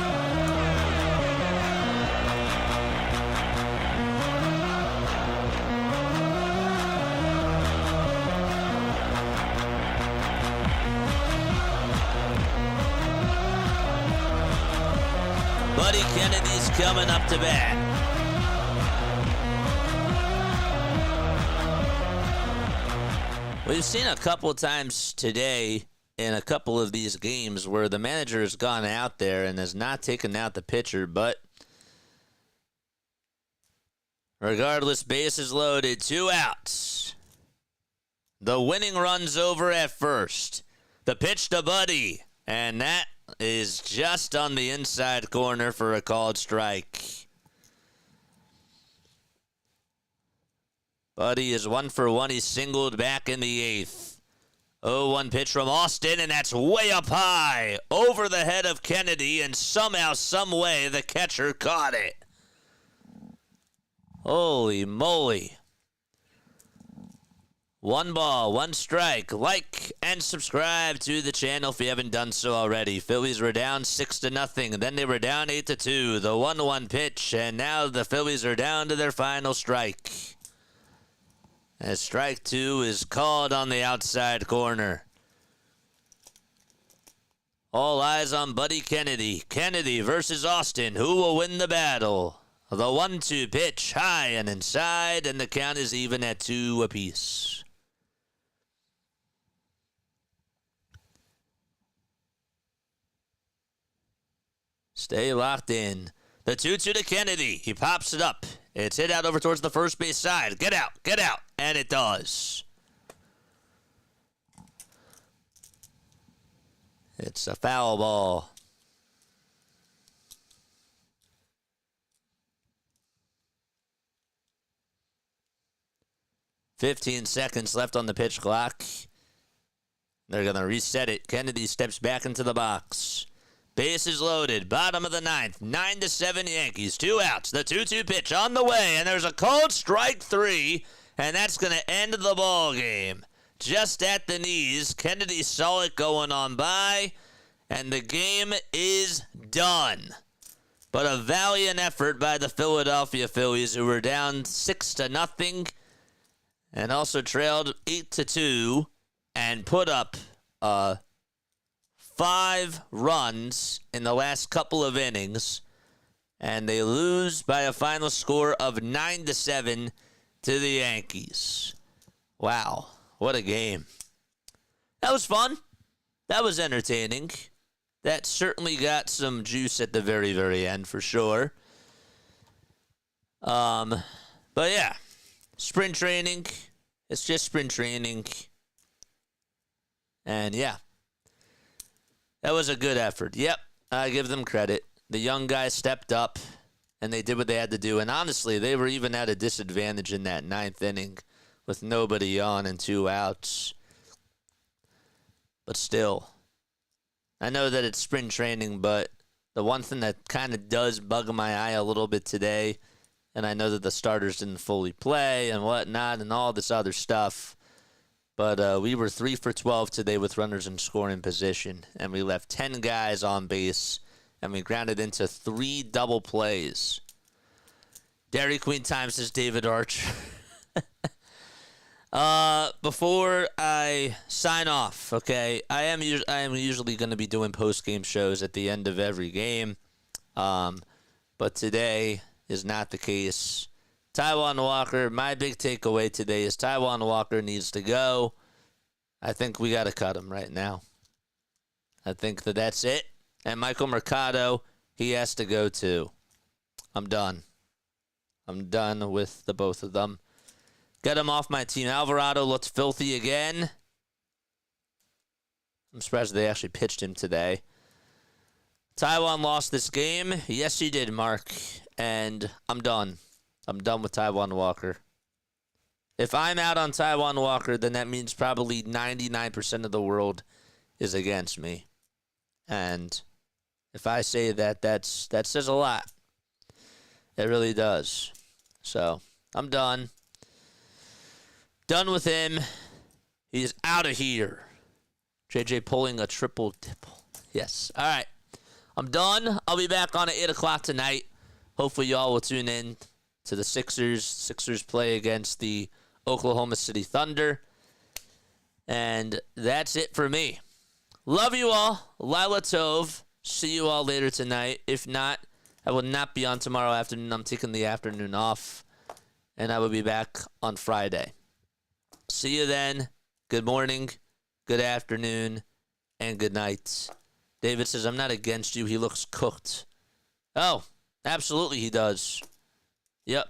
Buddy Kennedy's coming up to bat. We've seen a couple of times today in a couple of these games where the manager has gone out there and has not taken out the pitcher, but regardless, bases loaded, 2 outs. The winning run's over at first. The pitch to Buddy, and that is just on the inside corner for a called strike. Buddy is 1 for 1. He's singled back in the 8th. 0-1 pitch from Austin, and that's way up high over the head of Kennedy, and somehow, some way, the catcher caught it. Holy moly. 1 ball, 1 strike. Like and subscribe to the channel if you haven't done so already. Phillies were down 6-0, then they were down 8-2. The 1-1 pitch, and now the Phillies are down to their final strike. As strike 2 is called on the outside corner. All eyes on Buddy Kennedy. Kennedy versus Austin. Who will win the battle? The 1-2 pitch, high and inside, and the count is even at 2 apiece. Stay locked in. The 2-2 to Kennedy. He pops it up. It's hit out over towards the first base side. Get out, get out. And it does. It's a foul ball. "15 seconds left on the pitch clock. They're going to reset it. Kennedy steps back into the box. Bases loaded. Bottom of the 9th. 9-7 Yankees. 2 outs. The 2-2 pitch on the way. And there's a called strike 3. And that's going to end the ball game. Just at the knees. Kennedy saw it going on by. And the game is done. But a valiant effort by the Philadelphia Phillies, who were down 6-0. And also trailed 8-2. And put up 5 runs in the last couple of innings, and they lose by a final score of 9-7 to the Yankees. Wow, what a game. That was fun. That was entertaining. That certainly got some juice at the very, very end for sure. But yeah, sprint training. It's just sprint training. And yeah. That was a good effort. Yep, I give them credit. The young guys stepped up, and they did what they had to do. And honestly, they were even at a disadvantage in that 9th inning with nobody on and 2 outs. But still, I know that it's spring training, but the one thing that kind of does bug my eye a little bit today, and I know that the starters didn't fully play and whatnot and all this other stuff, but we were 3 for 12 today with runners in scoring position, and we left 10 guys on base, and we grounded into 3 double plays. Dairy Queen time, says David Archer. Before I sign off, okay, I am usually going to be doing post-game shows at the end of every game, but today is not the case. Taijuan Walker, my big takeaway today is Taijuan Walker needs to go. I think we got to cut him right now. I think that's it. And Michael Mercado, he has to go too. I'm done. I'm done with the both of them. Get him off my team. Alvarado looks filthy again. I'm surprised they actually pitched him today. Taijuan lost this game. Yes, he did, Mark. And I'm done. I'm done with Taijuan Walker. If I'm out on Taijuan Walker, then that means probably 99% of the world is against me. And if I say that, that says a lot. It really does. So, I'm done. Done with him. He's out of here. JJ pulling a triple dipple. Yes. All right. I'm done. I'll be back on at 8 o'clock tonight. Hopefully y'all will tune in to the Sixers. Sixers play against the Oklahoma City Thunder. And that's it for me. Love you all. Lila Tov. See you all later tonight. If not, I will not be on tomorrow afternoon. I'm taking the afternoon off, and I will be back on Friday. See you then. Good morning, good afternoon, and good night. David says, I'm not against you. He looks cooked. Oh, absolutely he does. Yep.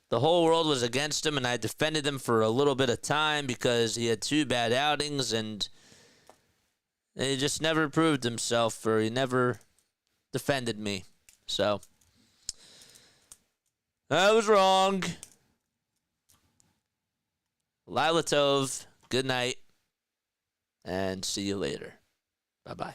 The whole world was against him, and I defended him for a little bit of time because he had 2 bad outings, and he just never proved himself, or he never defended me. So, I was wrong. Lila Tov, good night, and see you later. Bye-bye.